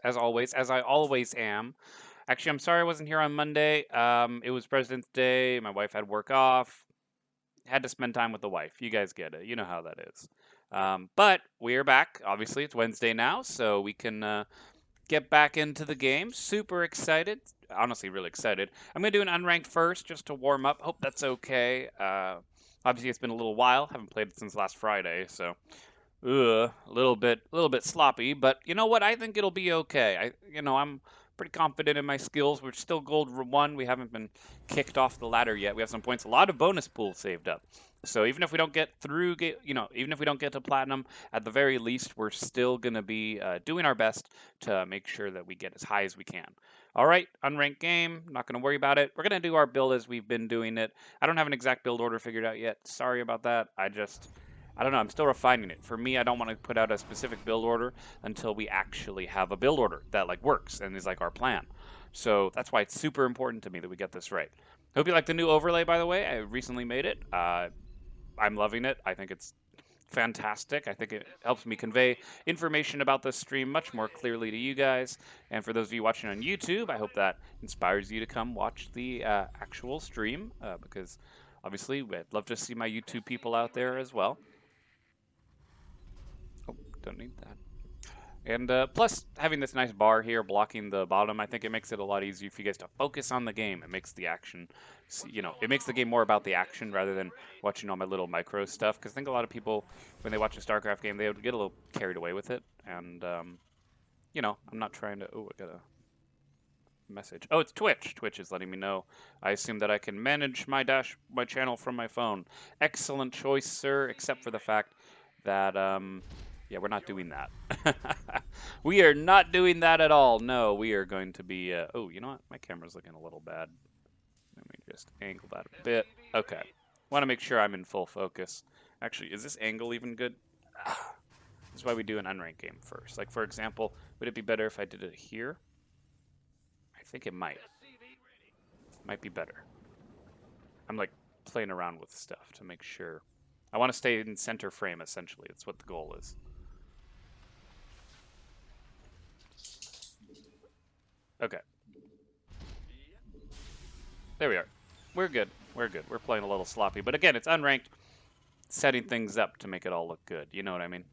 as always, as I always am. Actually, I'm sorry I wasn't here on Monday. It was President's Day. My wife had work off. Had to spend time with the wife. You guys get it. You know how that is. But we are back. Obviously, it's Wednesday now, so we can get back into the game. Super excited. Honestly, really excited. I'm going to do an unranked first just to warm up. Hope that's okay. Obviously, it's been a little while. Haven't played it since last Friday, so a little bit sloppy, but you know what? I think it'll be okay. I'm pretty confident in my skills. We're still gold 1. We haven't been kicked off the ladder yet. We have some points, a lot of bonus pools saved up. So even if we don't get through, even if we don't get to platinum, at the very least, we're still gonna be doing our best to make sure that we get as high as we can. All right, unranked game. Not gonna worry about it. We're gonna do our build as we've been doing it. I don't have an exact build order figured out yet. Sorry about that. I don't know, I'm still refining it. For me, I don't want to put out a specific build order until we actually have a build order that like works and is like our plan. So that's why it's super important to me that we get this right. Hope you like the new overlay, by the way. I recently made it. I'm loving it. I think it's fantastic. I think it helps me convey information about this stream much more clearly to you guys. And for those of you watching on YouTube, I hope that inspires you to come watch the actual stream because obviously I'd love to see my YouTube people out there as well. Don't need that. And plus, having this nice bar here blocking the bottom, I think it makes it a lot easier for you guys to focus on the game. It makes the action, it makes the game more about the action rather than watching all my little micro stuff. Because I think a lot of people, when they watch a StarCraft game, they would get a little carried away with it. And, I'm not trying to... Oh, I got a message. Oh, it's Twitch. Twitch is letting me know. I assume that I can manage my channel from my phone. Excellent choice, sir, except for the fact that... yeah, we're not doing that. We are not doing that at all. No, we are going to be... oh, you know what? My camera's looking a little bad. Let me just angle that a bit. Okay. Want to make sure I'm in full focus. Actually, is this angle even good? This is why we do an unranked game first. Like, for example, would it be better if I did it here? I think it might. Might be better. I'm, like, playing around with stuff to make sure. I want to stay in center frame, essentially. That's what the goal is. Okay. There we are. We're good. We're good. We're playing a little sloppy. But again, it's unranked, setting things up to make it all look good. You know what I mean?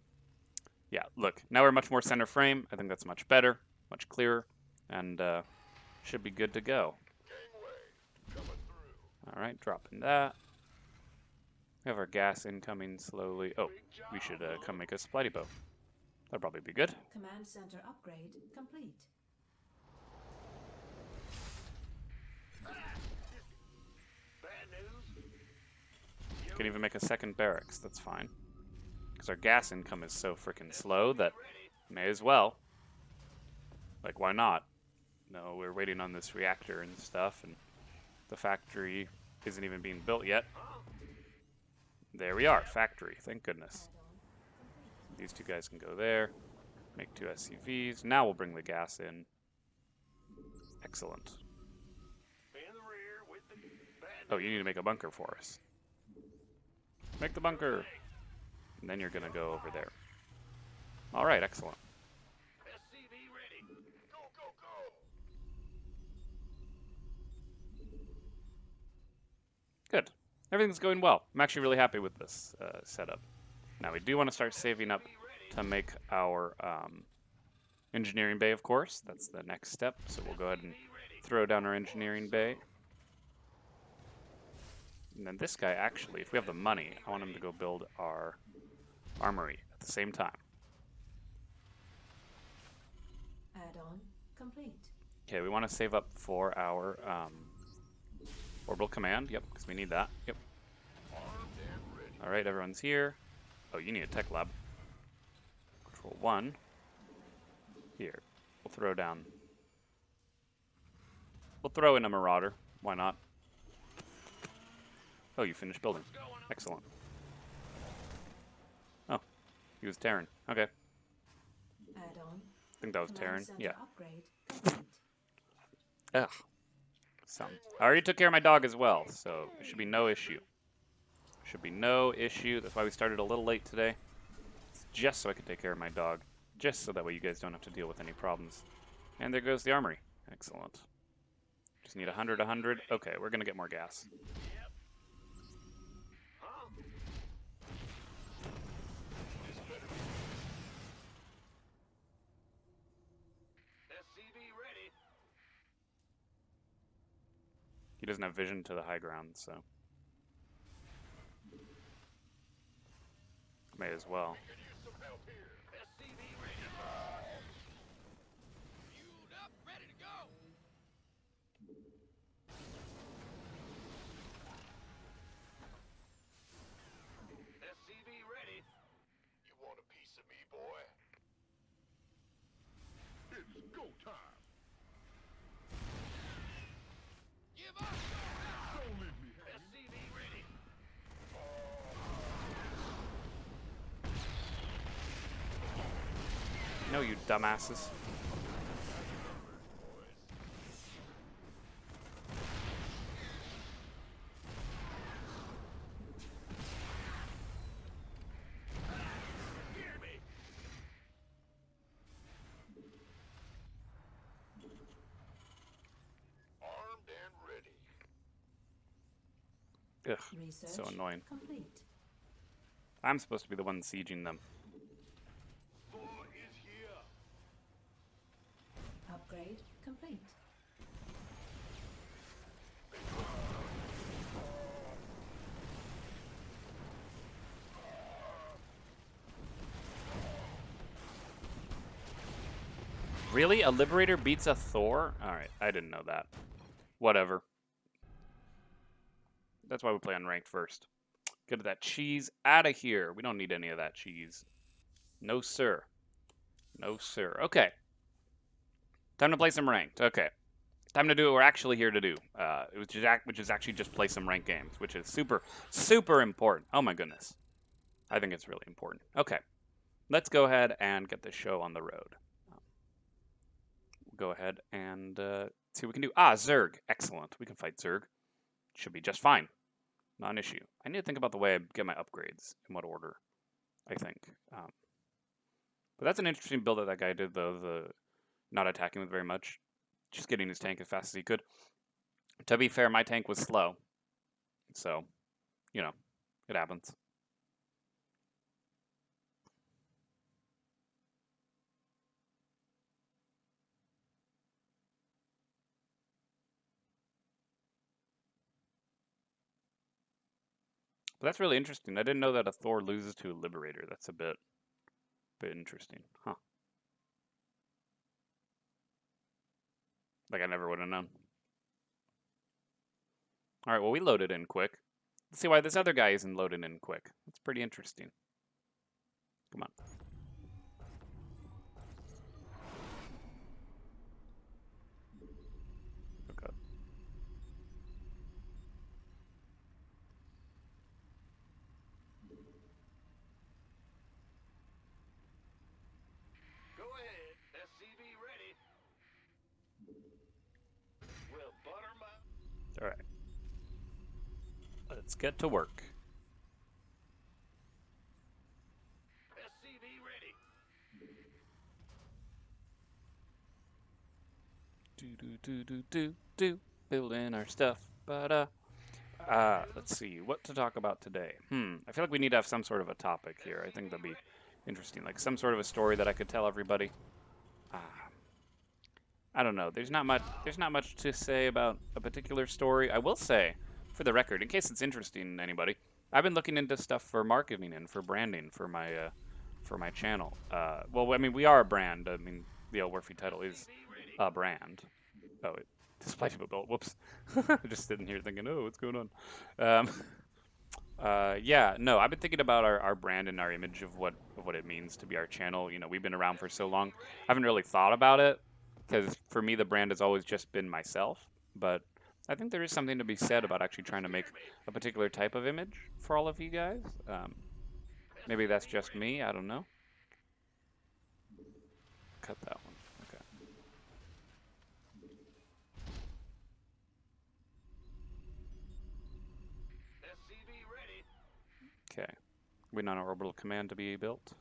Yeah, look. Now we're much more center frame. I think that's much better, much clearer, and should be good to go. All right, dropping that. We have our gas incoming slowly. Oh, we should come make a splitty bow. That'll probably be good. Command center upgrade complete. Can even make a second barracks. That's fine. Because our gas income is so freaking slow that may as well. Like, why not? No, we're waiting on this reactor and stuff, and the factory isn't even being built yet. There we are, factory. Thank goodness. These two guys can go there. Make 2 SCVs. Now we'll bring the gas in. Excellent. Oh, you need to make a bunker for us. Make the bunker. And then you're going to go over there. All right, excellent. Good. Everything's going well. I'm actually really happy with this setup. Now, we do want to start saving up to make our engineering bay, of course. That's the next step. So we'll go ahead and throw down our engineering bay. And then this guy, actually, if we have the money, I want him to go build our armory at the same time. Add-on complete. Okay, we want to save up for our orbital command. Yep, because we need that. Yep. All right, everyone's here. Oh, you need a tech lab. Control 1. Here, we'll throw down. We'll throw in a marauder. Why not? Oh, you finished building. Excellent. Oh, he was Terran. Okay. Add-on. I think that was Terran. Yeah. Upgrade complete. Ugh. I already took care of my dog as well, so there should be no issue. Should be no issue. That's why we started a little late today. It's just so I could take care of my dog. Just so that way you guys don't have to deal with any problems. And there goes the armory. Excellent. Just need 100, 100. Okay, we're going to get more gas. He doesn't have vision to the high ground, so may as well. No, you dumbasses. Ugh, Research so annoying. complete. I'm supposed to be the one sieging them. Upgrade complete. Really? A Liberator beats a Thor? Alright, I didn't know that. Whatever. That's why we play unranked first. Get that cheese out of here. We don't need any of that cheese. No, sir. No, sir. Okay. Time to play some ranked. Okay. Time to do what we're actually here to do, which is actually just play some ranked games, which is super, super important. Oh my goodness. I think it's really important. Okay. Let's go ahead and get this show on the road. We'll go ahead and see what we can do. Ah, Zerg. Excellent. We can fight Zerg. Should be just fine. Not an issue. I need to think about the way I get my upgrades, in what order, I think. But that's an interesting build that guy did, though, the not attacking with very much. Just getting his tank as fast as he could. To be fair, my tank was slow. So, you know, it happens. But that's really interesting. I didn't know that a Thor loses to a Liberator. That's a bit interesting. Huh. Like I never would have known. Alright, well we loaded in quick. Let's see why this other guy isn't loaded in quick. That's pretty interesting. Come on. Okay. Go ahead. SCV ready. We'll butter my... Alright. Let's get to work. SCV ready. Do. Building our stuff. But, let's see. What to talk about today? I feel like we need to have some sort of a topic here. I think that'd be interesting. Like some sort of a story that I could tell everybody. I don't know. There's not much to say about a particular story. I will say, for the record, in case it's interesting to anybody, I've been looking into stuff for marketing and for branding for my channel. Well, I mean, we are a brand. I mean, the Elwirfy title is a brand. Oh, it displays people built. Whoops. I'm just sitting here thinking, oh, what's going on? Yeah, no, I've been thinking about our brand and our image of what it means to be our channel. You know, we've been around for so long. I haven't really thought about it because for me the brand has always just been myself. But I think there is something to be said about actually trying to make a particular type of image for all of you guys. Maybe that's just me. I don't know. Cut that one. Okay. SCV ready. Okay. Waiting on our orbital command to be built.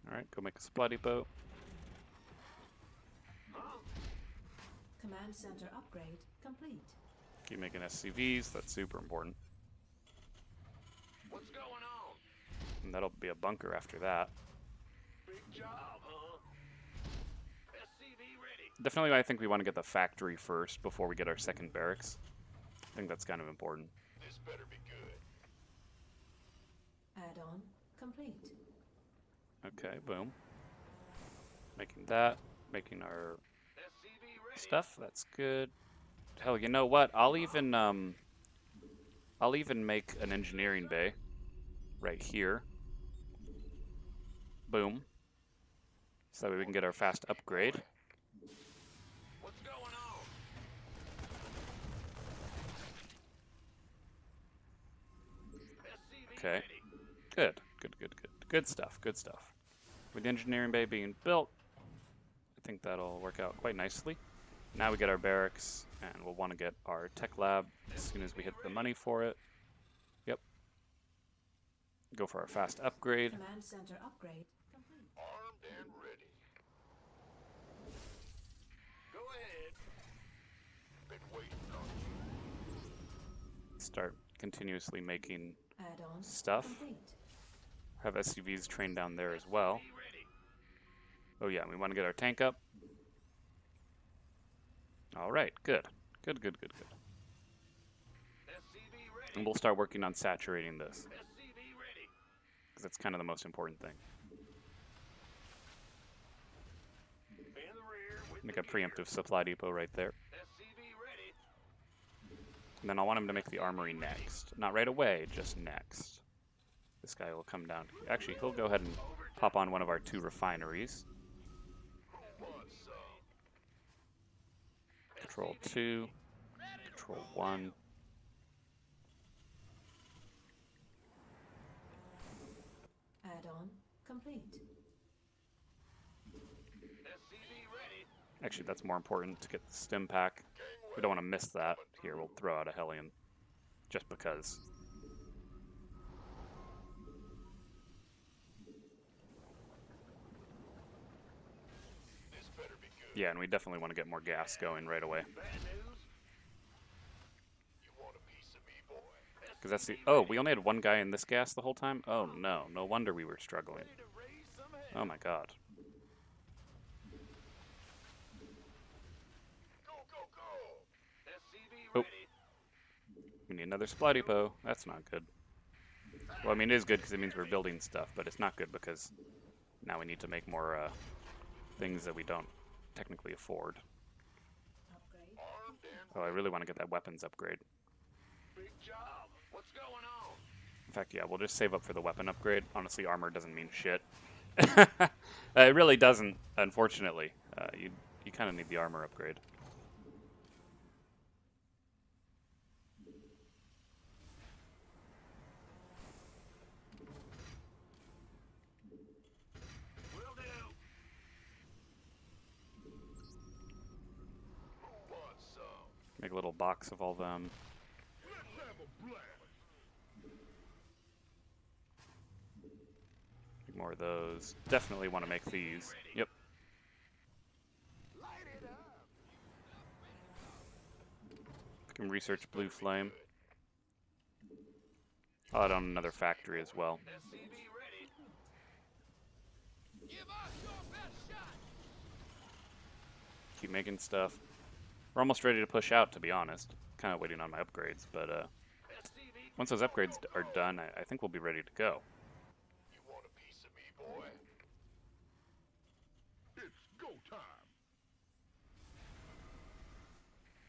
Alright, go make a supply depot. Command center upgrade complete. Keep making SCVs, that's super important. What's going on? And that'll be a bunker after that. Big job, huh? SCV ready. Definitely, I think we want to get the factory first before we get our second barracks. I think that's kind of important. This better be good. Add-on complete. Okay, boom. Making that, making our SCV ready. stuff, that's good. Hell, you know what? I'll even make an engineering bay right here. Boom. So that way we can get our fast upgrade. What's going on? SCV Okay. ready. Good, good, good, good. Good stuff, good stuff. With the engineering bay being built, I think that'll work out quite nicely. Now we get our barracks, and we'll want to get our tech lab as soon as we hit the money for it. Yep. Go for our fast upgrade. Command center upgrade complete. Armed and ready. Go ahead. Been waiting on you. Start continuously making Add-on stuff. complete. Have SCVs trained down there as well. SCV ready. Oh yeah, we want to get our tank up. Alright, good. Good, good, good, good. SCV ready. And we'll start working on saturating this, SCV ready. because that's kind of the most important thing. In the rear with Make the a preemptive supply depot right there. SCV ready. And then I want him to make the armory next. Not right away, just next. This guy will come down. Actually, he'll go ahead and pop on one of our 2 refineries. Who wants some? Control 2, Control 1. Add-on complete. SCV ready. Actually, that's more important to get the stim pack. We don't want to miss that. Here, we'll throw out a Hellion. Just because. This better be good. Yeah, and we definitely want to get more gas going right away. Bad news? You want a piece of me, boy? Because that's the... Oh, we only had 1 guy in this gas the whole time? Oh, no. No wonder we were struggling. Ready to raise some hell. Oh, my God. Go, go, go. SCV Oh. ready. We need another supply depot. That's not good. Well, I mean, it is good because it means we're building stuff, but it's not good because now we need to make more things that we don't technically afford. Upgrade. Armed and Oh, I really want to get that weapons upgrade. big job. What's going on? In fact, yeah, we'll just save up for the weapon upgrade. Honestly, armor doesn't mean shit. It really doesn't, unfortunately. You kind of need the armor upgrade. Will do. Who wants some? Make a little box of all them. Let's have a blast. Make more of those. Definitely want to make these. Yep. Light it up. Can research Blue Flame. I'll add on another factory as well. SCV ready. Give us your best shot. Keep making stuff. We're almost ready to push out, to be honest. Kind of waiting on my upgrades, but SCV. once those upgrades are done, I think we'll be ready to go. You want a piece of me, boy? It's go time.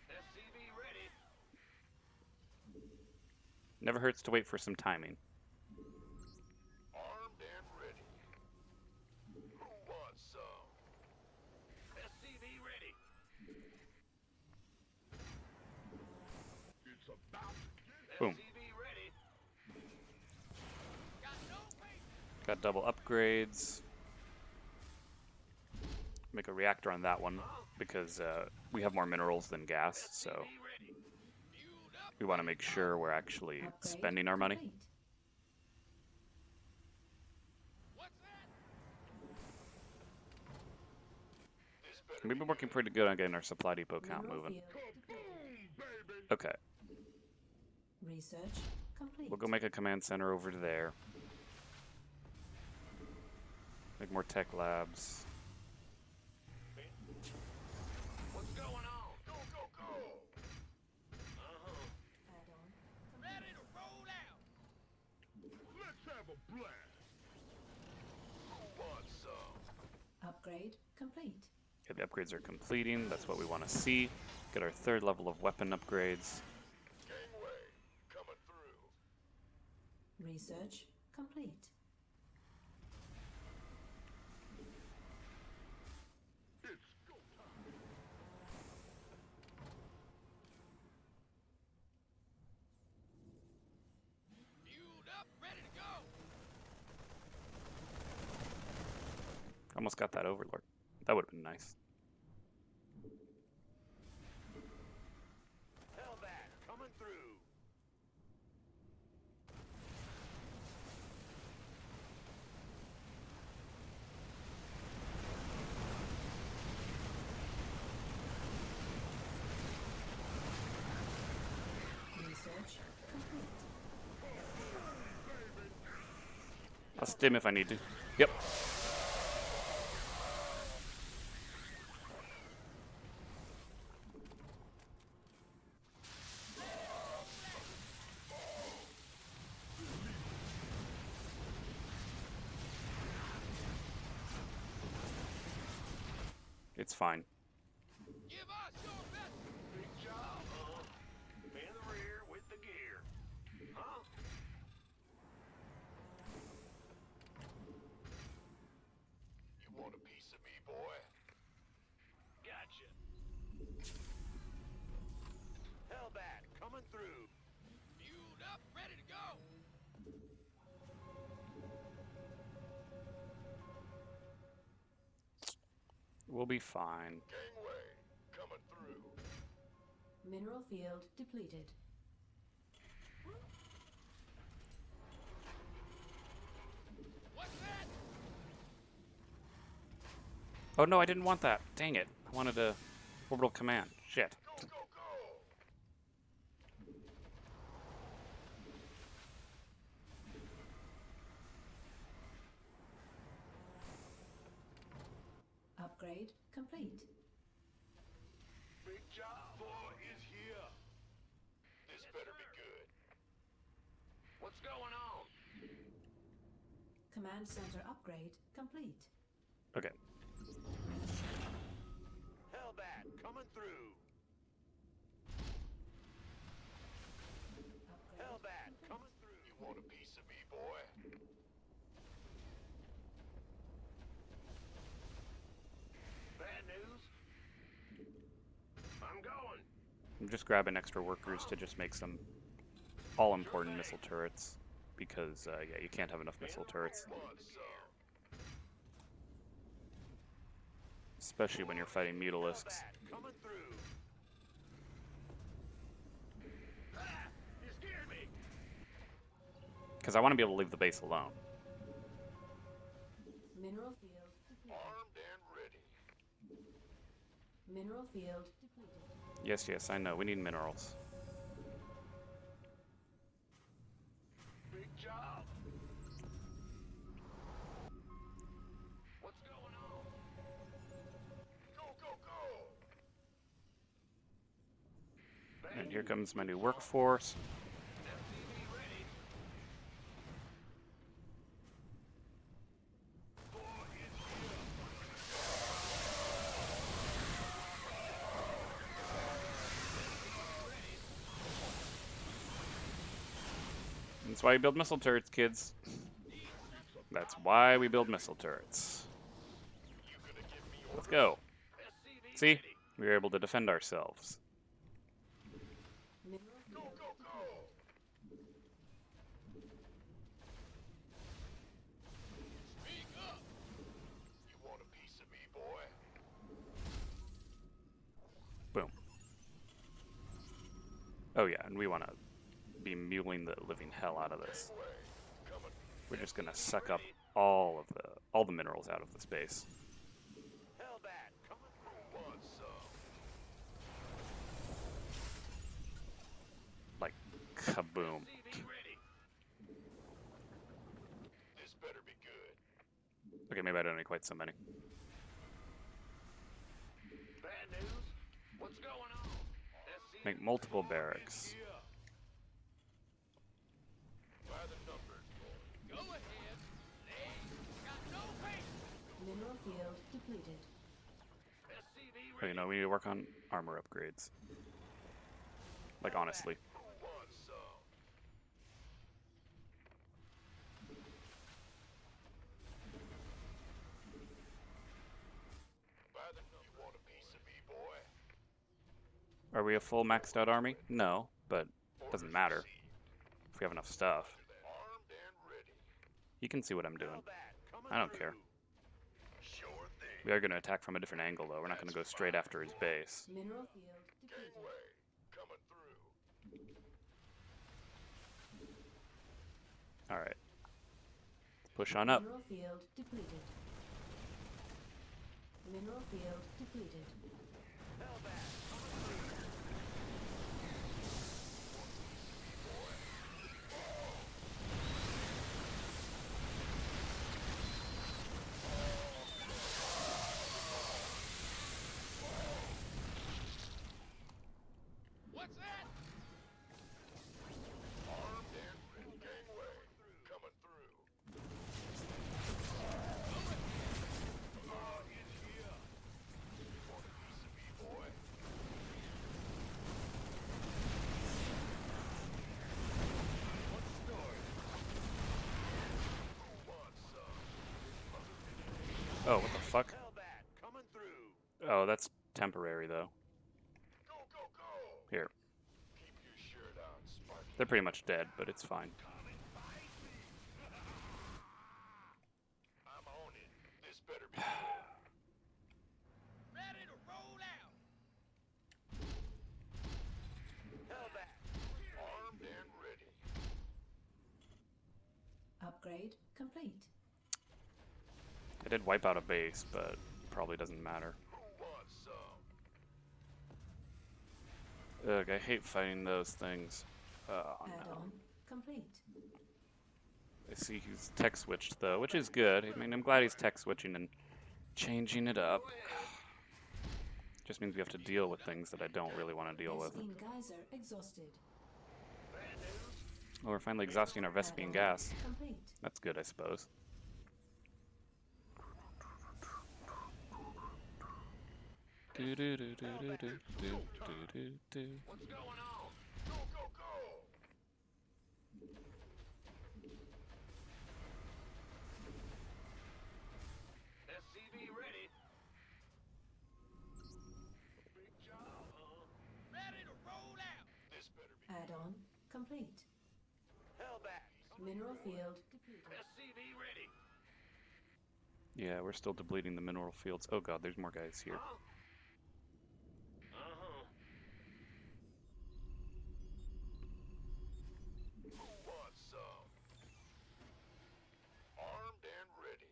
SCV ready. Never hurts to wait for some timing. Armed and ready. Who wants some? SCV ready. It's about to get Boom. SCV ready. Got no patience. Got double upgrades. Make a reactor on that one because we have more minerals than gas, so SCV ready. Fueled up. we want to make sure we're actually Upgrade spending our money. complete. What's that? We've been working pretty good on getting our supply depot count Mineral moving. field depleted. Okay, Research complete. we'll go make a command center over there. Make more tech labs. What's going on? Go, go, go! Add-on Ready complete. to roll out. Let's have a blast! Who wants some? Upgrade complete. Okay, the upgrades are completing. That's what we want to see. Get our third level of weapon upgrades. Gangway, coming through. Research complete. It's go time. Fueled up, ready to go. Almost got that Overlord. That would have been nice. Hellbat, coming through. Research complete. I'll stim if I need to. Yep. It's fine. Give us your best. Big job, huh? In the rear with the gear. Huh? You want a piece of me, boy? Gotcha. Hellbat, coming through. Fueled up, ready to go. We'll be fine. Gangway, coming through. Mineral field depleted. What's that? Oh no, I didn't want that. Dang it. I wanted a orbital command. Shit. Go, go, go! Upgrade complete. Big job. Boy is here. This better be good. What's going on? Command center upgrade complete. Okay. Hellbat, coming through. Upgrade Hellbat, complete. coming through. You want a piece of me, boy? Bad news? I'm going. I'm just grabbing extra workers to just make some all-important missile turrets. Because, yeah, you can't have enough missile turrets. Want some? Especially when you're fighting mutalisks. Hellbat, coming through. Ah, you scared me. Because I want to be able to leave the base alone. Mineral field depleted. Armed and ready. Mineral field depleted. Yes, yes, I know. We need minerals. Big job. What's going on? Go, go, go. And here comes my new workforce. FTV ready. Boy is here. That's why you build missile turrets, kids. That's why we build missile turrets. You gonna give me Let's orders? go. SCV See? ready. We were able to defend ourselves. Mineral Go, field go, go. Speak up. You want a piece of me, boy? Boom. Oh yeah, and we want to be muling the living hell out of this. Gangway, coming. We're just gonna suck up all the minerals out of the space. Hellbat, coming through. Kaboom. SCV ready. This better be good. Okay, maybe I don't need quite so many. Bad news? What's going on? SCV Make multiple barracks. here. By the numbers, boy. Go ahead. Legs. Got no patience. Mineral field depleted. SCV But, ready. you know, we need to work on armor upgrades. Like, honestly. Who wants some? By the numbers. You want a piece of me, boy? Are we a full maxed out army? No, but doesn't matter Received. if we have enough stuff. Armed and ready. You can see what I'm doing. Combat coming I don't through. care. Sure thing. We are going to attack from a different angle, though. We're not going to go straight after his base. Mineral field depleted. Gangway coming through. Alright. Push on up. Mineral field depleted. Mineral field depleted. What's that? Armed and ready. Gangway coming through. It's here. Want a piece of me, boy? What's the story? Who wants some? Oh, what the fuck? Hellbat coming through. Oh, that's temporary, though. Go, go, go. Here. Keep your shirt on, Sparky. They're pretty much dead, but it's fine. I'm on it. This better be Ready to roll out. Hellbat. Armed and ready. Upgrade complete. I did wipe out a base, but probably doesn't matter. Who wants some? Ugh, I hate fighting those things. Oh, no. Add-on complete. I see he's tech switched, though, which is good. I mean, I'm glad he's tech switching and changing it up. Just means we have to deal with things that I don't really want to deal with. Vespine geyser exhausted. Bad news? Well, we're finally exhausting our Vespine Add-on gas. complete. That's good, I suppose. Do-do-do-do-do-do-do-do-do. What's going on? Go, go, go. SCV ready. Big job, huh? Ready to roll out. This better be Add-on complete. Hellbat. Mineral field depleted. SCV ready. Yeah, we're still depleting the mineral fields. Oh god, there's more guys here. Huh? Uh-huh. Who wants some? Armed and ready.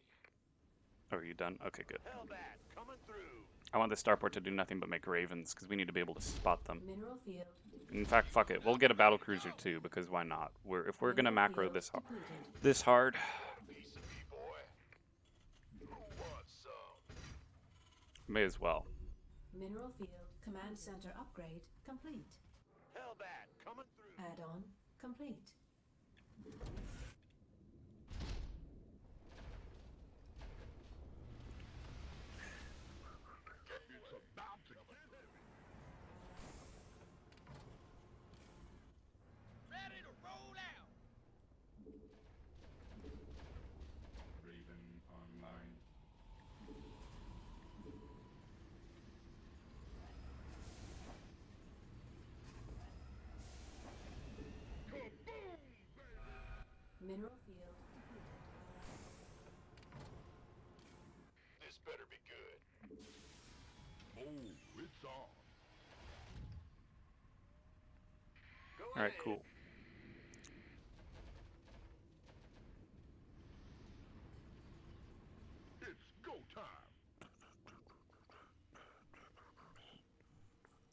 Oh, are you done? Okay, good. Hellbat coming through. I want the starport to do nothing but make ravens, because we need to be able to spot them. Mineral field In fact, fuck it. We'll get a battle cruiser too, because why not? If we're gonna Mineral macro field this depleted. this hard, Piece of me, boy. Who wants some? may as well. Mineral field command center upgrade complete. Hellbat coming through. Add-on complete. It's about to get heavy. Ready to roll out. Raven online. Mineral field depleted. This better be good. Oh, it's on. Go All right, ahead. cool. It's go time.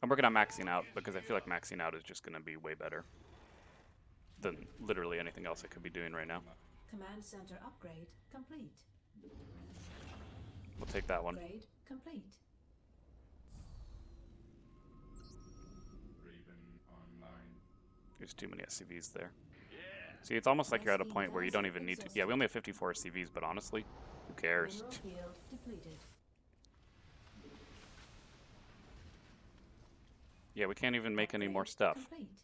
I'm working on maxing out because I feel like maxing out is just gonna be way better. than literally anything else I could be doing right now. Command center upgrade complete. We'll take that one. Upgrade complete. Raven online. There's too many SCVs there. Yeah. See, it's almost like you're at a SC point where you don't even need to. Yeah, we only have 54 SCVs, but honestly, who cares? Mineral field depleted. Yeah, we can't even make any more Upgrade stuff. Complete.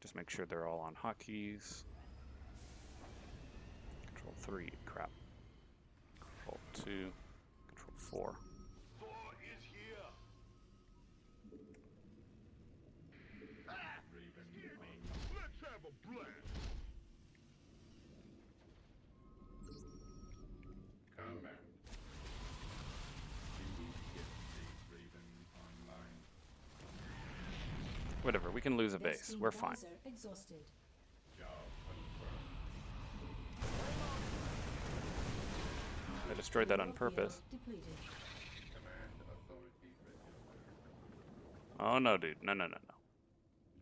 Just make sure they're all on hotkeys. Control 3, crap. Control 2, Control 4. Thor is here. Raven online. Let's have a blast. Command. You need to get the Raven online. Whatever, we can lose a base. Base We're beam fine. geyser exhausted. Job confirmed. I destroyed that on Mineral field purpose. Depleted. Command authority registered. Oh no, dude. No, no, no, no.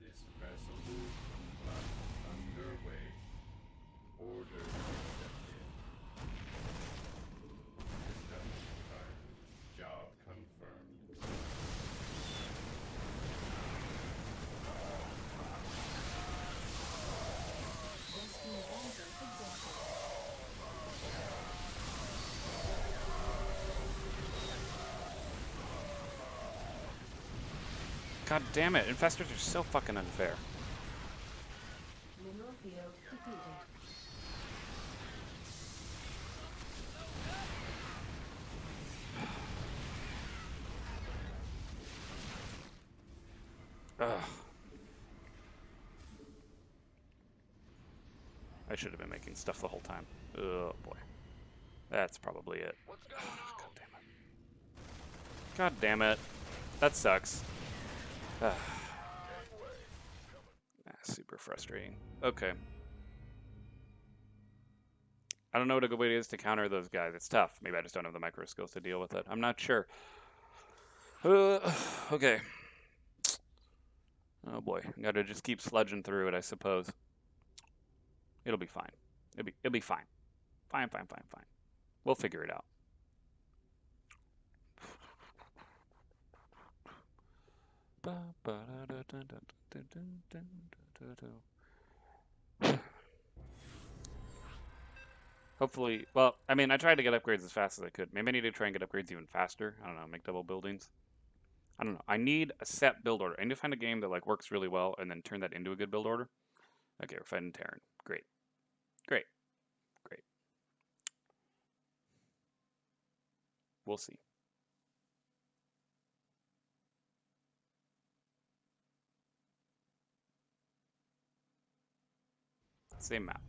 This vessel plot underway. Order accepted. System start. Job confirmed. Base beam geyser exhausted. God damn it, infestors are so fucking unfair. Mineral field depleted. Ugh. I should have been making stuff the whole time. Oh boy. That's probably it. What's going on? God damn it. God damn it. That sucks. Ah, super frustrating. Okay. I don't know what a good way is to counter those guys. It's tough. Maybe I just don't have the micro skills to deal with it. I'm not sure. Okay. Oh boy. Gotta just keep sludging through it, I suppose. It'll be fine. It'll be fine. Fine. We'll figure it out. Hopefully, well, I mean, I tried to get upgrades as fast as I could. Maybe I need to try and get upgrades even faster. I don't know, make double buildings. I don't know. I need a set build order. I need to find a game that like works really well and then turn that into a good build order. Okay, we're fighting Terran. Great. We'll see. Same map.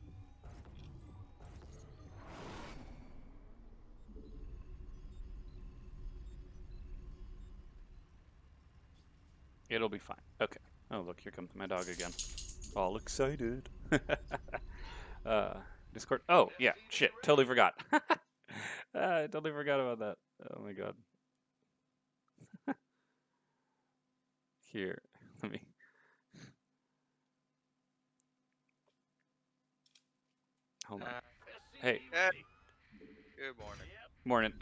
It'll be fine. Okay. Oh, look, here comes my dog again. All excited. Discord. Oh, yeah. Shit. Totally forgot. I totally forgot about that. Oh my god. Here. Let me. Hold on. Hey. Good morning. Morning.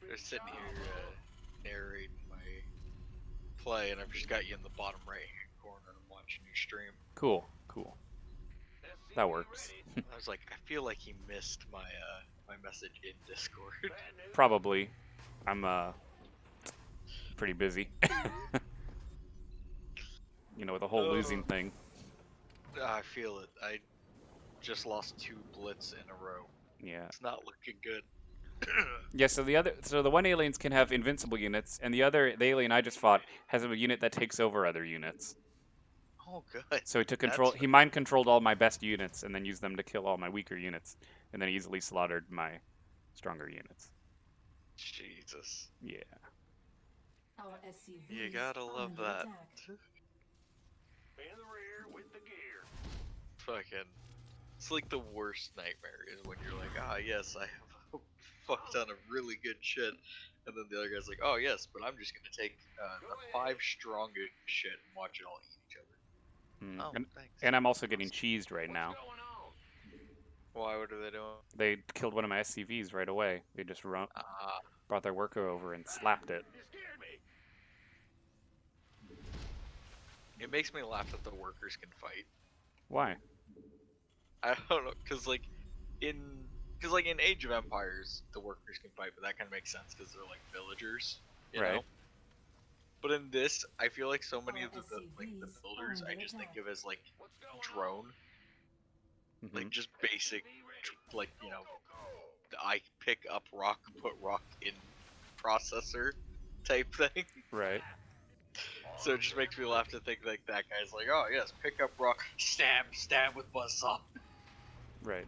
We're sitting here narrating my play, and I've just got you in the bottom right hand corner. I'm watching your stream. Cool. That works. I was like, I feel like he missed my my message in Discord. Probably. I'm pretty busy. You know, with the whole losing thing. I feel it. I just lost 2 blitz in a row. Yeah. It's not looking good. Yeah, so the one aliens can have invincible units, and the alien I just fought has a unit that takes over other units. Oh, good. So he took control. He mind controlled all my best units, and then used them to kill all my weaker units, and then easily slaughtered my stronger units. Jesus. Yeah. Our SCV. You gotta love that. In the rear with the gear. Fucking. It's like the worst nightmare is when you're like, ah, yes, I have a fuck ton of really good shit. And then the other guy's like, oh, yes, but I'm just gonna take the 5 strongest shit and watch it all eat Oh, And, thanks. and I'm also getting cheesed right now. What's going on? Why? What are they doing? They killed one of my SCVs right away. They just brought their worker over and slapped it. You scared me. It makes me laugh that the workers can fight. Why? I don't know, cause like in Age of Empires, the workers can fight, but that kind of makes sense because they're like villagers, you Right. know. But in this, I feel like so many Our of the SCVs builders, are I under just think attack. of as like What's going drone, Mhm. like just basic, like I pick up rock, put rock in processor type thing. Right. So it just makes me laugh to think like that guy's like, oh yes, pick up rock, stab with buzzsaw. Right.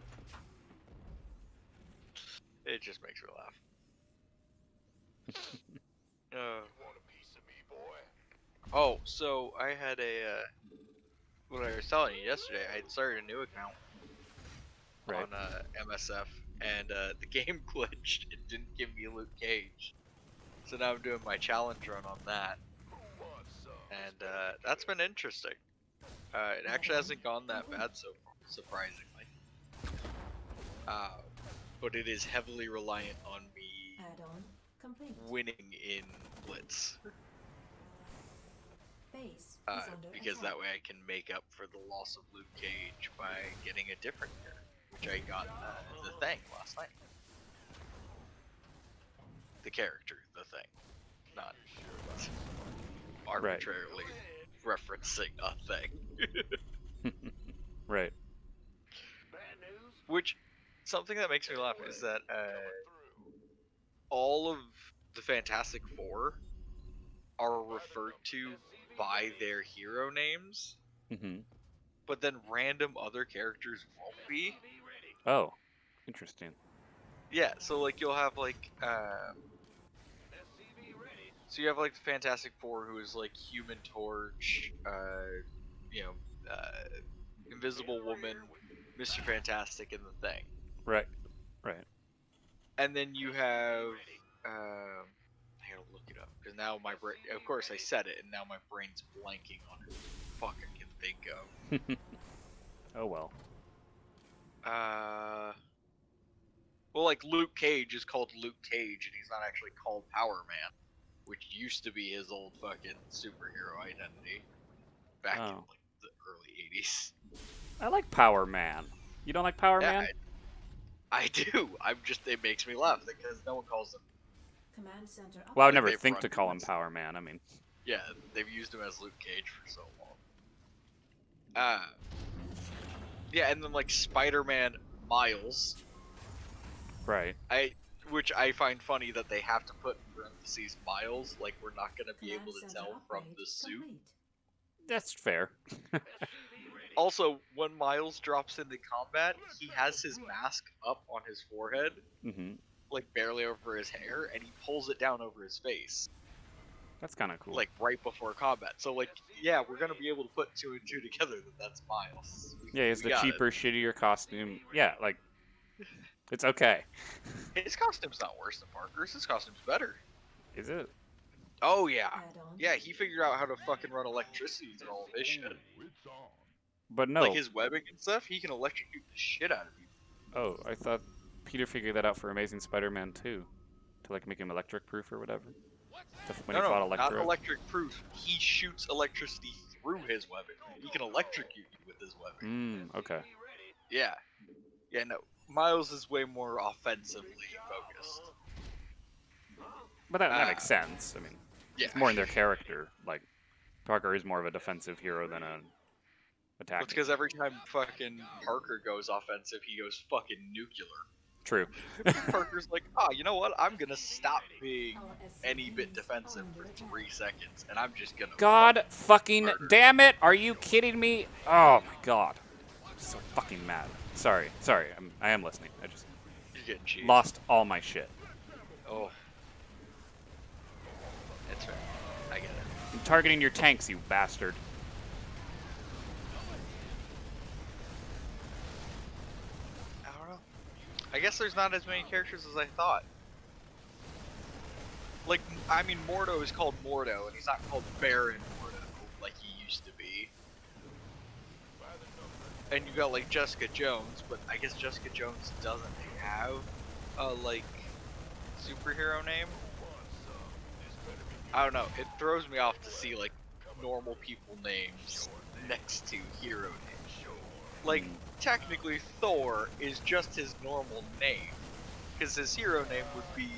It just makes me laugh. You want a piece of me, boy? Oh, so I had what I was telling you yesterday, I had started a new account Right. on MSF, and the game glitched. It didn't give me Luke Cage. So now I'm doing my challenge run on that, Who wants some? and that's been interesting. It actually hasn't gone that bad so far, surprisingly. But it is heavily reliant on me Add-on complete. winning in Blitz. Base is under Because attack. that way I can make up for the loss of Luke Cage by getting a different character, which I got the Thing last night. The character, the Thing, not arbitrarily referencing a thing. Right. Bad news? Which, something that makes me laugh is that Through. all of the Fantastic Four are referred to by their hero names, Mhm. but then random other characters won't be. Be ready. Oh, interesting. Yeah, so like you'll have like SCV ready. so you have like the Fantastic Four, who is like Human Torch, you know, Invisible Woman, Mr. Fantastic, and the Thing. Right. Right. And then you have I gotta look it up because now my brain. Of course, I said it, and now my brain's blanking on it. Fuck, I can think of. Oh well. Well, like Luke Cage is called Luke Cage, and he's not actually called Power Man, which used to be his old fucking superhero identity back in Oh. like the early '80s. I like Power Man. You don't like Power Yeah, Man? I do. I'm just it makes me laugh because no one calls him. Command center upgrade. Well, I would Like, never they've think run to call him towards- Power Man. I mean, Yeah, they've used him as Luke Cage for so long. Yeah, and then like Spider-Man Miles, right. which I find funny that they have to put in parentheses Miles, like we're not gonna be Command able to center tell from upgrade the suit. complete. That's fair. Also, when Miles drops into combat, he has his mask up on his forehead, Mm-hmm. like barely over his hair, and he pulls it down over his face, That's kind of cool. like right before combat. So, like, yeah, we're gonna be able to put two and two together that that's Miles. yeah, it's we the got it. cheaper, shittier costume. Yeah, like, it's okay. His costume's not worse than Parker's. His costume's better. Is it? Oh yeah, Add-on. yeah. He figured out how to fucking run electricity through all of his shit. It's on. But no. Like his webbing and stuff, he can electrocute the shit out of you. Oh, I thought Peter figured that out for Amazing Spider-Man 2. To, like, make him electric-proof or whatever. When he fought No, not Electro. electric proof. He shoots electricity through his webbing. He can electrocute you with his webbing. Okay. Yeah. Yeah, no. Miles is way more offensively focused. But that makes sense. I mean, Yeah. it's more in their character. Like, Parker is more of a defensive hero than an attacking. That's because every time fucking Parker goes offensive, he goes fucking nuclear. True. Parker's like, you know what? I'm gonna stop being Our any bit SCVs defensive are for under attack. 3 seconds, and I'm just gonna. God fucking murder. damn it! Are you kidding me? Oh my god. I'm so fucking mad. Sorry. I am listening. I just You're getting cheese. lost all my shit. Oh. It's fair. I get it. I'm targeting your tanks, you bastard. I don't know. I guess there's not as many characters as I thought. Like, I mean, Mordo is called Mordo, and he's not called Baron Mordo like he used to be. and you got like Jessica Jones, but I guess Jessica Jones doesn't have a like superhero name. I don't know. It throws me off to see like normal people names next to hero names. Like technically Thor is just his normal name, because his hero name would be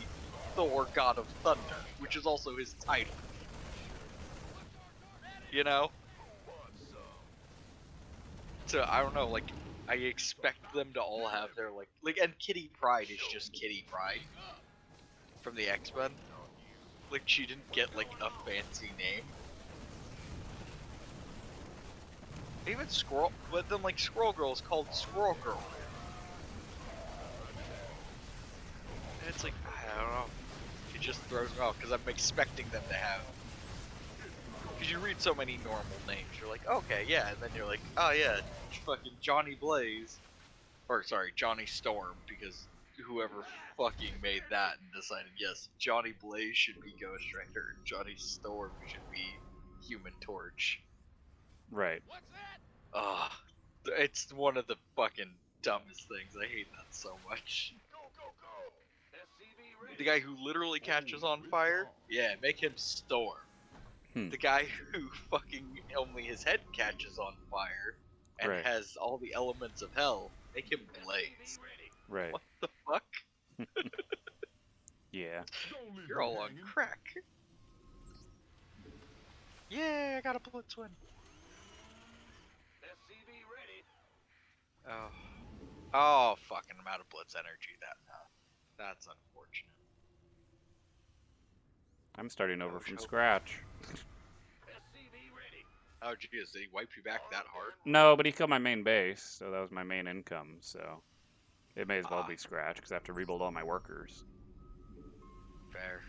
Thor, God of Thunder, which is also his title. You know? So I don't know, like I expect them to all have their like and Kitty Pryde is just Kitty Pryde from the X-Men. Like she didn't get like a fancy name. Even Squirrel, but then like Squirrel Girl is called Squirrel Girl. And it's like, I don't know. It just throws me off because I'm expecting them to have. Because you read so many normal names, you're like, okay, yeah, and then you're like, oh yeah, fucking Johnny Blaze, or sorry, Johnny Storm, because whoever fucking made that and decided, yes, Johnny Blaze should be Ghost Rider, and Johnny Storm should be Human Torch. Right. Ugh, it's one of the fucking dumbest things. I hate that so much. The guy who literally catches on fire, yeah, make him Storm. The guy who fucking only his head catches on fire and Right. has all the elements of hell, make him Blaze. Right. What the fuck? Yeah. You're all on crack. Yeah, I got a Blitz win. Oh. Oh, fucking I'm out of Blitz energy. That's unfortunate. I'm starting over from Choke. scratch. Oh, geez, they wiped you back that hard? No, but he killed my main base, so that was my main income, so it may as well be scratch, because I have to rebuild all my workers. Fair.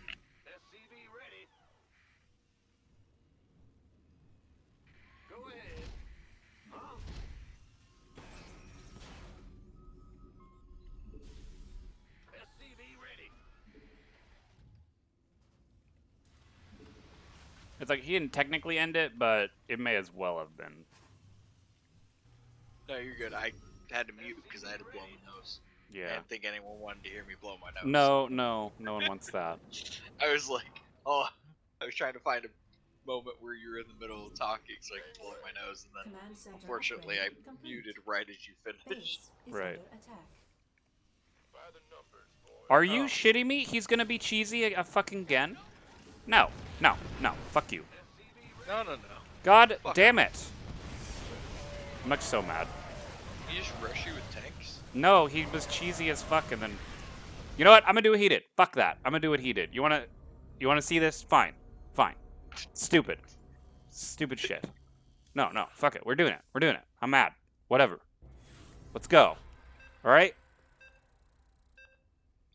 It's like, he didn't technically end it, but it may as well have been. No, you're good. I had to mute because I had to blow my nose. I Yeah. didn't think anyone wanted to hear me blow my nose. No one wants that. I was like, oh, I was trying to find a moment where you were in the middle of talking so I could blow my nose, and then Command center unfortunately I upgrade complete. muted right as you finished. Base is Right. under attack. Are you Oh. shitting me? He's gonna be cheesy a fucking again? No. Fuck you. No. God Fuck. damn it. I'm like so mad. He just rush you with tanks? No, he was cheesy as fuck, and then... You know what? I'm gonna do what he did. Fuck that. I'm gonna do what he did. You wanna see this? Fine. Stupid shit. No, fuck it. We're doing it. I'm mad. Whatever. Let's go. Alright?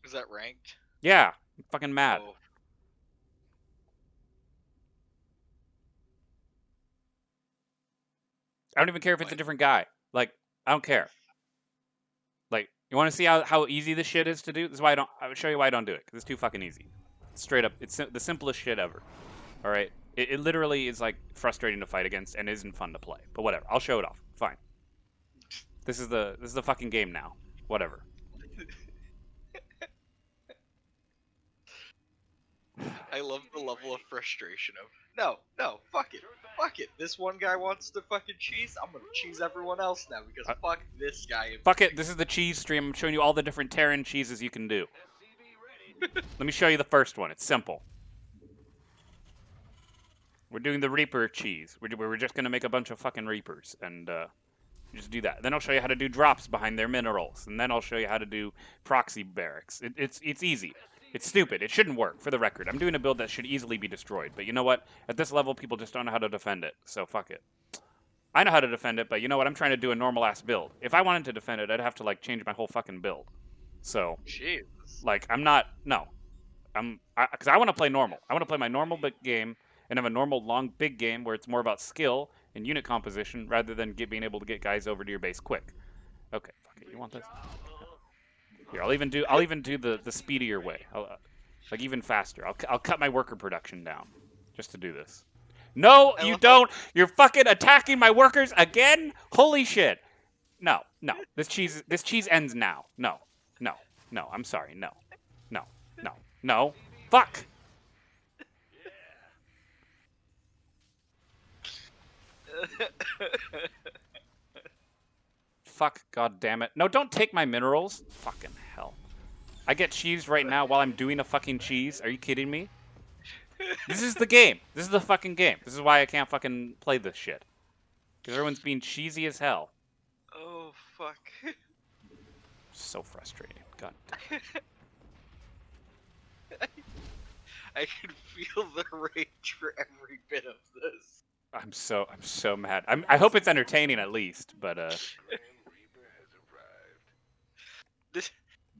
Is that ranked? Yeah. I'm fucking mad. Oh. I don't even care if it's a different guy. Like, I don't care. Like, you want to see how easy this shit is to do? This is why I would show you why I don't do it, because it's too fucking easy. Straight up, it's the simplest shit ever. All right? It literally is, like, frustrating to fight against and isn't fun to play. But whatever. I'll show it off. Fine. This is the fucking game now. Whatever. I love the level of frustration of, no, fuck it. This one guy wants to fucking cheese, I'm gonna cheese everyone else now because fuck this guy. Fuck it, this is the cheese stream. I'm showing you all the different Terran cheeses you can do. Let me show you the first one. It's simple. We're doing the Reaper cheese. We're just gonna make a bunch of fucking Reapers, and just do that. Then I'll show you how to do drops behind their minerals, and then I'll show you how to do proxy barracks. It's easy. It's stupid. It shouldn't work, for the record. I'm doing a build that should easily be destroyed. But you know what? At this level, people just don't know how to defend it. So fuck it. I know how to defend it, but you know what? I'm trying to do a normal-ass build. If I wanted to defend it, I'd have to, like, change my whole fucking build. So, Jesus. like, I'm not... No. Because I want to play normal. I want to play my normal big game and have a normal, long, big game where it's more about skill and unit composition rather than being able to get guys over to your base quick. Okay, fuck it. You want this? Here, I'll even do the speedier way. Like even faster. I'll cut my worker production down just to do this. No, you don't. You're fucking attacking my workers again. Holy shit! No, no. This cheese ends now. No, no, no. I'm sorry. No, no, no, no. Fuck. Fuck. God damn it. No, don't take my minerals. Fucking hell. I get cheese right now while I'm doing a fucking cheese. Are you kidding me? This is the game. This is the fucking game. This is why I can't fucking play this shit. Because everyone's being cheesy as hell. Oh fuck. So frustrating. God. I can feel the rage for every bit of this. I'm so mad. I hope it's entertaining at least, but Grand Reaper has arrived. This,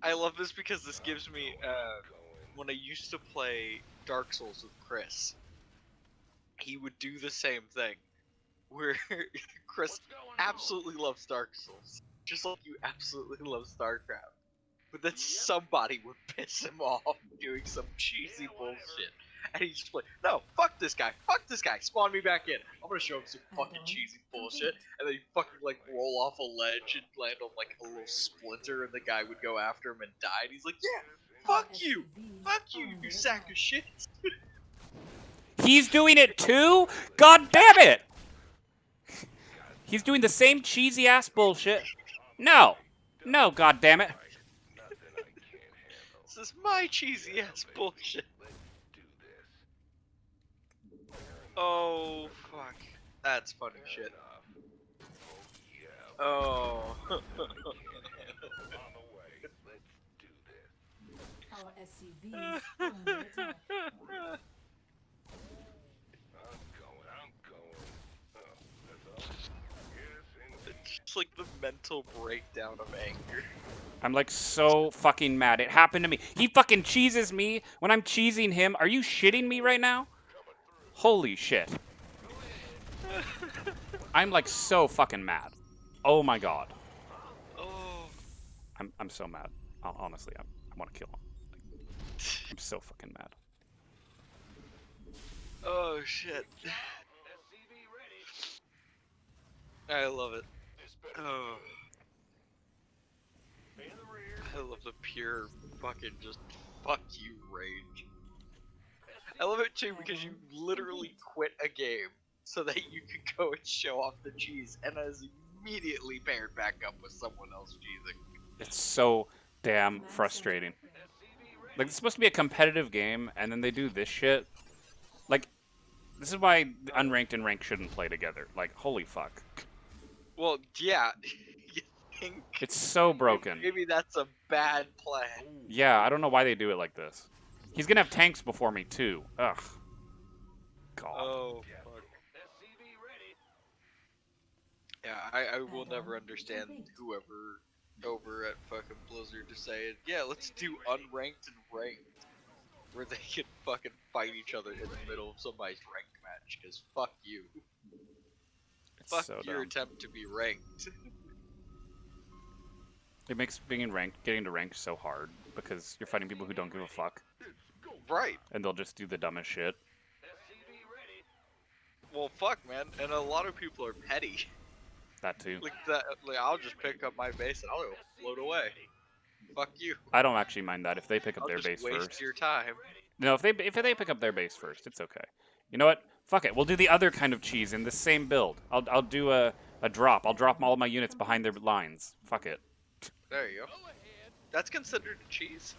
I love this because this gives me when I used to play Dark Souls with Chris, he would do the same thing, where Chris absolutely loves Dark Souls, just like you absolutely love StarCraft. But then somebody would piss him off doing some cheesy bullshit. And he's just like, no, fuck this guy, spawn me back in. I'm gonna show him some fucking cheesy bullshit. And then he'd fucking like roll off a ledge and land on like a little splinter and the guy would go after him and die. And he's like, yeah, fuck you, you sack of shit. he's doing it too? God damn it! He's doing the same cheesy ass bullshit. No. No, god damn it. Nothing I can't handle. This is my cheesy ass bullshit. Let's do this. Oh, fuck. That's funny shit. Oh, yeah. Oh. On the way. Let's do this. Our SCVs are under attack. I'm going. Oh, that's all. Yes, indeed. It's just like the mental breakdown of anger. I'm like so fucking mad. It happened to me. He fucking cheeses me when I'm cheesing him. Are you shitting me right now? Holy shit. I'm like so fucking mad. Oh my god. Oh. I'm so mad. Honestly, I want to kill him. I'm so fucking mad. Oh shit. I love it. Oh. I love the pure fucking just fuck you rage. I love it too because you literally quit a game so that you could go and show off the cheese and is immediately paired back up with someone else cheesing. It's so damn frustrating. Like, it's supposed to be a competitive game, and then they do this shit. Like, this is why unranked and ranked shouldn't play together. Like, holy fuck. Well, yeah. You think It's so broken. maybe that's a bad plan. Yeah, I don't know why they do it like this. He's gonna have tanks before me, too. Ugh. God. Oh, fuck. Yeah, I will never understand whoever over at fucking Blizzard decided, yeah, let's do unranked and ranked, where they can fucking fight each other in the middle of somebody's ranked match, because fuck you. It's Fuck so your dumb. attempt to be ranked. It makes getting to ranked so hard, because you're fighting people who don't give a fuck, Right. and they'll just do the dumbest shit. Well, fuck, man, and a lot of people are petty. That too. Like that, like, I'll just pick up my base and I'll go float away. Fuck you. I don't actually mind that if they pick up I'll their just base waste first. your time. No, if they pick up their base first, it's okay. You know what? Fuck it. We'll do the other kind of cheese in the same build. I'll do a drop. I'll drop all my units behind their lines. Fuck it. There you go. That's considered cheese?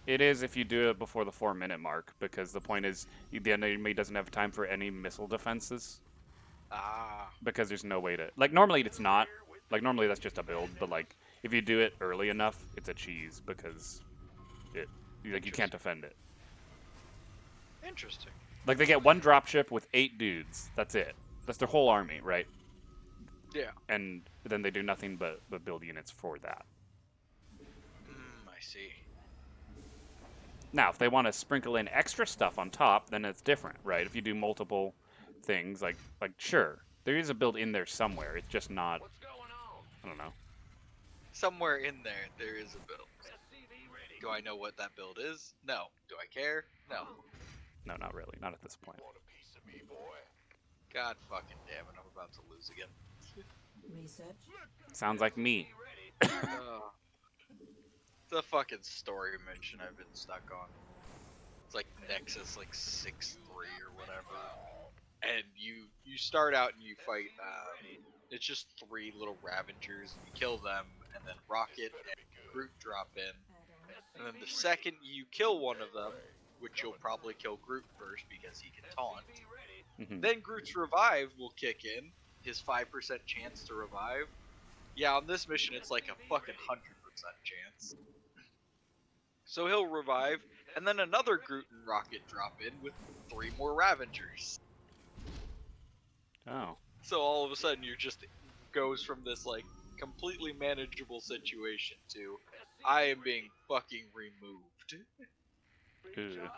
It is if you do it before the 4-minute mark, because the point is the enemy doesn't have time for any missile defenses, Ah. because there's no way to... Like, normally it's not. Like, normally that's just a build, but, like, if you do it early enough, it's a cheese, because you can't defend it. Interesting. Like, they get one dropship with 8 dudes. That's it. That's their whole army, right? Yeah. And then they do nothing but build units for that. I see. Now, if they want to sprinkle in extra stuff on top, then it's different, right? If you do multiple things, like sure, there is a build in there somewhere. It's just not, I don't know. Somewhere in there is a build. Do I know what that build is? No. Do I care? No. No, not really. Not at this point. Want a piece of me, boy? God fucking damn it, I'm about to lose again. Research. Sounds like me. The fucking story mission I've been stuck on. It's like Nexus like 6-3 or whatever. And you start out and you fight it's just 3 little Ravengers and you kill them and then Rocket and Groot drop in. Add-on. And then the second you kill one of them, which you'll probably kill Groot first because he can taunt, Mhm. then Groot's revive will kick in, his 5% chance to revive. Yeah, on this mission it's like a fucking 100% chance. So he'll revive, and then another Groot and Rocket drop in with 3 more Ravengers. Oh. So all of a sudden you just goes from this like completely manageable situation to I am being fucking removed. Ew.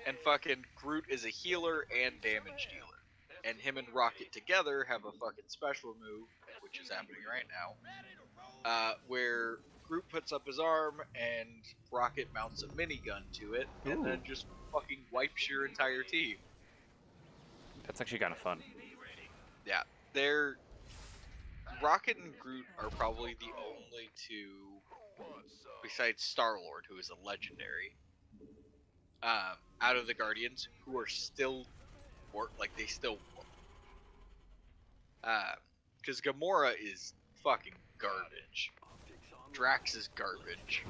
And fucking Groot is a healer and damage dealer. And him and Rocket together have a fucking special move, which is happening right now, where Groot puts up his arm and Rocket mounts a minigun to it, and then Ooh. just fucking wipes your entire team. That's actually kind of fun. Yeah, they're Rocket and Groot are probably the only two, besides Star-Lord, who is a legendary, out of the Guardians who are still work, like they still work. Because Gamora is fucking garbage. Drax is garbage.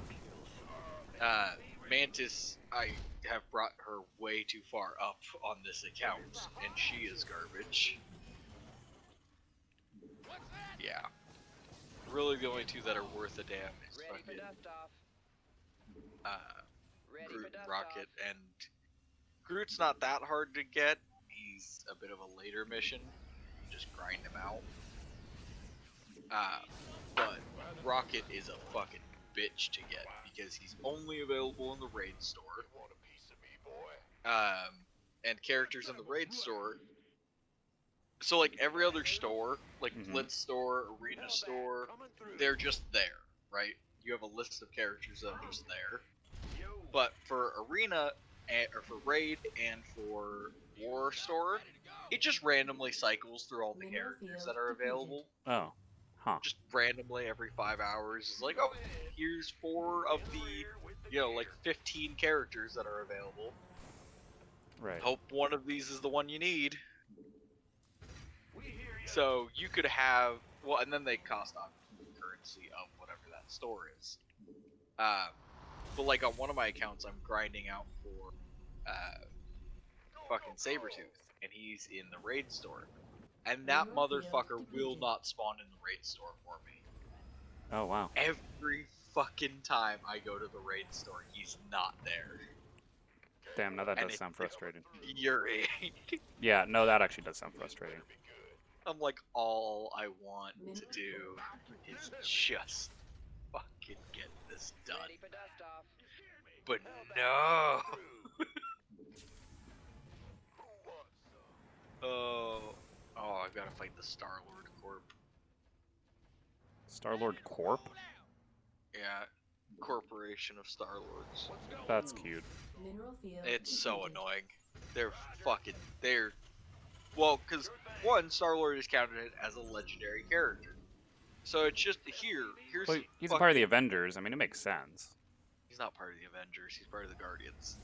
Mantis, I have brought her way too far up on this account, and she is garbage. Yeah. Really, the only two that are worth a damn is fucking Groot and Rocket, and Groot's not that hard to get. He's a bit of a later mission. You just grind him out. But Rocket is a fucking bitch to get because he's only available in the raid store. And characters in the raid store. So like every other store, like Blitz store, Arena store, they're just there, right? You have a list of characters that are just there. But for Arena, or for Raid, and for War Store, it just randomly cycles through all the characters that are available. Oh. Huh. Just randomly every 5 hours. It's like, oh, here's 4 of the, like 15 characters that are available. Right. Hope one of these is the one you need. So you could have, well, and then they cost off the currency of whatever that store is. But like on one of my accounts, I'm grinding out for fucking Sabretooth, and he's in the raid store. And that motherfucker will not spawn in the raid store for me. Oh, wow. Every fucking time I go to the raid store, he's not there. Damn, now that And does sound frustrating. Infuriating. Yeah, no, that actually does sound frustrating. I'm like, all I want to do is just fucking get this done. But no! Oh, I've got to fight the Star-Lord Corp. Star-Lord Corp? Yeah, Corporation of Star-Lords. That's cute. Mineral field. It's so annoying. They're well, because one, Star-Lord is counted as a legendary character. So it's just here's Well, he's a part of the Avengers. I mean, it makes sense. He's not part of the Avengers, he's part of the Guardians.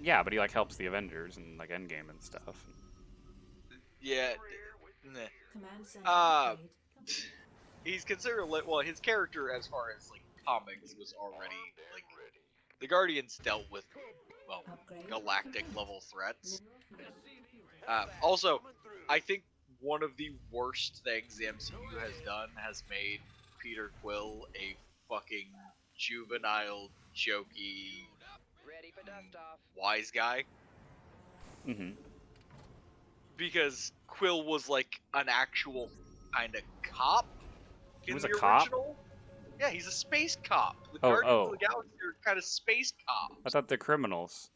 Yeah, but he, like, helps the Avengers and, like, Endgame and stuff. Yeah, nah. Command center upgrade complete. He's considered, well, his character as far as, like, comics was already, like, the Guardians dealt with, well, Upgrade galactic complete. level threats. Mineral field. Also, I think one of the worst things the MCU has done has made Peter Quill a fucking juvenile, jokey, wise guy. Mm-hmm. Because Quill was like an actual kind of cop He in was the a cop? original. Yeah, he's a space cop. The Oh, Guardians oh. of the Galaxy are kind of space cops. I thought they're criminals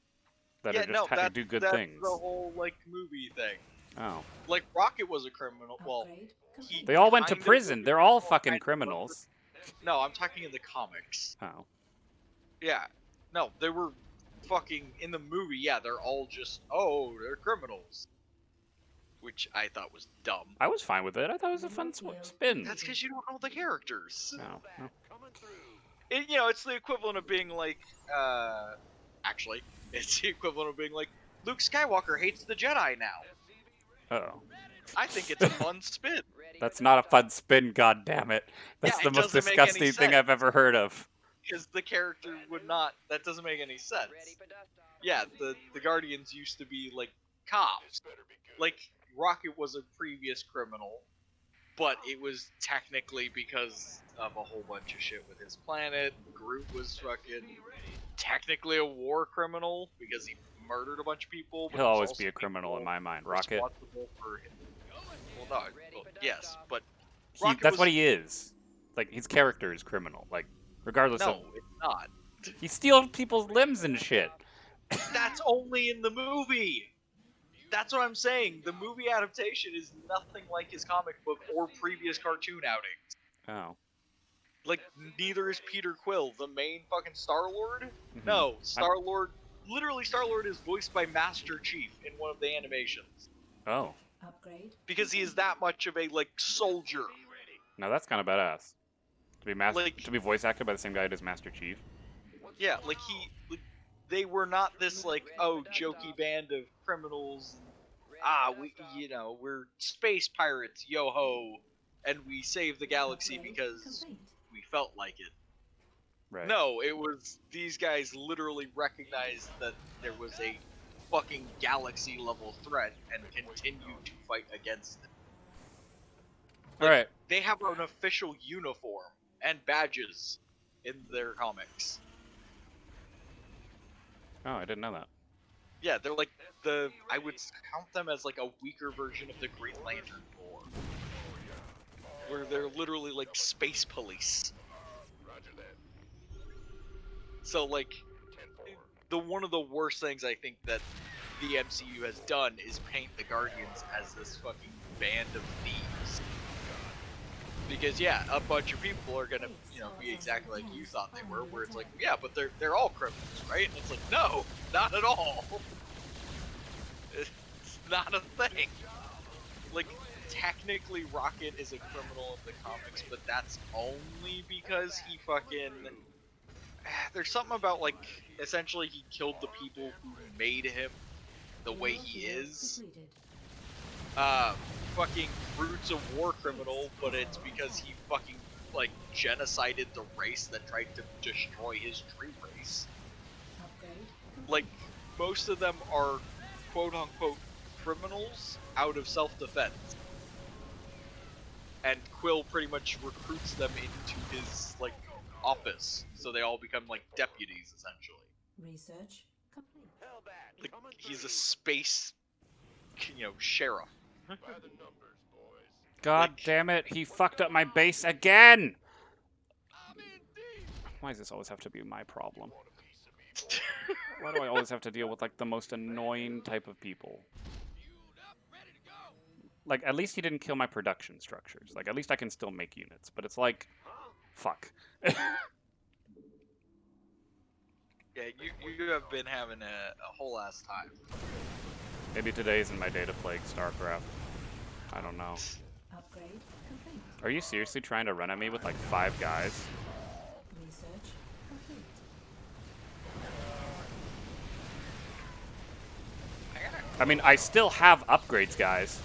that Yeah, are just no, do good that's things. the whole like movie thing. Oh. Like Rocket was a criminal. Well, Upgrade he complete. They all went to kind of prison. was They're all kind fucking of criminals. No, I'm talking in the comics. Oh. Yeah. No, they were fucking in the movie. Yeah, they're all just they're criminals. which I thought was dumb. I was fine with it. I thought it was a fun spin. That's because you don't know the characters. No, no. Coming through. It's the equivalent of being like, actually, it's the equivalent of being like, Luke Skywalker hates the Jedi now. Uh-oh. I think it's a fun spin. That's not a fun spin, god damn it. That's Yeah, the it most doesn't make any disgusting thing I've sense. ever heard of. Because the character would not, that doesn't make any sense. Yeah, the Guardians used to be like cops. Like, Rocket was a previous criminal, but it was technically because of a whole bunch of shit with his planet. Groot was fucking technically a war criminal because he murdered a bunch of people. But He'll he was always also be a criminal in my mind. Rocket. responsible for him. Well, no, well, yes, but That's Rocket what was- he is. Like, his character is criminal. Like, regardless of... no, it's not. He steals people's limbs and shit. That's only in the movie. That's what I'm saying. The movie adaptation is nothing like his comic book or previous cartoon outings. Oh. Like, neither is Peter Quill, the main fucking Star-Lord. Mhm. No, Star-Lord... Literally, Star-Lord is voiced by Master Chief in one of the animations. Oh. Upgrade. Because he is that much of a, like, soldier. Now that's kind of badass. Like- To be voice acted by the same guy as Master Chief. Yeah, like, they were not this, like, oh, jokey band of criminals. We're space pirates, yo-ho. And we saved the galaxy Upgrade because complete. we felt like it. Right. No, it was these guys literally recognized that there was a fucking galaxy level threat and continued to fight against it. Alright. They have an official uniform and badges in their comics. Oh, I didn't know that. Yeah, they're like I would count them as like a weaker version of the Green Lantern Corps. Where they're literally like space police. Roger that. So like 10-4. one of the worst things I think that the MCU has done is paint the Guardians as this fucking band of thieves. Because yeah, a bunch of people are gonna, be exactly like you thought they were, where it's like, yeah, but they're all criminals, right? And it's like, no, not at all. It's not a thing. Like, technically Rocket is a criminal in the comics, but that's only because he fucking... There's something about, like, essentially he killed the people who made him the way he is. Completed. Fucking Groot's a war criminal, but it's because he fucking, like, genocided the race that tried to destroy his tree race. Upgrade complete. Like, most of them are quote-unquote criminals out of self-defense. And Quill pretty much recruits them into his, like, office, so they all become, like, deputies, essentially. Research complete. Hellbat. Like, Coming he's a through. space, sheriff. By the numbers, boys. God Like- damn it, he fucked up my base again! I'm in deep. Why does this always have to be my problem? Want a piece of me, boy? Why do I always have to deal with, like, the most annoying type of people? Fueled up, ready to go. Like, at least he didn't kill my production structures. Like, at least I can still make units. But it's like, fuck. Yeah, you have been having a whole ass time. Maybe today isn't my day to play StarCraft. I don't know. Upgrade complete. Are you seriously trying to run at me with, like, 5 guys? Research complete. I mean, I still have upgrades, guys.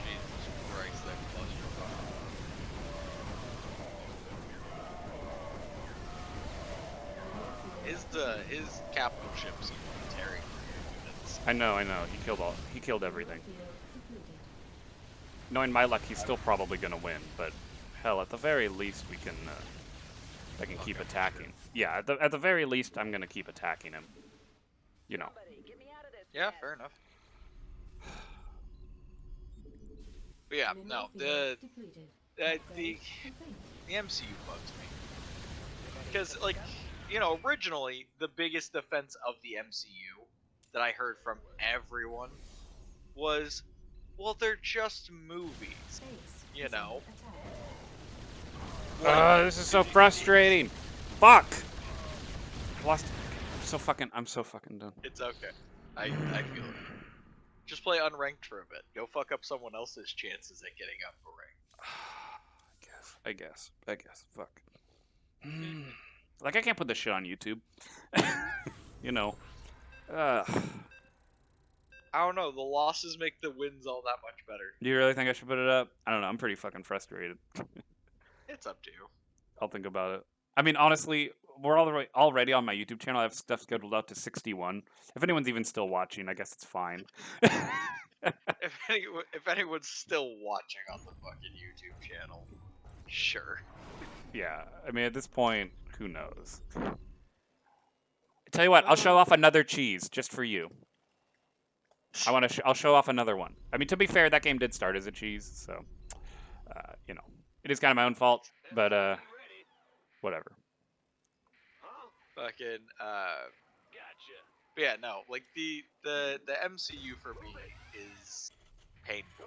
Jesus Christ, that clusterfuck. His capital ships tearing units. I know. He killed everything. Field completed. Knowing my luck, he's still probably gonna win. But hell, at the very least, I can keep attacking. Yeah, at the very least, I'm gonna keep attacking him. You know. Yeah, fair enough. But yeah, no, Mineral field depleted. the Upgrade complete. the MCU bugs me. Because, like, originally, the biggest defense of the MCU that I heard from everyone was, well, they're just movies. Base You is know. under attack. This is so frustrating. Fuck. I lost. I'm so fucking done. It's okay. I feel it. Just play unranked for a bit. Go fuck up someone else's chances at getting up a rank. I guess. Fuck. Like, I can't put this shit on YouTube. You know. I don't know. The losses make the wins all that much better. Do you really think I should put it up? I don't know. I'm pretty fucking frustrated. It's up to you. I'll think about it. I mean, honestly, we're already on my YouTube channel. I have stuff scheduled out to 61. If anyone's even still watching, I guess it's fine. If anyone's still watching on the fucking YouTube channel, sure. Yeah, I mean, at this point, who knows? Tell you what, I'll show off another cheese just for you. I'll show off another one. I mean, to be fair, that game did start as a cheese, so you know, it is kind of my own fault, but whatever. Fucking Gotcha. but yeah, no, like the MCU for me is painful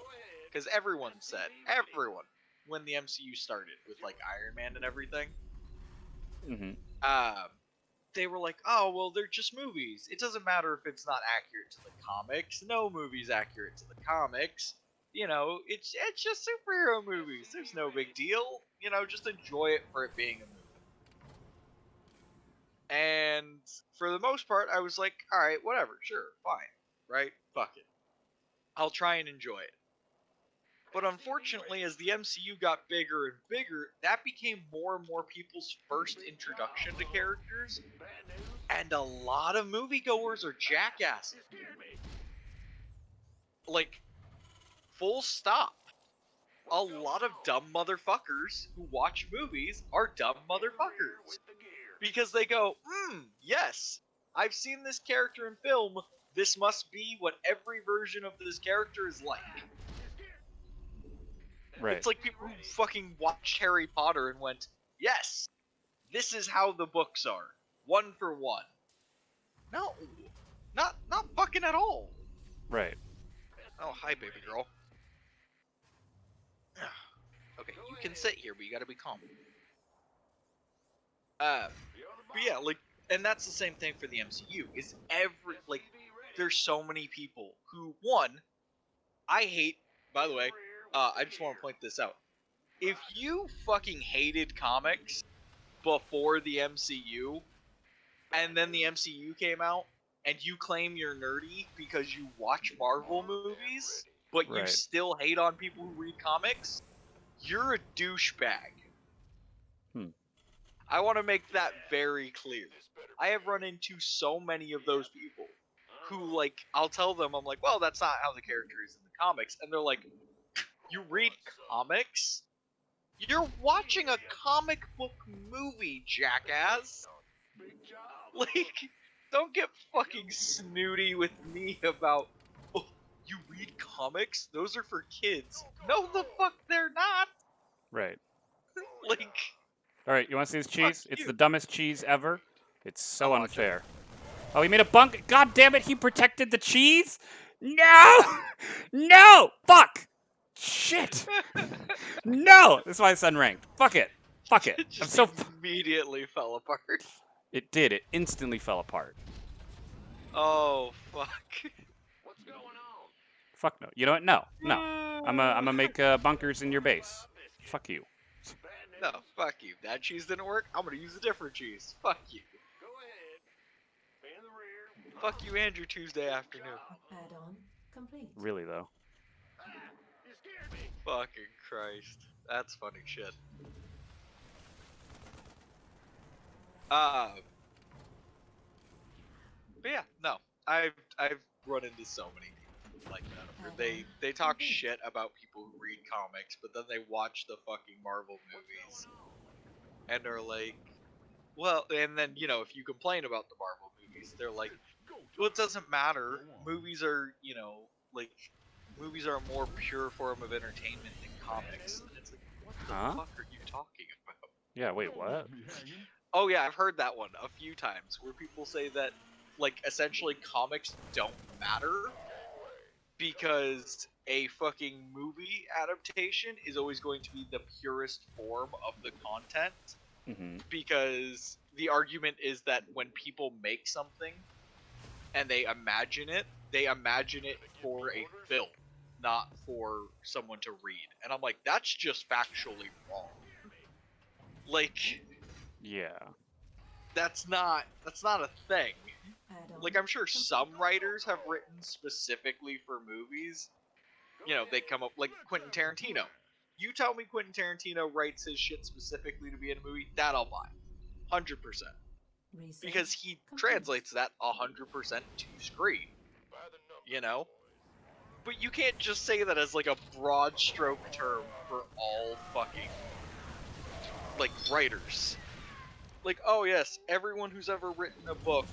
because everyone when the MCU started with like Iron Man and everything, Mm-hmm. they were like, oh well, they're just movies. It doesn't matter if it's not accurate to the comics. No movie's accurate to the comics. You know, it's just superhero movies. There's no big deal. You know, just enjoy it for it being a movie. And for the most part, I was like, all right, whatever, sure, fine, right? Fuck it. I'll try and enjoy it. But unfortunately, as the MCU got bigger and bigger, that became more and more people's first introduction to characters. And a lot of moviegoers are jackasses. Like, full stop. A lot of dumb motherfuckers who watch movies are dumb motherfuckers. Because they go, yes, I've seen this character in film. This must be what every version of this character is like. Right. It's like people who fucking watched Harry Potter and went, yes, this is how the books are. One for one. No. Not fucking at all. Right. Oh, hi, baby girl. Okay, you can sit here, but you gotta be calm. But yeah, like, and that's the same thing for the MCU. Is there's so many people who, one, I hate. By the way, I just want to point this out. If you fucking hated comics before the MCU, and then the MCU came out, and you claim you're nerdy because you watch Marvel movies, but you Right. still hate on people who read comics, you're a douchebag. I want to make that very clear. I have run into so many of those people who, like, I'll tell them, I'm like, well, that's not how the character is in the comics. And they're like, you read comics? You're watching a comic book movie, jackass. Like, don't get fucking snooty with me about, oh, you read comics? Those are for kids. No, the fuck they're not. Right. Like, All right, you want to see this cheese? It's you. the dumbest cheese ever. It's so I'll watch it. unfair. Oh, he made a bunk. God damn it, he protected the cheese? No! No! Fuck! Shit! No! That's why it's unranked. Fuck it. Fuck it. It I'm just so... immediately fell apart. It did. It instantly fell apart. Oh, fuck. What's going on? Fuck no. You know what? No. No. I'm gonna make bunkers in your base. Fuck you. No, fuck you. That cheese didn't work. I'm gonna use a different cheese. Fuck you. Go ahead. In the rear. Fuck you and your Tuesday afternoon. Add-on complete. Really, though. You scared me. Fucking Christ. That's funny shit. But yeah, no. I've run into so many people like that. Where they talk shit about people who read comics, but then they watch the fucking Marvel movies and are like, well, and then, you know, if you complain about the Marvel movies, they're like, well, it doesn't matter. Movies are, you know, like, movies are a more pure form of entertainment than comics. And it's like, what the Huh? fuck are you talking about? Yeah, wait, what? Oh yeah, I've heard that one a few times, where people say that, like, essentially comics don't matter because a fucking movie adaptation is always going to be the purest form of the content, Mm-hmm. because the argument is that when people make something and they imagine it for a film, not for someone to read. And I'm like, that's just factually wrong. Like, Yeah. that's not a thing. Add-on Like, I'm sure complete. some writers have written specifically for movies. You know, they come up like Quentin Tarantino. You tell me Quentin Tarantino writes his shit specifically to be in a movie, that I'll buy. 100%. Research Because he complete. translates that 100% to screen. By the numbers, You know? boys. But you can't just say that as like a broad stroke term for all fucking like writers. Like, oh yes, everyone who's ever written a book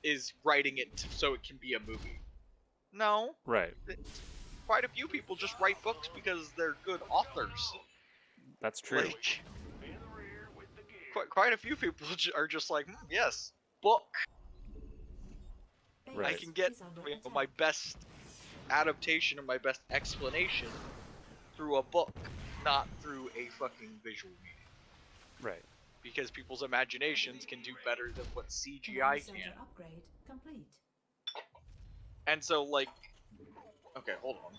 is writing it so it can be a movie. No, Right. quite a few people just write books because they're good authors. That's true. Like, quite a few people are just like, yes, book. Base Right. I can get is under my attack. best adaptation or my best explanation through a book, not through a fucking visual medium. Right. Because people's imaginations can do better than what CGI Command center can. upgrade complete. And so, like, okay, hold on.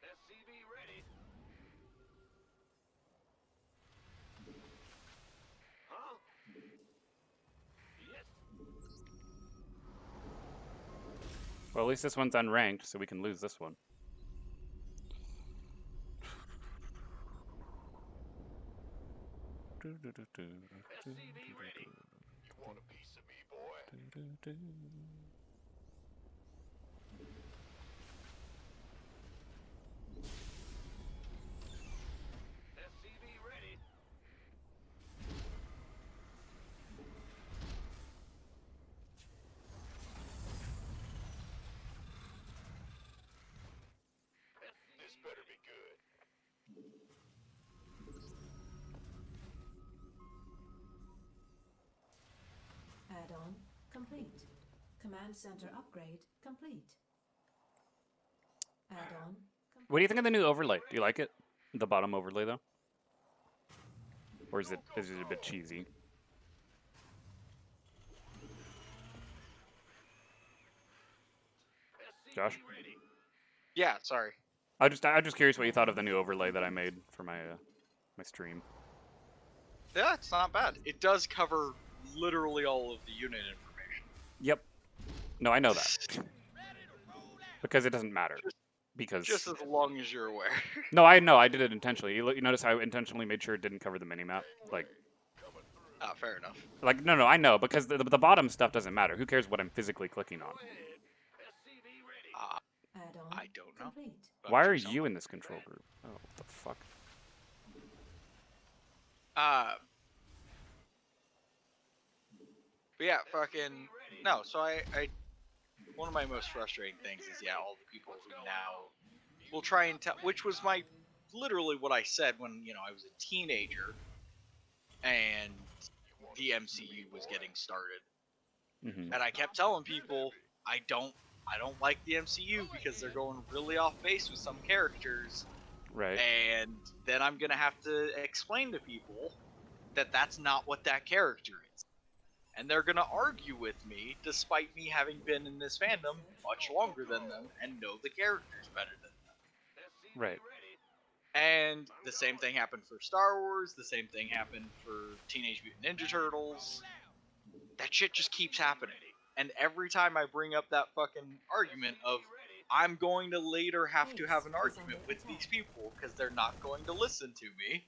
SCV ready. Huh? Yes. Well, at least this one's unranked, so we can lose this one. SCV ready. You want a piece of me, boy? SCV ready. This better be good. Add-on complete. Command center upgrade complete. Add-on complete. What do you think of the new overlay? Do you like it? The bottom overlay, though? Or is it a bit cheesy? Josh? Ready. Yeah, sorry. I'm just curious what you thought of the new overlay that I made for my my stream. Yeah, it's not bad. It does cover literally all of the unit information. Yep. No, I know that. Because it doesn't matter. Because Just as long as you're aware. no, I know I did it intentionally. You notice how I intentionally made sure it didn't cover the minimap. Fair enough. No, I know because the bottom stuff doesn't matter. Who cares what I'm physically clicking on? SCV ready. Add-on I don't know. complete. But Why are yourself. you in this control group? Oh, what the fuck? But yeah, fucking no. So I one of my most frustrating things is all the people who now will try and tell, which was my literally what I said when I was a teenager, and the MCU was getting started, Mm-hmm. and I kept telling people I don't like the MCU because they're going really off base with some characters, Right. and then I'm gonna have to explain to people that that's not what that character is. And they're gonna argue with me, despite me having been in this fandom much longer than them and know the characters better than them. Right. And the same thing happened for Star Wars, the same thing happened for Teenage Mutant Ninja Turtles. That shit just keeps happening. And every time I bring up that fucking argument of, I'm going to later have to have an argument with these people because they're not going to listen to me.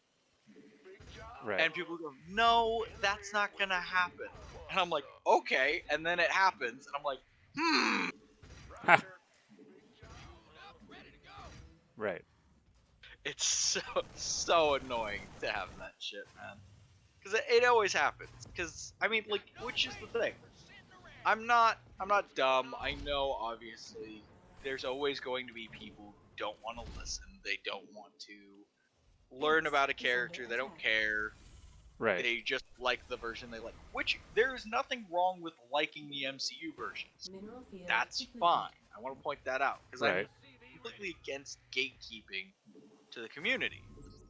Right. And people go, no, that's not gonna happen. And I'm like, okay. And then it happens, and I'm like, Ha. Right. It's so annoying to have that shit, man. Because it always happens. Because I mean, like, which is the thing? I'm not dumb. I know, obviously, there's always going to be people who don't want to listen. They don't want to learn about a character. They don't care. Right. They just like the version they like. Which, there's nothing wrong with liking the MCU versions. Mineral field That's depleted. fine. I want to point that out. Because I'm Right. completely against gatekeeping to the community.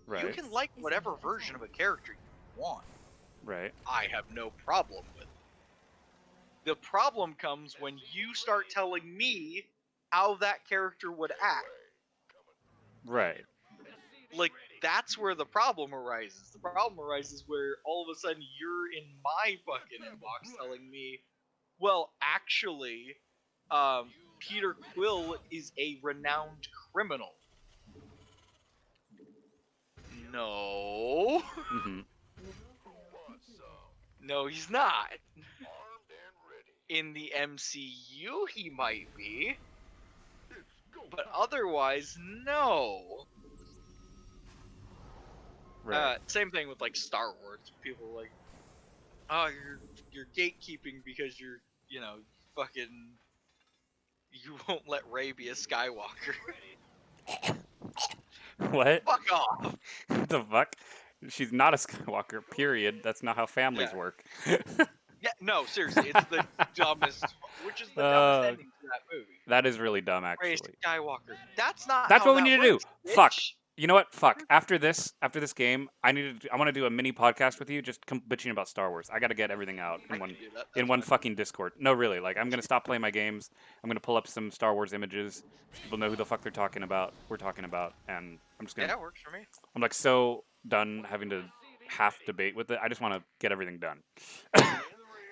You Right. can like whatever version of a character you want. Right. I have no problem with it. The problem comes when you start telling me how that character would act. Right. Like, that's where the problem arises. The problem arises where all of a sudden you're in my fucking inbox telling me, well, actually, Peter Quill is a renowned criminal. No. Mm-hmm. Mineral field depleted. No, he's not. Armed and ready. In the MCU, he might be. It's go But otherwise, no. Right. Same thing with like Star Wars. People are like, oh, you're gatekeeping because you're, fucking, you won't let Rey be a Skywalker. What? Fuck off. The fuck? She's not a Skywalker. Period. That's not how families Yeah. work. Yeah, no, seriously, it's the dumbest, which is the dumbest Uh, ending to that movie. That is really dumb, Rey actually. Skywalker. That's not. That's how what we that need to do. works, Fuck. bitch. You know what? Fuck. After this game, I want to do a mini podcast with you, just bitching about Star Wars. I got to get everything out I in can one do that, in that's one fine. fucking Discord. No, really. Like, I'm gonna stop playing my games. I'm gonna pull up some Star Wars images. So people know who the fuck they're talking about. We're talking about, and I'm just gonna. Yeah, it works for me. I'm like so done having to half debate with it. I just want to get everything done.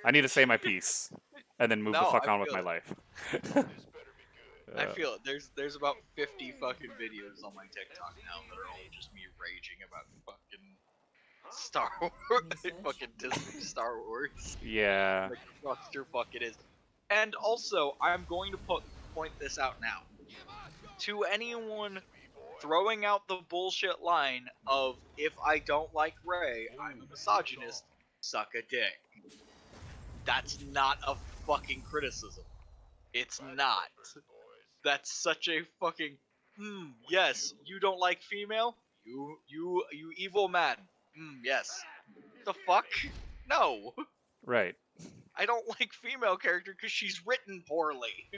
I need to say my piece and then move the No, fuck I on with feel my it. life. This better be good. I feel it. There's about 50 fucking videos on my TikTok now that are all just me raging about fucking Star Wars, Research. fucking Disney Star Wars. Yeah. Like the fuck it is. And also, I'm going to point this out now. To anyone throwing out the bullshit line of, if I don't like Rey, I'm a misogynist, suck a dick. That's not a fucking criticism. It's not. That's such a fucking, yes, you don't like female? You evil man. Yes. The fuck? No. Right. I don't like female character because she's written poorly.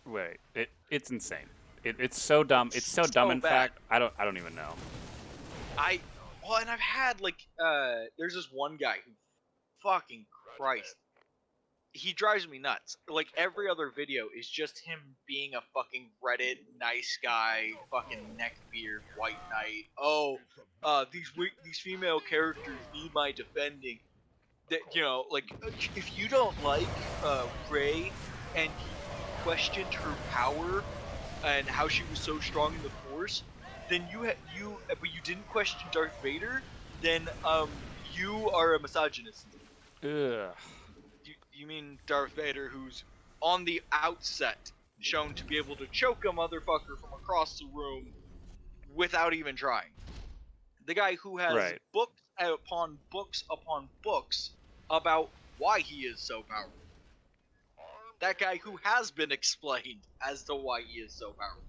Wait. It's insane. It's so dumb. It's so dumb. So In bad. fact, I don't even know. And I've had like, there's this one guy who, fucking Christ, he drives me nuts. Like, every other video is just him being a fucking Reddit nice guy, fucking neckbeard, white knight. Oh, these female characters need my defending. That, like, if you don't like Rey and you questioned her power and how she was so strong in the Force, then but you didn't question Darth Vader, then you are a misogynist. Ugh. You mean Darth Vader, who's on the outset shown to be able to choke a motherfucker from across the room without even trying. The guy who has Right. books upon books upon books about why he is so powerful. That guy who has been explained as to why he is so powerful.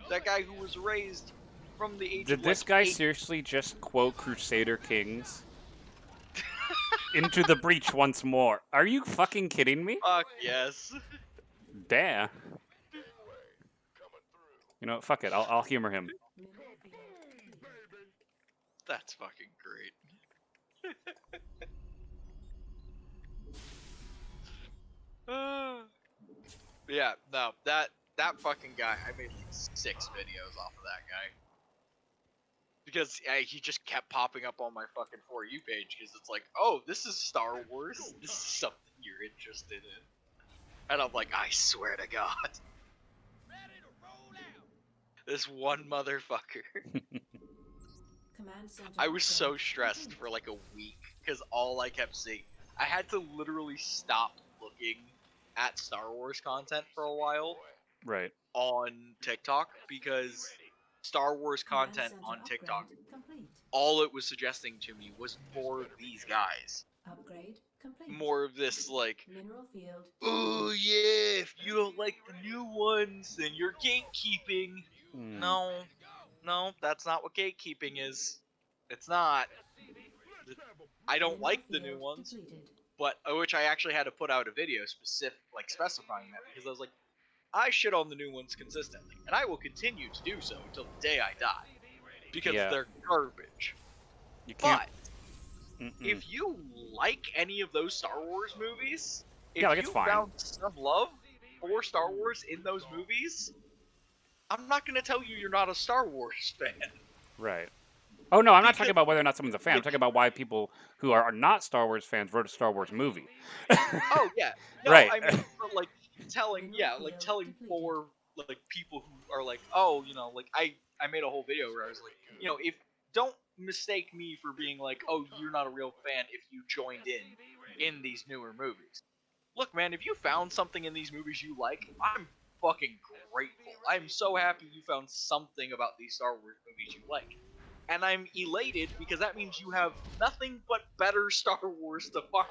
That guy who was raised from the age Did of this like guy 8. seriously just quote Crusader Kings? Into the breach once more. Are you fucking kidding me? Fuck yes. Damn. You know what? Fuck it. I'll humor him. Mineral field depleted. That's fucking great. Yeah, no, that fucking guy, I made like 6 videos off of that guy. Because he just kept popping up on my fucking For You page, because it's like, oh, this is Star Wars? This is something you're interested in. And I'm like, I swear to God. Ready to roll out. This one motherfucker. Command center I was so upgrade stressed complete. for like a week, because all I kept seeing, I had to literally stop looking at Star Wars content for a while Right. on TikTok, because Star Wars Command content center on TikTok, upgrade complete. all it was suggesting to me was more of these guys. Upgrade complete. More of this, like, Mineral field oh depleted. yeah, if you don't like the new ones, then you're gatekeeping. Hmm. No, that's not what gatekeeping is. It's not. I don't Mineral like the new field ones, depleted. but which I actually had to put out a video specifying that because I was like, I shit on the new ones consistently, and I will continue to do so until the day I die because Yeah. they're garbage. You can't. But Mm-mm. if you like any of those Star Wars movies, Yeah, if like it's you fine. found some love for Star Wars in those movies, I'm not gonna tell you you're not a Star Wars fan. Right. Oh no, I'm not talking Because, about whether or not someone's a fan. I'm like, talking about why people who are not Star Wars fans wrote a Star Wars movie. oh yeah, no, Right. I mean, but like telling, Mineral yeah, like field telling depleted. for like people who are like, oh, you know, like I made a whole video where I was like, you know, if don't mistake me for being like, oh, you're not a real fan if you joined in these newer movies. Look, man, if you found something in these movies you like, I'm fucking grateful. I'm so happy you found something about these Star Wars movies you like. And I'm elated because that means you have nothing but better Star Wars to find.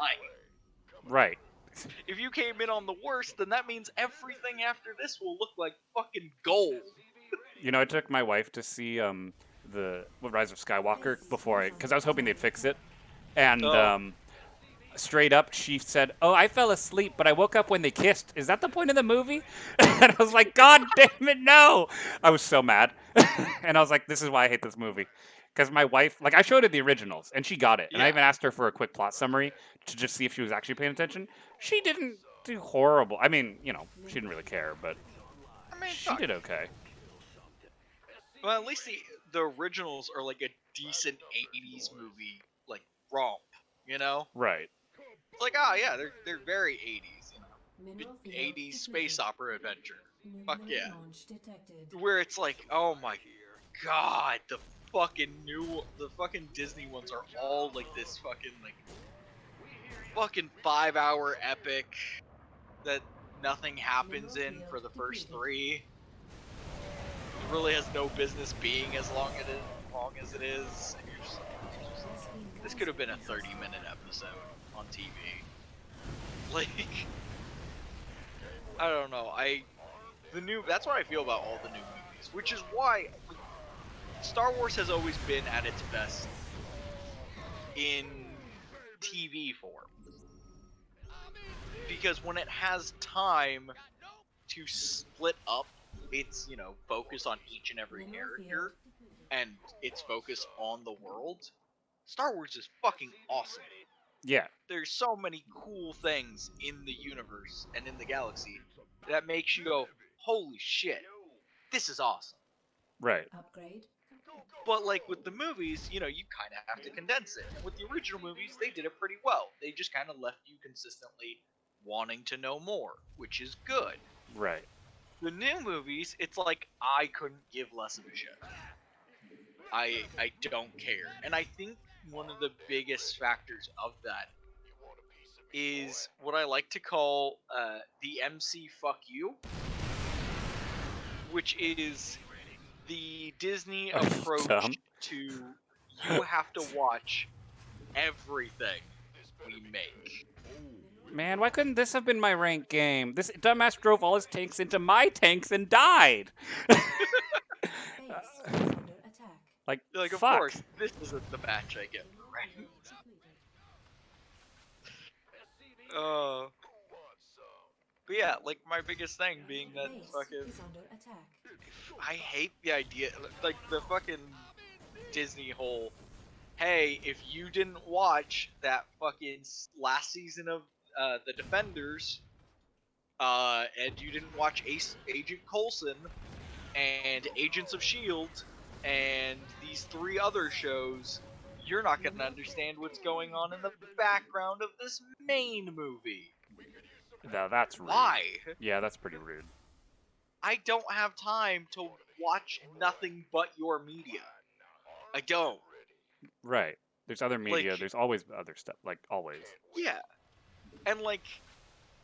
Right. If you came in on the worst, then that means everything after this will look like fucking gold. You know, I took my wife to see the Rise of Skywalker before because I was hoping they'd fix it, and Oh, straight up she said, "Oh, I fell asleep, but I woke up when they kissed. Is that the point of the movie?" And I was like, "God damn it, no!" I was so mad, and I was like, "This is why I hate this movie." Because my wife, like, I showed her the originals, and she got it. And I yeah. even asked her for a quick plot summary to just see if she was actually paying attention. She didn't do horrible. I mean, you know, she didn't really care, but I mean, she fuck. did okay. Well, at least the originals are like a decent 80s movie, like romp, you know? Right. It's like, oh yeah, they're very 80s, you know? Mineral field 80s space depleted. opera adventure. Fuck Movement yeah. launch detected. Where it's like, oh my god, the fucking Disney ones are all like this fucking 5-hour epic that nothing happens in for the first three. It really has no business being as long as it is. And you're just like, this could have been a 30-minute episode on TV. Like, I don't know. That's what I feel about all the new movies, which is why Star Wars has always been at its best in TV form. Because when it has time to split up its, focus on each and every character and its focus on the world, Star Wars is fucking awesome. Yeah. There's so many cool things in the universe and in the galaxy that makes you go, holy shit, this is awesome. Right. Upgrade complete. But like with the movies, you kind of have to condense it. And with the original movies, they did it pretty well. They just kind of left you consistently wanting to know more, which is good. Right. The new movies, it's like I couldn't give less of a shit. I don't care. And I think one of the biggest factors of that is what I like to call the MC fuck you, which is the Disney approach Dumb. to you have to watch everything we make. Man, why couldn't this have been my ranked game? This dumbass drove all his tanks into my tanks and died. Base is under attack. Like, Like, of fuck. course, this isn't the match I get, right? Mineral depleted. But yeah, like my biggest thing being that Base fucking is under attack. I hate the idea, like the fucking Disney whole. Hey, if you didn't watch that fucking last season of the Defenders, and you didn't watch Agent Coulson and Agents of Shield and these 3 other shows, you're not gonna understand what's going on in the background of this main movie. No, that's rude. Why? Yeah, that's pretty rude. I don't have time to watch nothing but your media. I don't. Right. There's other media. Like, There's always other stuff. Like, always. yeah. And like,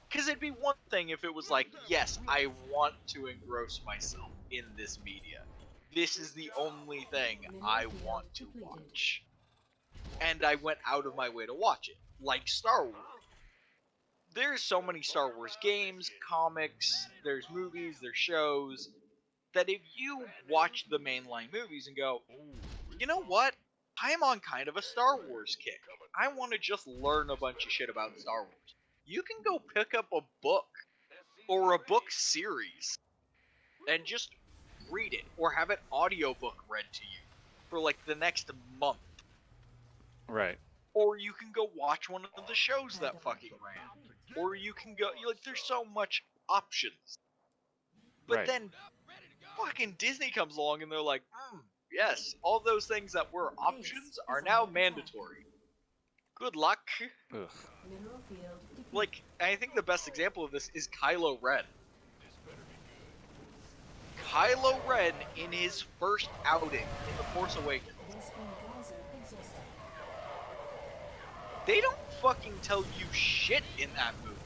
because it'd be one thing if it was like, yes, I want to engross myself in this media. This is the only thing I want to watch. And I went out of my way to watch it. Like Star Wars. There's so many Star Wars games, comics, there's movies, there's shows, that if you watch the mainline movies and go, you know what? I am on kind of a Star Wars kick. I want to just learn a bunch of shit about Star Wars. You can go pick up a book or a book series and just read it or have an audiobook read to you for like the next month. Right. Or you can go watch one of the shows that fucking ran. Or you can go, like, there's so much options. But Right. then fucking Disney comes along and they're like, yes, all those things that were options are now mandatory. Good luck. Ugh. Mineral field depleted. Like, I think the best example of this is Kylo Ren. Kylo Ren, in his first outing in The Force Awakens, Vespene geyser exhausted. they don't fucking tell you shit in that movie.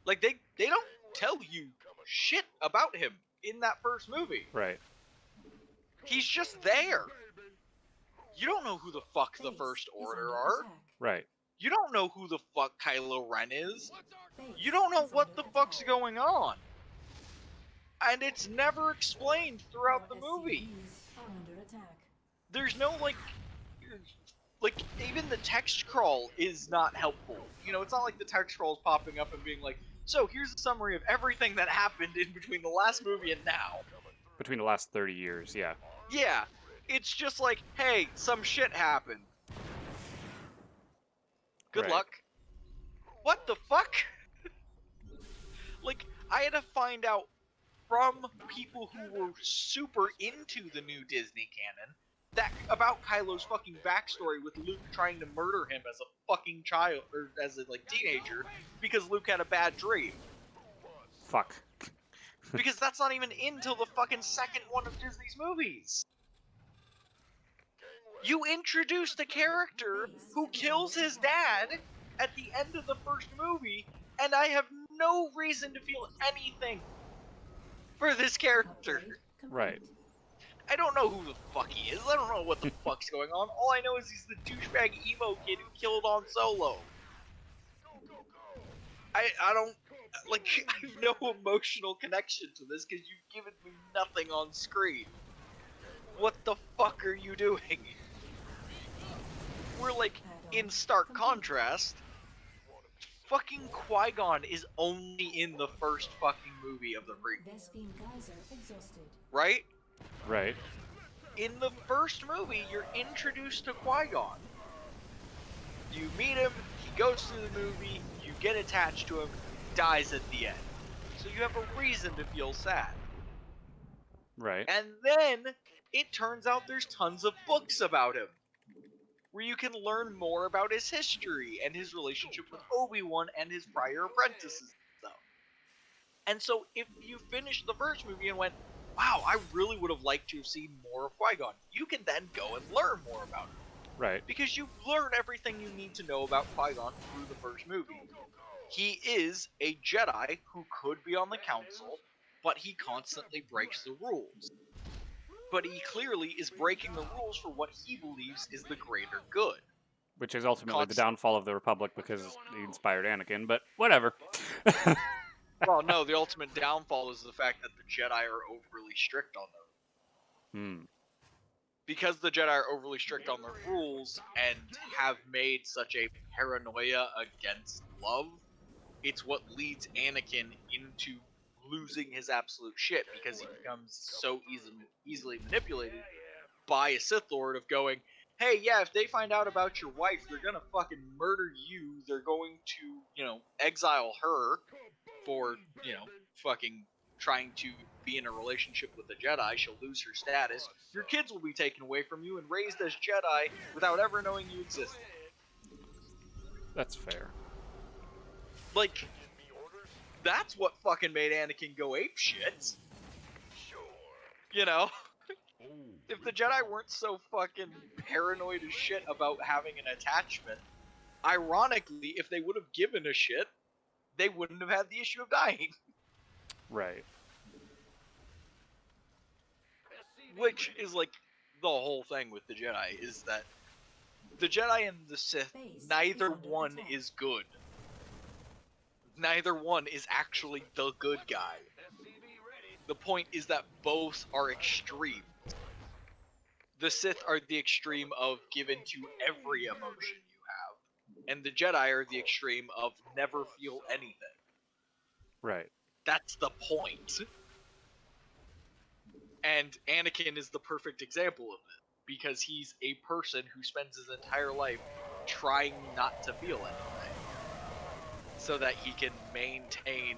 Like, they don't tell you shit about him in that first movie. Right. He's just there. You don't know who the fuck the Base First is Order under are. attack. Right. You don't know who the fuck Kylo Ren is. Base You don't know is what under the fuck's attack. going on. And it's never explained throughout the Our movie. SCVs are under attack. There's no, like, even the text crawl is not helpful. You know, it's not like the text crawl is popping up and being like, so here's a summary of everything that happened in between the last movie and now. Between the last 30 years, yeah. Yeah, it's just like, hey, some shit happened. Good Right. luck. What the fuck? Like, I had to find out from people who were super into the new Disney canon that about Kylo's fucking backstory with Luke trying to murder him as a fucking child or as a like teenager because Luke had a bad dream. Fuck. Because that's not even until the fucking second one of Disney's movies. You introduced a character who kills his dad at the end of the first movie, and I have no reason to feel anything for this character. Upgrade complete. Right. I don't know who the fuck he is. I don't know what the fuck's going on. All I know is he's the douchebag emo kid who killed Han Solo. I don't, like, I have no emotional connection to this because you've given me nothing on screen. What the fuck are you doing? We're like, in stark contrast, fucking Qui-Gon is only in the first fucking movie of the prequel, Vespene geyser exhausted. right? Right. In the first movie, you're introduced to Qui-Gon. You meet him, he goes through the movie, you get attached to him, dies at the end. So you have a reason to feel sad. Right. And then, it turns out there's tons of books about him, where you can learn more about his history and his relationship with Obi-Wan and his prior apprentices and stuff. And so, if you finish the first movie and went, wow, I really would have liked to have seen more of Qui-Gon, you can then go and learn more about him. Right. Because you've learned everything you need to know about Qui-Gon through the first movie. He is a Jedi who could be on the Council, but he constantly breaks the rules. But he clearly is breaking the rules for what he believes is the greater good. Which is ultimately the Const- downfall of the Republic because he inspired Anakin, but whatever. Well, no, the ultimate downfall is the fact that the Jedi are overly strict on them. Hmm. Because the Jedi are overly strict on their rules and have made such a paranoia against love, it's what leads Anakin into losing his absolute shit because he becomes so easily manipulated by a Sith Lord of going, hey, yeah, if they find out about your wife, they're gonna fucking murder you, they're going to, exile her for, fucking trying to be in a relationship with a Jedi, she'll lose her status, your kids will be taken away from you and raised as Jedi without ever knowing you existed. That's fair. Like, that's what fucking made Anakin go apeshit. You know? If the Jedi weren't so fucking paranoid as shit about having an attachment, ironically, if they would have given a shit, they wouldn't have had the issue of dying. Right. Which is like the whole thing with the Jedi, is that the Jedi and the Sith, neither one is good. Neither one is actually the good guy. The point is that both are extreme. The Sith are the extreme of given to every emotion you have, and the Jedi are the extreme of never feel anything. Right. That's the point. And Anakin is the perfect example of it, because he's a person who spends his entire life trying not to feel anything, so that he can maintain,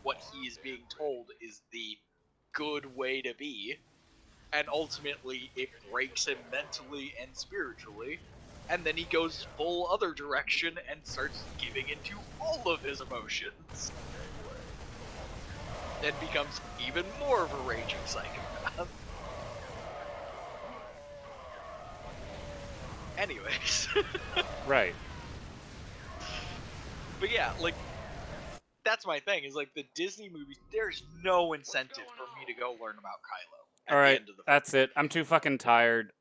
what he is being told is the good way to be, and ultimately it breaks him mentally and spiritually, and then he goes full other direction and starts giving into all of his emotions. Then becomes even more of a raging psychopath. Anyways. Right. But yeah, like, that's my thing, is like the Disney movies, there's no incentive for me to go learn about Kylo at All the right, end of the that's it. I'm too fucking tired.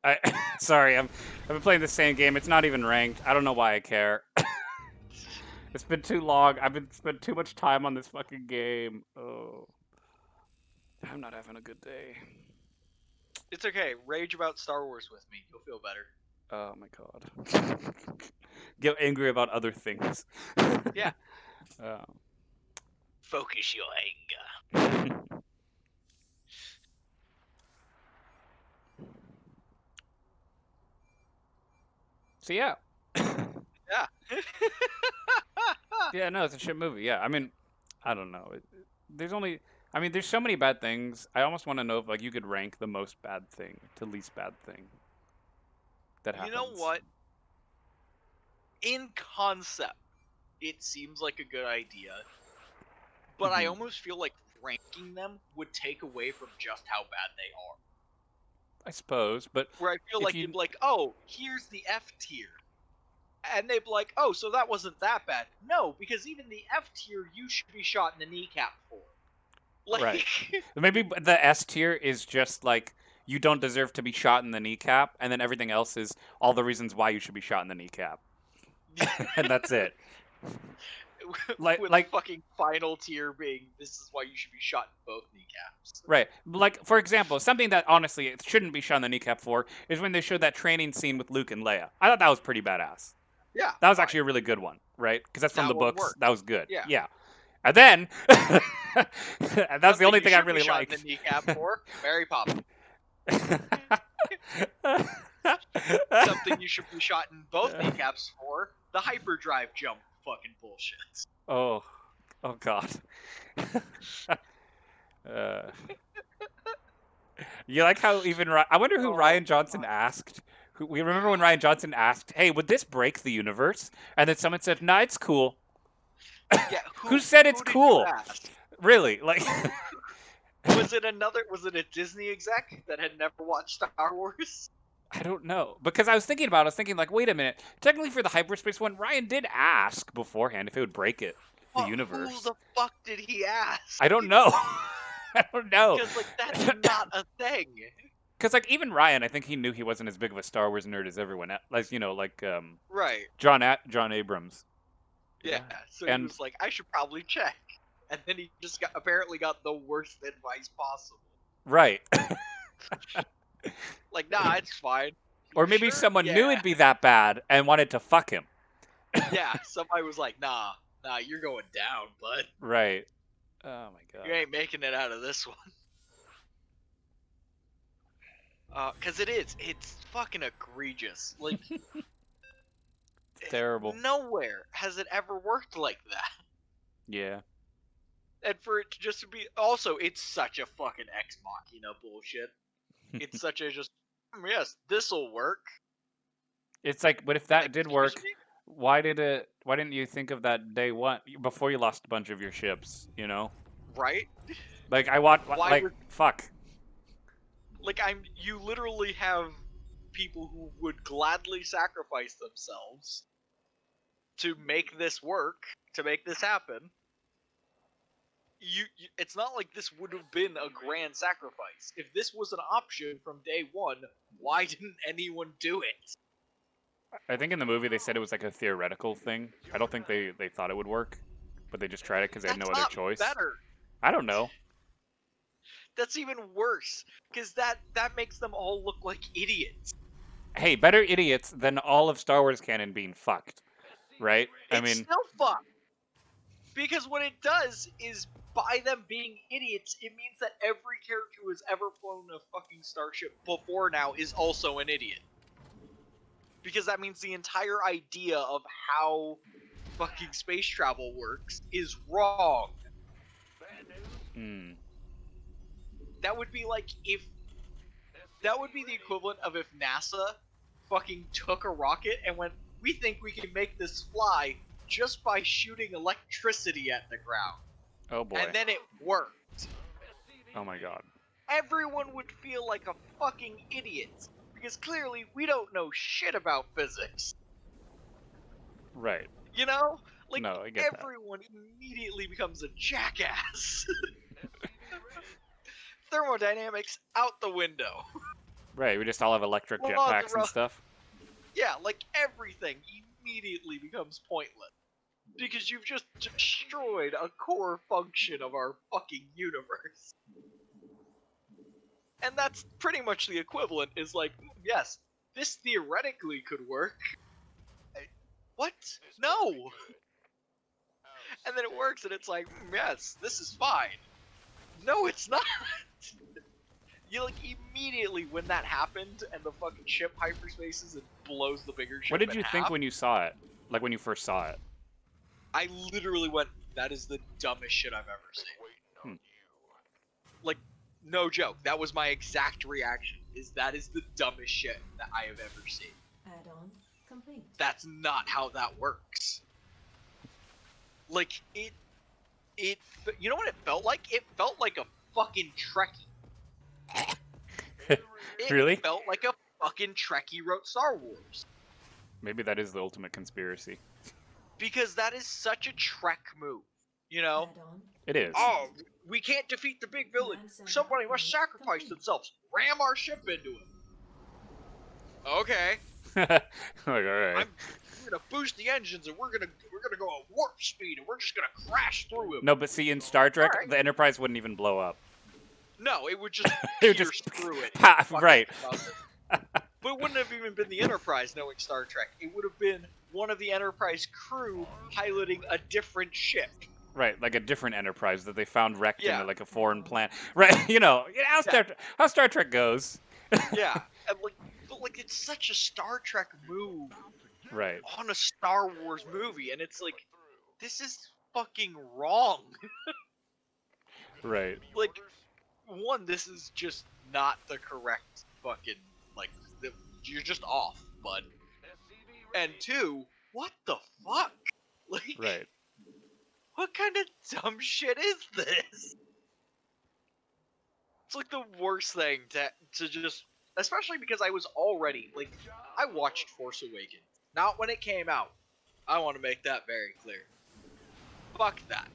Sorry, I've been playing the same game. It's not even ranked. I don't know why I care. It's been too long. I've been spent too much time on this fucking game. Oh, I'm not having a good day. It's okay, rage about Star Wars with me, you'll feel better. Oh my god. Get angry about other things. Yeah. Um, Focus your anger. so yeah. Yeah. Yeah, no, it's a shit movie. Yeah, I mean, I don't know. There's only, I mean, there's so many bad things. I almost want to know if like you could rank the most bad thing to least bad thing that happens. You know what? In concept, it seems like a good idea, but I Mhm. almost feel like ranking them would take away from just how bad they are. I suppose, but Where I feel if like you- you'd be like, oh, here's the F tier. And they'd be like, oh, so that wasn't that bad. No, because even the F tier, you should be shot in the kneecap for. Like, Right. Maybe the S tier is just like you don't deserve to be shot in the kneecap, and then everything else is all the reasons why you should be shot in the kneecap, and that's it. Like, with like, fucking final tier being, this is why you should be shot in both kneecaps. right. Like, for example, something that honestly it shouldn't be shot in the kneecap for is when they showed that training scene with Luke and Leia. I thought that was pretty badass. Yeah. That was fine. actually a really good one, right? Because that's from That the one books. worked. That was good. Yeah. Yeah. And then, and that's the only thing I really shot liked. in the kneecap for, Mary Poppins. Something you should be shot in both kneecaps for, the hyperdrive jump fucking bullshit. Oh God. uh, you like how even I wonder who Oh, Ryan Johnson asked. We remember when Ryan Johnson asked, "Hey, would this break the universe?" And then someone said, "Nah, it's cool." Yeah, Who said it's did you cool? ask? Really? Like, Was it a Disney exec that had never watched Star Wars? I don't know, because I was thinking like, wait a minute. Technically, for the hyperspace one, Ryan did ask beforehand if it would break it, the But universe. who the fuck did he ask? I don't know. I don't know. Because, like, that's not a thing. Because like even Ryan, I think he knew he wasn't as big of a Star Wars nerd as everyone else. Like Right. John Abrams. Yeah. So And- he was like, I should probably check. And then he just apparently got the worst advice possible. Right. Like, nah, it's fine. Or "You maybe sure?" someone knew Yeah. it'd be that bad and wanted to fuck him. Yeah, somebody was like, nah, you're going down, bud. Right. Oh my god. You ain't making it out of this one. Cause it's fucking egregious. Like, It's terrible. nowhere has it ever worked like that. Yeah. And for it to just be, also, it's such a fucking Ex Machina bullshit. It's such a just, yes, this'll work. It's like, but if that Like, did excuse work, me? why didn't you think of that day one before you lost a bunch of your ships, you know? Right? Like I want Why like would- fuck. Like, you literally have people who would gladly sacrifice themselves to make this work, to make this happen. It's not like this would have been a grand sacrifice. If this was an option from day one, why didn't anyone do it? I think in the movie they said it was like a theoretical thing. I don't think they thought it would work, but they just tried it because they had That's no other not choice. better. I don't know. That's even worse, because that makes them all look like idiots. Hey, better idiots than all of Star Wars canon being fucked, right? I It's mean, still fucked. Because what it does is, by them being idiots, it means that every character who has ever flown a fucking starship before now is also an idiot. Because that means the entire idea of how fucking space travel works is wrong. mm, That would be like if... That would be the equivalent of if NASA fucking took a rocket and went, we think we can make this fly just by shooting electricity at the ground. oh boy. And then it worked. Oh my god. Everyone would feel like a fucking idiot. Because clearly we don't know shit about physics. Right. You know? Like, No, I get that. everyone immediately becomes a jackass. Thermodynamics out the window. Right, we just all have electric Well, jetpacks the and stuff. Yeah, like everything immediately becomes pointless. Because you've just destroyed a core function of our fucking universe. And that's pretty much the equivalent, is like, yes, this theoretically could work. What? No! And then it works, and it's like, yes, this is fine. No, it's not! You, like, immediately when that happened, and the fucking ship hyperspaces and blows the bigger ship What did in you think half, when you saw it? Like when you first saw it? I literally went, that is the dumbest shit I've ever seen. Like, no joke, that was my exact reaction, is that is the dumbest shit that I have ever seen. Add-on complete. That's not how that works. Like, you know what it felt like? It felt like a fucking Trekkie. It Really? felt like a fucking Trekkie wrote Star Wars. Maybe that is the ultimate conspiracy. Because that is such a Trek move, you know? Add-on. It is. Oh, we can't defeat the big villain. Somebody must sacrifice themselves. Ram our ship into him. Okay. Like, alright. We're gonna boost the engines and we're gonna go at warp speed and we're just gonna crash through him. No, but see, in Star Trek, Alright. the Enterprise wouldn't even blow up. No, it would just It would pierce just- through it. Ha, Fucking right. above it. But it wouldn't have even been the Enterprise knowing Star Trek. It would have been one of the Enterprise crew piloting a different ship. Right, like a different Enterprise that they found wrecked Yeah. in like a foreign planet. Right, you know how Star Trek goes. Yeah, and but it's such a Star Trek move Right. on a Star Wars movie, and it's like, this is fucking wrong. Right. Like, one, this is just not the correct fucking, like, you're just off, bud. And two, what the fuck? Like, Right. what kind of dumb shit is this? It's like the worst thing to just, especially because I was already, like, I watched Force Awakens. Not when it came out. I want to make that very clear. Fuck that.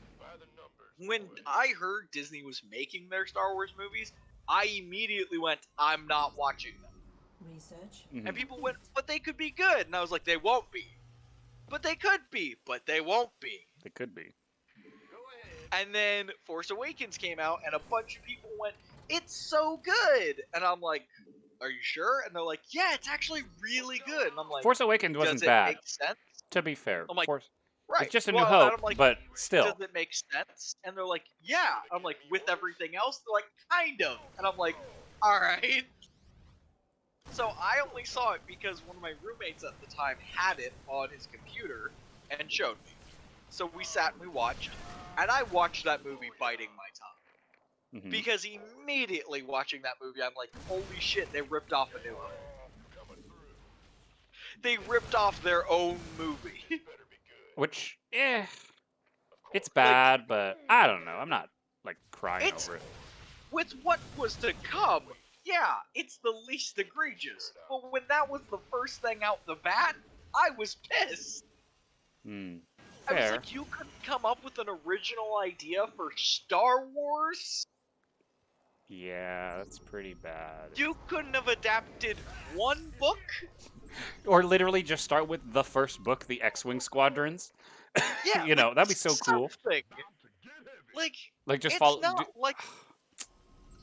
When I heard Disney was making their Star Wars movies, I immediately went, I'm not watching them. Research. Mhm. And people went, but they could be good. And I was like, they won't be. But they could be, but they won't be. It could be. And then Force Awakens came out, and a bunch of people went, it's so good! And I'm like, are you sure? And they're like, yeah, it's actually really good. And I'm like, Force Awakens wasn't does it bad, make sense? to be fair. I'm like, Force... Right. It's just a well, new and hope, I'm like, but still. does it make sense? And they're like, yeah. I'm like, with everything else? They're like, kind of. And I'm like, alright. So I only saw it because one of my roommates at the time had it on his computer and showed me. So we sat and we watched, and I watched that movie biting my tongue. Mhm. Because immediately watching that movie, I'm like, holy shit, they ripped off a new one. They ripped off their own movie. Which, it's bad, but I don't know. I'm not like crying It's- over it. With what was to come, yeah, it's the least egregious. But when that was the first thing out the bat, I was pissed. Hmm. I was Fair. like, you couldn't come up with an original idea for Star Wars? Yeah, that's pretty bad. You couldn't have adapted one book? Or literally just start with the first book, the X-Wing Squadrons. Yeah, You know, like, that'd be so cool. something. Like, Like just it's follow. not like...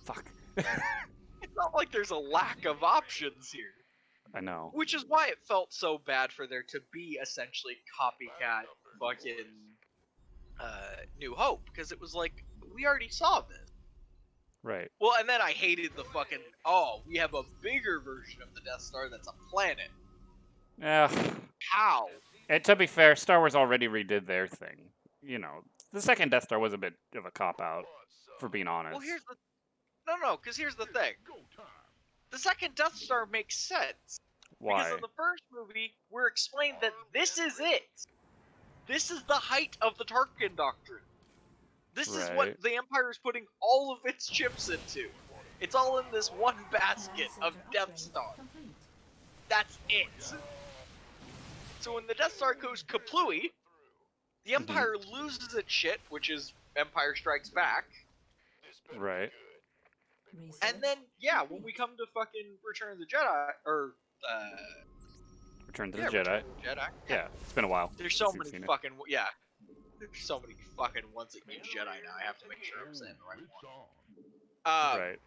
Fuck. It's not like there's a lack of options here. I know. Which is why it felt so bad for there to be essentially copycat fucking New Hope, because it was like, we already saw this. Right. Well, and then I hated the fucking, oh, we have a bigger version of the Death Star that's a planet. Yeah. How? And to be fair, Star Wars already redid their thing. You know, the second Death Star was a bit of a cop out, for being honest. Well, because here's the thing. The second Death Star makes sense. Why? Because in the first movie, we're explained that this is it. This is the height of the Tarkin Doctrine. This is what Right. the Empire is putting all of its chips into. It's all in this one basket Command of center Death upgrade Star. complete. That's it. So when the Death Star goes kaplooey, the Empire loses its shit, which is Empire Strikes Back. Right. Research And then, yeah, when complete. we come to fucking Return of the Jedi, or, Return to yeah, the Jedi. Return of the Jedi. Yeah, it's been a while. There's so since you've many seen it. fucking, yeah. There's so many fucking ones that use Jedi now, I have to make sure I'm saying the right one. Right.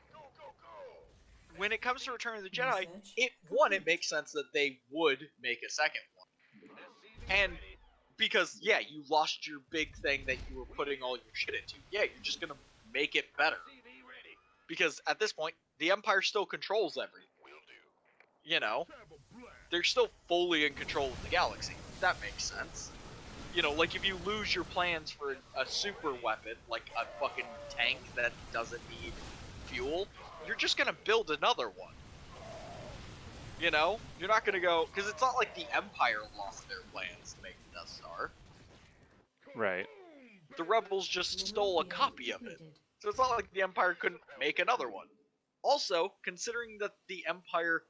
When it comes to Return of the Jedi, Research it complete. makes sense that they would make a second one. And because, yeah, you lost your big thing that you were putting all your shit into. Yeah, you're just gonna make it better. Because at this point, the Empire still controls everything. You know? They're still fully in control of the galaxy. That makes sense. You know, like if you lose your plans for a super weapon, like a fucking tank that doesn't need fuel, you're just gonna build another one. You know? You're not gonna go, because it's not like the Empire lost their plans to make the Death Star. Right. The Rebels just stole a Minefield copy of it. completed. So it's not like the Empire couldn't make another one. Also, considering that the Empire,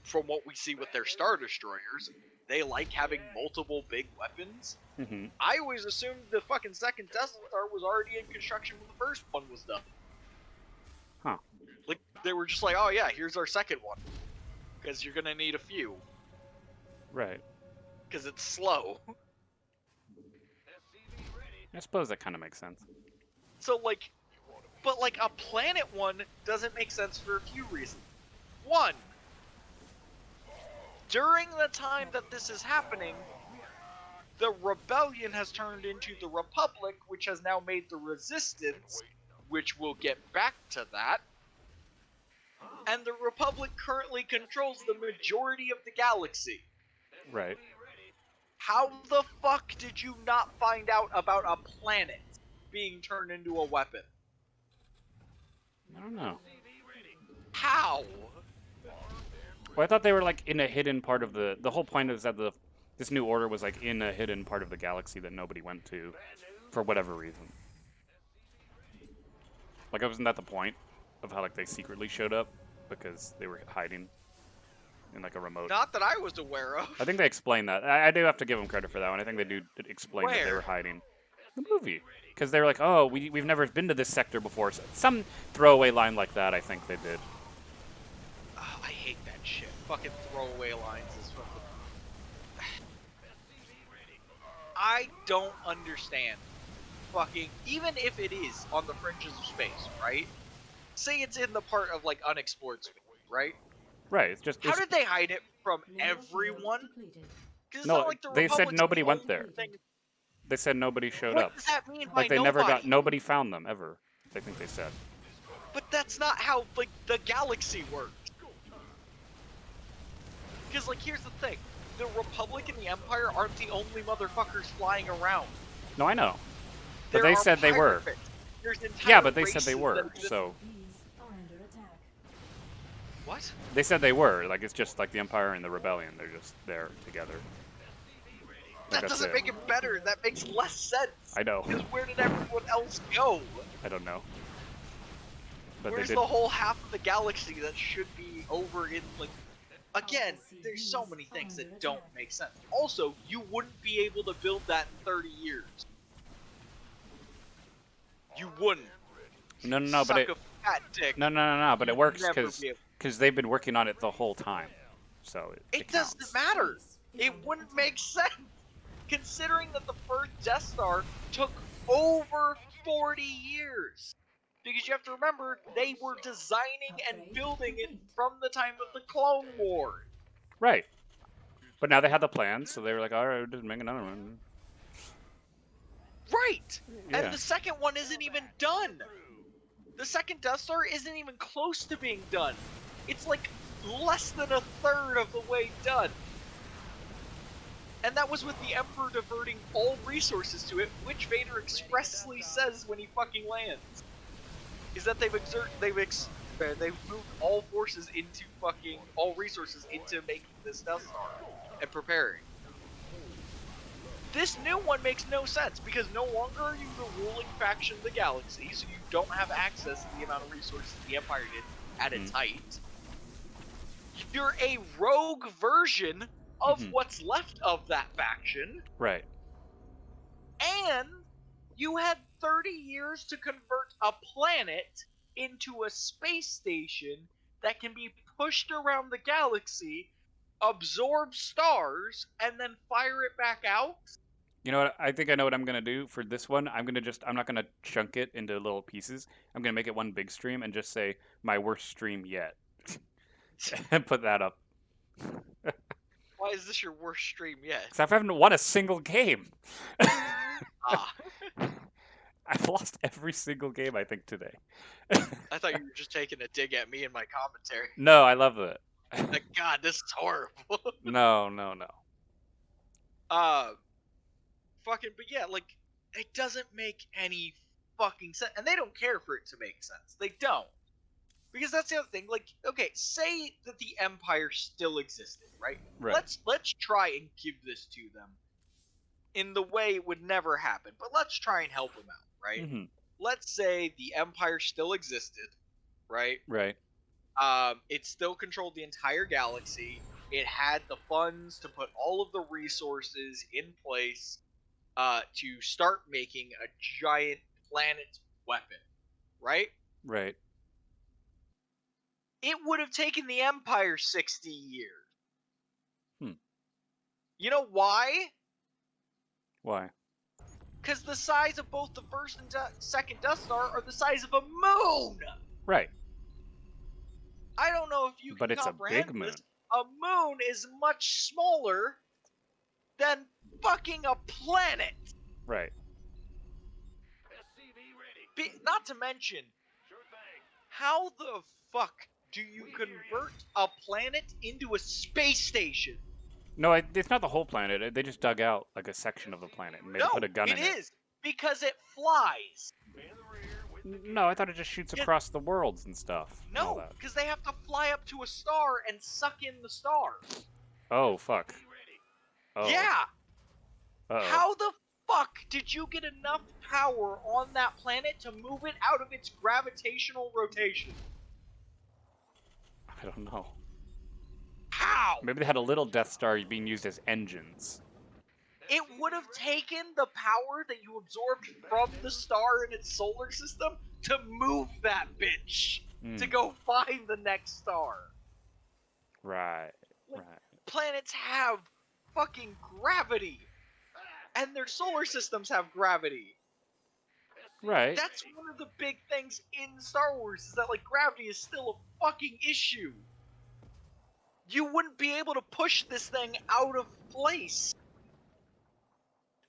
from what we see with their Star Destroyers, they like having multiple big weapons. Mm-hmm. I always assumed the fucking second Death Star was already in construction when the first one was done. Huh. Like, they were just like, oh yeah, here's our second one. Because you're gonna need a few. Right. Because it's slow. I suppose that kind of makes sense. So, like, but like a planet one doesn't make sense for a few reasons. One, during the time that this is happening, the rebellion has turned into the Republic, which has now made the Resistance, which we'll get back to that. And the Republic currently controls the majority of the galaxy. Right. How the fuck did you not find out about a planet being turned into a weapon? I don't know. How? Well, I thought they were like in a hidden part of the whole point is that this new order was like in a hidden part of the galaxy that nobody went to for whatever reason. Like, wasn't that the point of how like they secretly showed up because they were hiding in like a remote? Not that I was aware of. I think they explained that. I do have to give them credit for that one. I think they do explain that they Where? were hiding. The movie. Because they were like, oh, we've never been to this sector before. So some throwaway line like that, I think they did. Oh, I hate that shit. Fucking throwaway lines is fucking... I don't understand. Fucking... Even if it is on the fringes of space, right? Say it's in the part of, like, unexplored space, right? Right. It's just. How did they hide it from Minefield everyone? completed. Because it's No, not like the they said Republic's nobody the went only there. thing- They said nobody showed What up. does that mean Like by they never got. nobody? Nobody found them ever. I think they said. But that's not how, like, the galaxy works. Because, like, here's the thing. The Republic and the Empire aren't the only motherfuckers flying around. No, I know. But There they are said they were. pirates. There's entire Yeah, but they said they races were. that exist- So These are under attack. What? they said they were. Like it's just like the Empire and the Rebellion. They're just there together. Like, That that's doesn't it. make it better. That makes less sense. I know. Because where did everyone else go? I don't know. But Where's they did. the whole half of the galaxy that should be over in, like... Again, there's so many things that don't make sense. Also, you wouldn't be able to build that in 30 years. You wouldn't. No, no, no. But Suck it. a fat dick. No, no, no, no. But it You'd works never because be able- they've been working on it the whole time. So It counts. doesn't matter. Space is It under wouldn't attack. make sense. Considering that the first Death Star took over 40 years. Because you have to remember, they were designing and Upgrade building it complete. from the time of the Clone Wars. Right. But now they had the plans, so they were like, all right, just make another one. Right! Yeah. And the second one isn't even done! The second Death Star isn't even close to being done. It's like less than a third of the way done. And that was with the Emperor diverting all resources to it, which Vader expressly says when he fucking lands. Is that they've moved all forces into all resources into making this Death Star and preparing. This new one makes no sense because no longer are you the ruling faction of the galaxy, so you don't have access to the amount of resources the Empire did at its height. You're a rogue version of what's left of that faction, Right. and you had 30 years to convert a planet into a space station that can be pushed around the galaxy, absorb stars, and then fire it back out. You know what? I think I know what I'm gonna do for this one. I'm not gonna chunk it into little pieces. I'm gonna make it one big stream and just say my worst stream yet, and put that up. Why is this your worst stream yet? Because I haven't won a single game. Ah, I've lost every single game I think today. I thought you were just taking a dig at me and my commentary. No, I love it. Like, God, this is horrible. No. But yeah, like, it doesn't make any fucking sense, and they don't care for it to make sense. They don't. Because that's the other thing. Like, okay, say that the Empire still existed, right? Right. Let's try and give this to them in the way it would never happen, but let's try and help them out, right? Mm-hmm. Let's say the Empire still existed, right? Right. It still controlled the entire galaxy. It had the funds to put all of the resources in place to start making a giant planet weapon, right? Right. It would have taken the Empire 60 years. Hmm. You know why? Why? Because the size of both the first and second Death Star are the size of a moon! Right. I don't know if you can But it's a comprehend big moon. this. A moon is much smaller than fucking a planet! Right. SCV ready. Not to mention, Sure thing. how the fuck do you convert a planet into a space station? No, it's not the whole planet. They just dug out like a section of the planet and No, put a gun in it it. is because it flies. In the rear with the No, I thought it just shoots Yeah. across the worlds and stuff. and all No, that. because they have to fly up to a star and suck in the star. Oh, fuck. ready. Oh. Yeah. Uh-oh. How the fuck did you get enough power on that planet to move it out of its gravitational rotation? I don't know. How? Maybe they had a little Death Star being used as engines. It would have taken the power that you absorbed from the star in its solar system to move that bitch to go find the next star. Right. Like, Right. Planets have fucking gravity, and their solar systems have gravity. Right. That's one of the big things in Star Wars, is that, like, gravity is still a fucking issue. You wouldn't be able to push this thing out of place.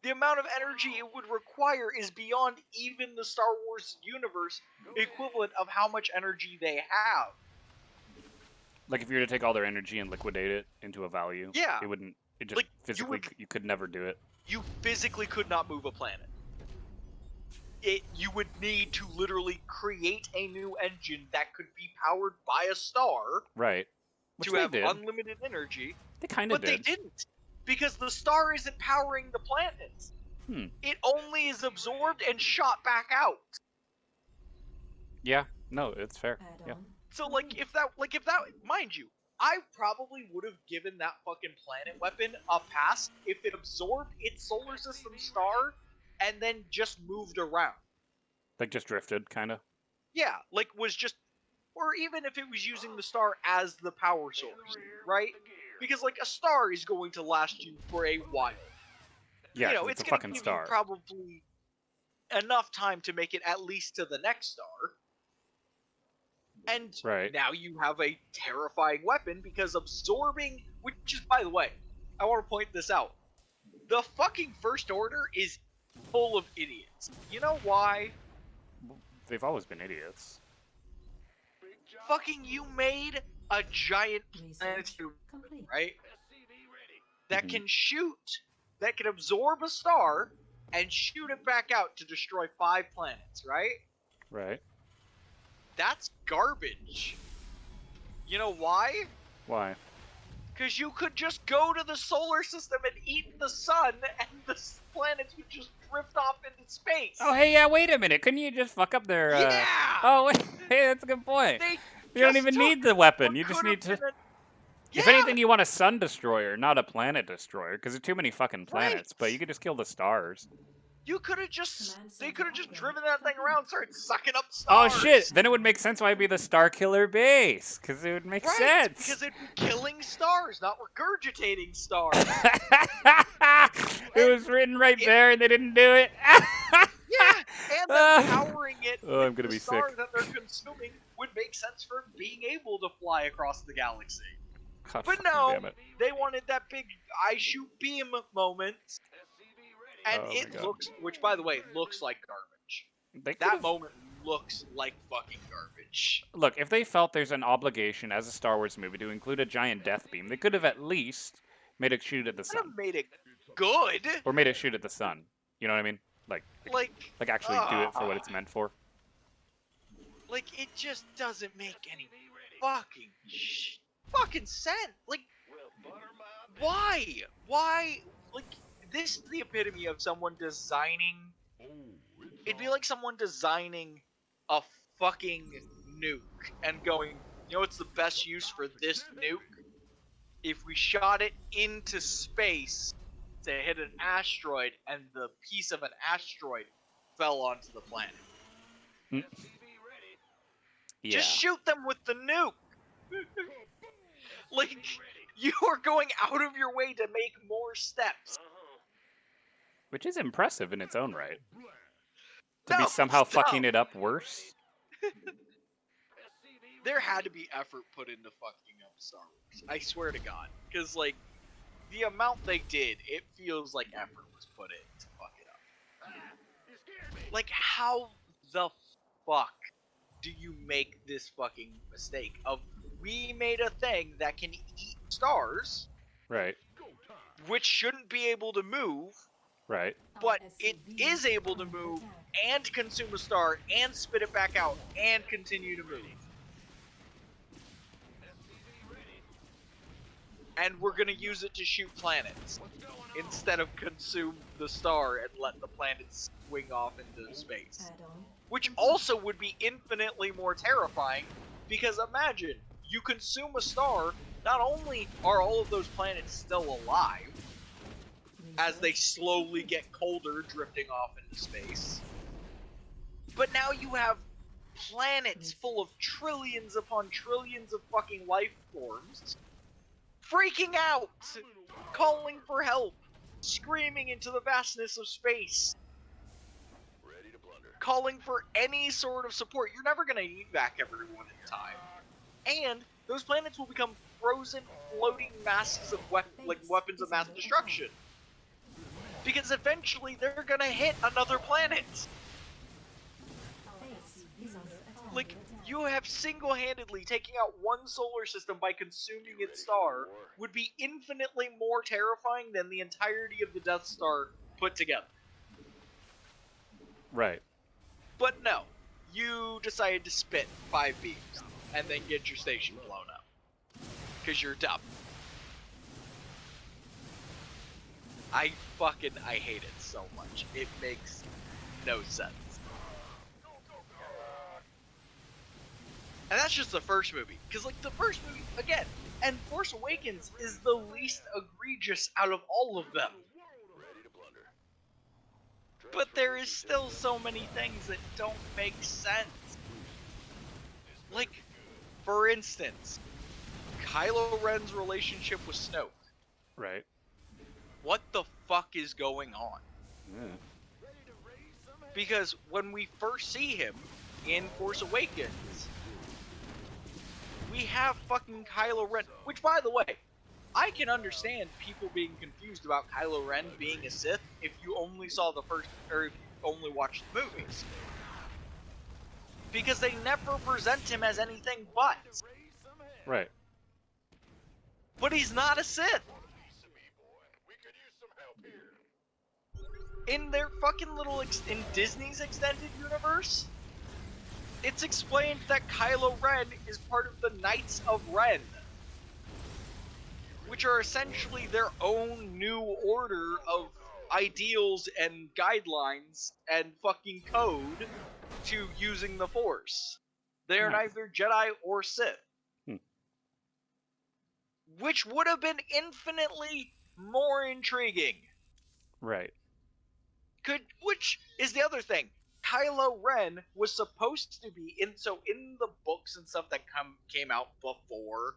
The amount of energy it would require is beyond even the Star Wars universe equivalent of how much energy they have. Like if you were to take all their energy and liquidate it into a value, Yeah. it wouldn't. It just Like, you physically, would- you could never do it. You physically could not move a planet. You would need to literally create a new engine that could be powered by a star Right. Which to they have did. unlimited energy. They kind of But did. they didn't, because the star isn't powering the planet. It only is absorbed and shot back out. Yeah. No, it's fair. Add Yeah. on. So if that, mind you, I probably would have given that fucking planet weapon a pass if it absorbed its solar system star and then just moved around. Like just drifted, kind of. Yeah, like was just, or even if it was using the star as the power source, right? Because like a star is going to last you for a while. Yeah, You know, it's a gonna fucking give star. you probably enough time to make it at least to the next star. And Right. now you have a terrifying weapon because absorbing, which is, by the way, I want to point this out. The fucking First Order is full of idiots. You know why? They've always been idiots. Fucking you made a giant Research planetary, complete. right? SCV ready. That Mhm. can shoot, that can absorb a star and shoot it back out to destroy 5 planets, right? Right. That's garbage. You know why? Why? Because you could just go to the solar system and eat the sun, and the planets would just drift off into space. Oh, hey, yeah, wait a minute. Couldn't you just fuck up their, Yeah! Oh, wait, hey, that's a good point. They You don't just even took need the weapon. what You just could've need to... been a- If Yeah! anything, you want a sun destroyer, not a planet destroyer, because there's too many fucking planets. But Right. you could just kill the stars. You could have just, Command they center could have just upgrade driven that thing complete. around and started sucking up Oh, stars. shit. Then it would make sense why it'd be the Star Killer base, because it would make Right, sense. because it'd be killing stars, not regurgitating stars. It was written right it- there, and they didn't do it. Yeah, and then powering it Oh, I'm with gonna the be star sick. that they're consuming would make sense for being able to fly across the galaxy. God But fucking no, damn it. they wanted that big I shoot beam moment, SCV ready. and Oh my it God. looks, which by the way, looks like garbage. They That could've- moment looks like fucking garbage. Look, if they felt there's an obligation as a Star Wars movie to include a giant death beam, they could have at least made it shoot at the Could have sun. made it good. Or made it shoot at the sun. You know what I mean? Like Like actually do it for what it's meant for. Like it just doesn't make any fucking sense. Like, why? Why? Like, this is the epitome of someone designing. It'd be like someone designing a fucking nuke and going, you know what's the best use for this nuke? If we shot it into space to hit an asteroid and the piece of an asteroid fell onto the planet. Yeah. Just shoot them with the nuke! Like, you are going out of your way to make more steps. Which is impressive in its own right. To No, be somehow stop. fucking it up worse. There had to be effort put into fucking up Star Wars. I swear to God. Because, like, the amount they did, it feels like effort was put in to fuck it up. Like, how the fuck do you make this fucking mistake of, we made a thing that can eat stars, Right. which shouldn't be able to move, Right. but it is able to move and consume a star and spit it back out and continue to move. And we're gonna use it to shoot planets instead of consume the star and let the planets swing off into space. Add-on. Which also would be infinitely more terrifying, because imagine, you consume a star, not only are all of those planets still alive, as they slowly get colder, drifting off into space, but now you have planets full of trillions upon trillions of fucking life forms, freaking out, calling for help, screaming into the vastness of space, Ready to blunder. calling for any sort of support. You're never gonna evac everyone in time. And those planets will become frozen, floating masses of weapons of mass destruction. Because eventually they're gonna hit another planet. Base is under attack. Like, you have single-handedly taking out one solar system by consuming its star would be infinitely more terrifying than the entirety of the Death Star put together. Right. But no, you decided to spit 5 beams and then get your station blown up. Because you're dumb. I hate it so much. It makes no sense. And that's just the first movie. Because, like, the first movie, again, and Force Awakens is the least egregious out of all of them. Ready to blunder. But there is still so many things that don't make sense. Like, for instance, Kylo Ren's relationship with Snoke. Right. What the fuck is going on? Yeah. Because when we first see him in Force Awakens, we have fucking Kylo Ren. Which, by the way, I can understand people being confused about Kylo Ren being a Sith if you only saw the first, or if you only watched the movies. Because they never present him as anything but. Right. But he's not a Sith. Piece of me, boy. We could use some help here. In their fucking little in Disney's extended universe, it's explained that Kylo Ren is part of the Knights of Ren, which are essentially their own new order of ideals and guidelines and fucking code to using the Force. They are Nice. neither Jedi or Sith. Hmm. Which would have been infinitely more intriguing. Right. Which is the other thing. Kylo Ren was supposed to be in the books and stuff that came out before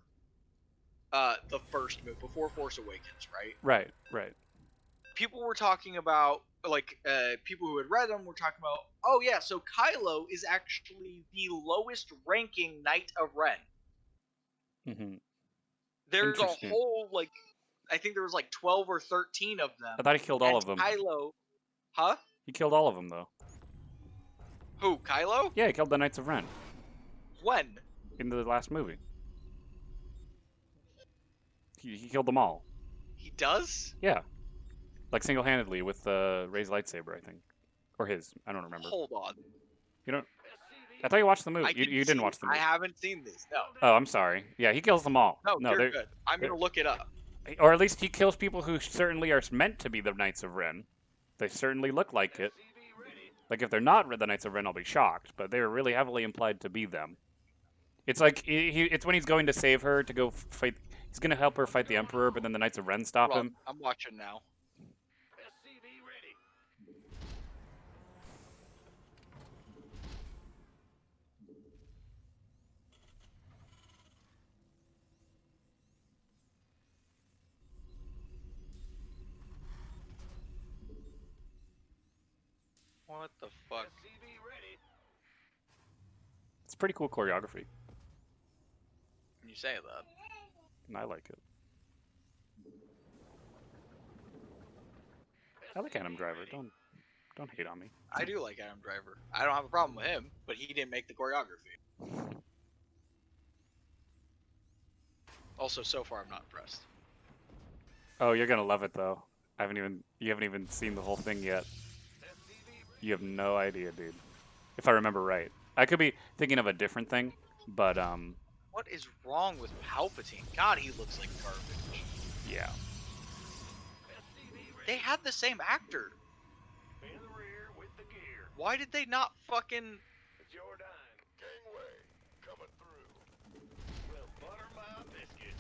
the first movie, before Force Awakens, right? Right. People were talking about, like, people who had read them were talking about, oh yeah, so Kylo is actually the lowest ranking Knight of Ren. Mm-hmm. There's a Interesting. whole, like, I think there was like 12 or 13 of them. I thought he killed all and of them. Kylo, huh? He killed all of them, though. Who, Kylo? Yeah, he killed the Knights of Ren When? in the last movie. He killed them all. He does? Yeah. Like, single-handedly with Rey's lightsaber, I think. Or his. I don't remember. Hold on. You don't... I thought you watched the movie. I You didn't watch the movie. I haven't seen this, no. Oh, I'm sorry. Yeah, he kills them all. No, you're they're... good. I'm going to look it up. Or at least he kills people who certainly are meant to be the Knights of Ren. They certainly look like it. Like, if they're not the Knights of Ren, I'll be shocked. But they're really heavily implied to be them. It's like, it's when he's going to save her to go fight... He's going to help her fight the Emperor, but then the Knights of Ren stop him. I'm watching now. What the fuck? It's pretty cool choreography. When you say that. And I like it. I like Adam Driver. Don't hate on me. I do like Adam Driver. I don't have a problem with him, but he didn't make the choreography. Also, so far I'm not impressed. Oh, you're gonna love it though. You haven't even seen the whole thing yet. You have no idea, dude. If I remember right. I could be thinking of a different thing, but What is wrong with Palpatine? God, he looks like garbage. yeah. They had the same actor. Why did they not fucking... Jordan, gangway, coming through. Well, butter my biscuit.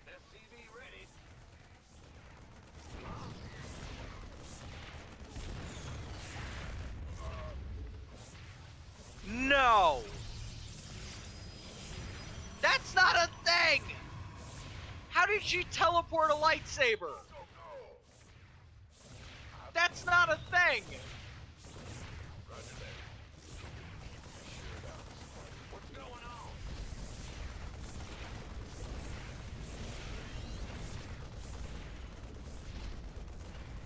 SCV ready. No! That's not a thing! How did she teleport a lightsaber? That's not a thing! What's going on?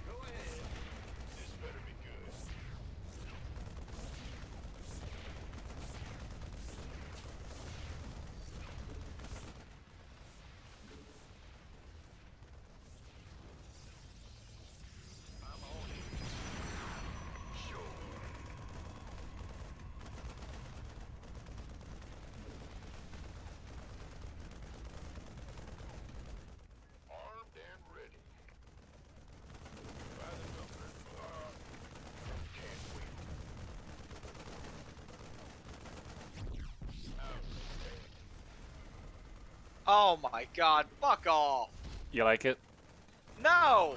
Go ahead. This better be good. I'm on it. Sure. Armed and ready. By the numbers. Can't wait. Oh my god, fuck off! You like it? No!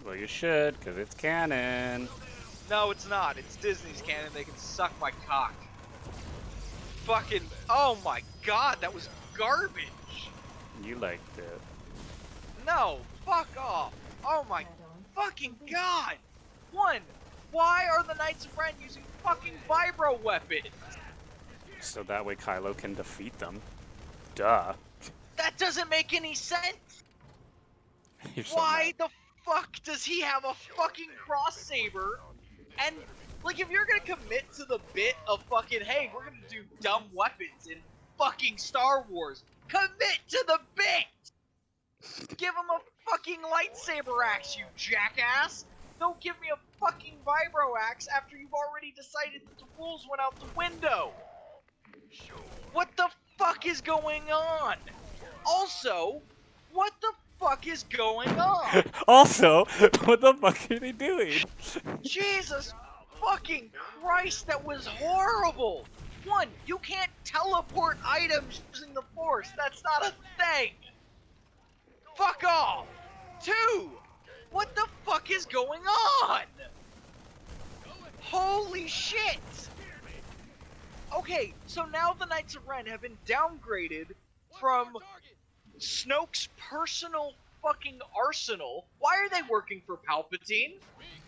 Well, you should, because it's canon. No, it's not. It's Disney's canon. They can suck my cock. Fucking... Oh my god, that was garbage! You liked it. No, fuck off! Oh my Add-on fucking complete. god! One, why are the Knights of Ren using fucking vibro weapons? So that way Kylo can defeat them. Duh. That doesn't make any sense. You're so Why mad. the fuck does he have a fucking cross saber? And like, if you're gonna commit to the bit of fucking, hey, we're gonna do dumb weapons in fucking Star Wars, commit to the bit. Give him a fucking lightsaber axe, you jackass. Don't give me a fucking vibro axe after you've already decided that the rules went out the window. What the fuck is going on? Also, what the fuck is going on? Also, what the fuck are they doing? Jesus fucking Christ, that was horrible! One, you can't teleport items using the Force. That's not a thing! Fuck off! Two, what the fuck is going on? Holy shit! Okay, so now the Knights of Ren have been downgraded from Snoke's personal fucking arsenal. Why are they working for Palpatine?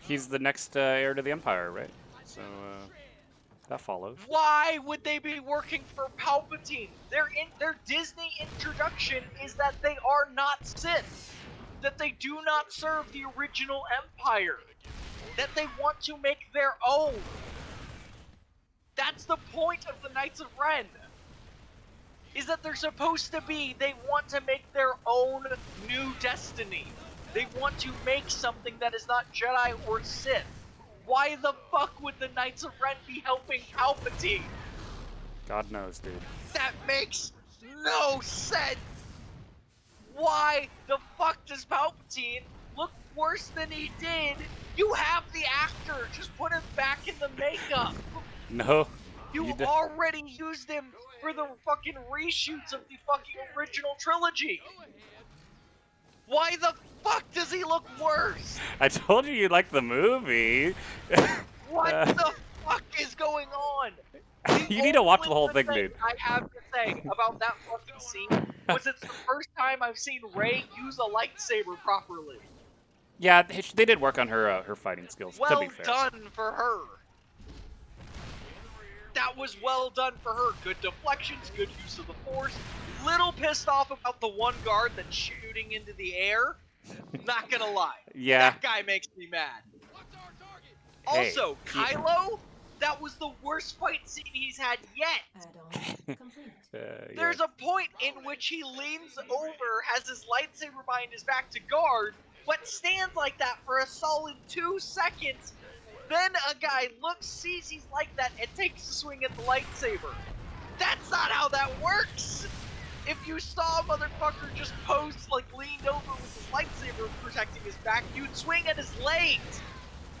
He's the next heir to the Empire, right? So, that follows. Why would they be working for Palpatine? Their Disney introduction is that they are not Sith. That they do not serve the original Empire. That they want to make their own. That's the point of the Knights of Ren. Is that they're supposed to be, they want to make their own new destiny. They want to make something that is not Jedi or Sith. Why the fuck would the Knights of Ren be helping Palpatine? God knows, dude. That makes no sense! Why the fuck does Palpatine look worse than he did? You have the actor, just put him back in the makeup! No. You d- already used him for the fucking reshoots of the fucking original trilogy! Why the fuck does he look worse? I told you you liked the movie. What the fuck is going on? You need to watch the only whole good thing, dude. I have to say about that fucking scene was it's the first time I've seen Rey use a lightsaber properly. Yeah, they did work on her her fighting skills. To Well be fair. done for her. That was well done for her. Good deflections, good use of the Force. Little pissed off about the one guard that's shooting into the air. Not gonna lie. Yeah. That guy makes me mad. Hey, Also, he- Kylo, that was the worst fight scene he's had yet. Add-on complete. There's a point in which he leans over, has his lightsaber behind his back to guard, but stands like that for a solid 2 seconds. Then a guy looks, sees he's like that, and takes a swing at the lightsaber. That's not how that works! If you saw a motherfucker just pose, like leaned over with his lightsaber protecting his back, you'd swing at his legs!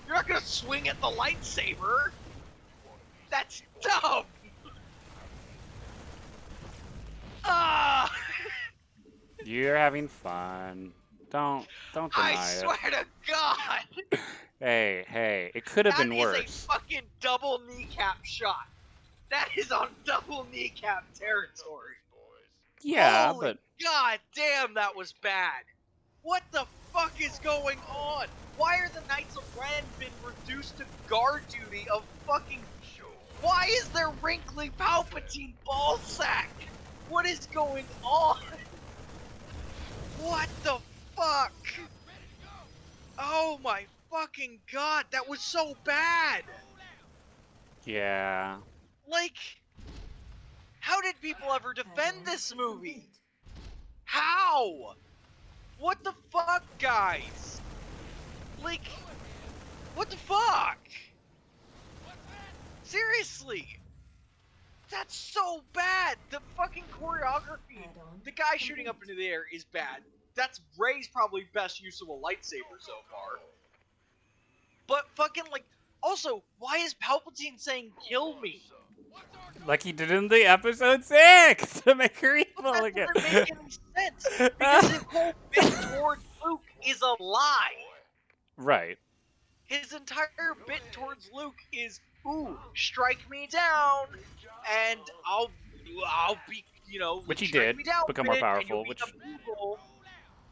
You're not gonna swing at the lightsaber! That's dumb! Ah! You're having fun. Don't deny I it. swear to God! Hey, it could have been That worse. is a fucking double kneecap shot. That is on double kneecap territory. Yeah, Holy but God damn, that was bad. What the fuck is going on? Why are the Knights of Ren been reduced to guard duty of fucking... Why is there wrinkly Palpatine ballsack? What is going on? What the fuck? Oh my fucking God, that was so bad. yeah. Like, how did people ever defend Add-on this movie? complete. How? What the fuck, guys? Like, what the fuck? Seriously? That's so bad. The fucking choreography. Add-on The guy shooting up into the air is bad. That's Rey's probably best use of a lightsaber so far. But fucking, like, also, why is Palpatine saying kill me? Like he did in the episode 6 to make her evil That again. doesn't make any sense. Because his whole bit towards Luke is a lie. Right. His entire bit towards Luke is, ooh, strike me down, and I'll be, you know, Which he strike did, me down, become more Finn, and powerful, you'll which- become evil.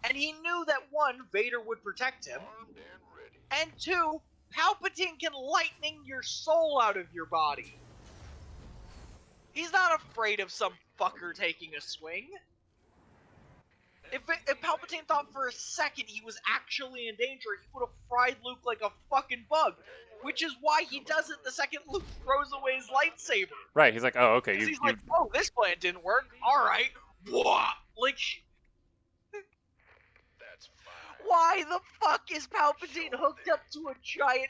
And he knew that one, Vader would protect him, and two, Palpatine can lightning your soul out of your body. He's not afraid of some fucker taking a swing. If Palpatine thought for a second he was actually in danger, he would have fried Luke like a fucking bug. Which is why he does it the second Luke throws away his lightsaber. Right, he's like, oh, okay, Because you, he's like, oh, this plan didn't work. Alright. Like, That's fine. why the fuck is Palpatine hooked up to a giant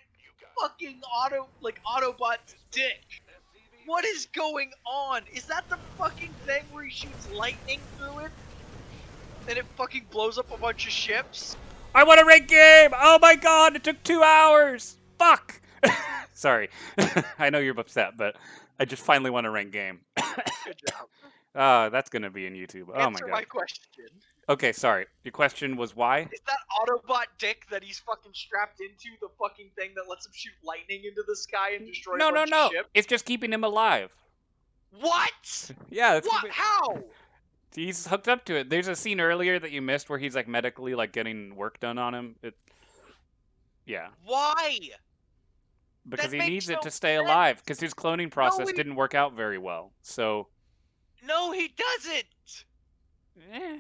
fucking Autobot's dick? What is going on? Is that the fucking thing where he shoots lightning through it? And it fucking blows up a bunch of ships? I want a ranked game! Oh my god, it took 2 hours! Fuck! Sorry. I know you're upset, but I just finally want a ranked game. Good job. That's gonna be in YouTube. Oh Answer my my god. question. Okay, sorry. Your question was why? Is that Autobot dick that he's fucking strapped into the fucking thing that lets him shoot lightning into the sky and destroy No, a no, bunch no. of ships? It's just keeping him alive. What? Yeah, that's What? How? he's hooked up to it. There's a scene earlier that you missed where he's like medically like getting work done on him. Yeah, Why? because That he makes needs no it to stay sense. alive because his cloning process he- didn't work out very well. So, No, he doesn't. eh.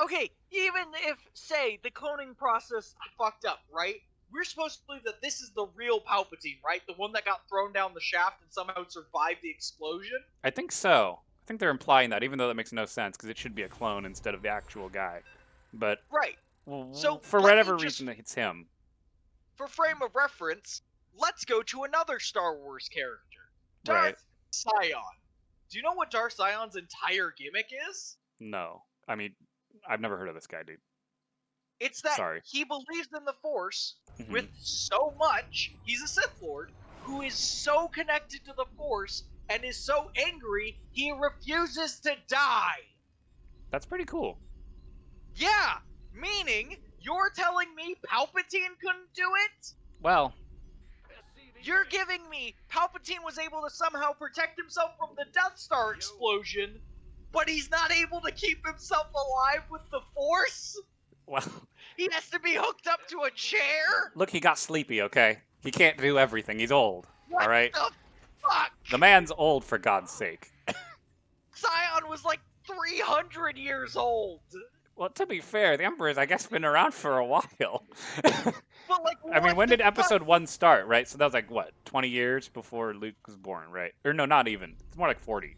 Okay, even if, say, the cloning process fucked up, right? We're supposed to believe that this is the real Palpatine, right? The one that got thrown down the shaft and somehow survived the explosion? I think so. I think they're implying that, even though that makes no sense because it should be a clone instead of the actual guy. But Right. well, So, for let me whatever just- reason, it's him. For frame of reference, let's go to another Star Wars character. Darth Right. Scion. Do you know what Darth Scion's entire gimmick is? No, I mean, I've never heard of this guy, dude. It's that Sorry. he believes in the Force Mhm. with so much, he's a Sith Lord, who is so connected to the Force and is so angry, he refuses to die. That's pretty cool. Yeah, meaning, you're telling me Palpatine couldn't do it? Well, You're giving me Palpatine was able to somehow protect himself from the Death Star explosion, but he's not able to keep himself alive with the Force? well, He has to be hooked up to a chair? look, he got sleepy. Okay, he can't do everything. He's old. What All right, the fuck? the man's old for God's sake. Scion was like 300 years old. Well, to be fair, the Emperor's, I guess, been around for a while. But like, I mean, what when the did fuck? Episode 1 start, right? So that was like, what, 20 years before Luke was born, right? Or no, not even. It's more like 40,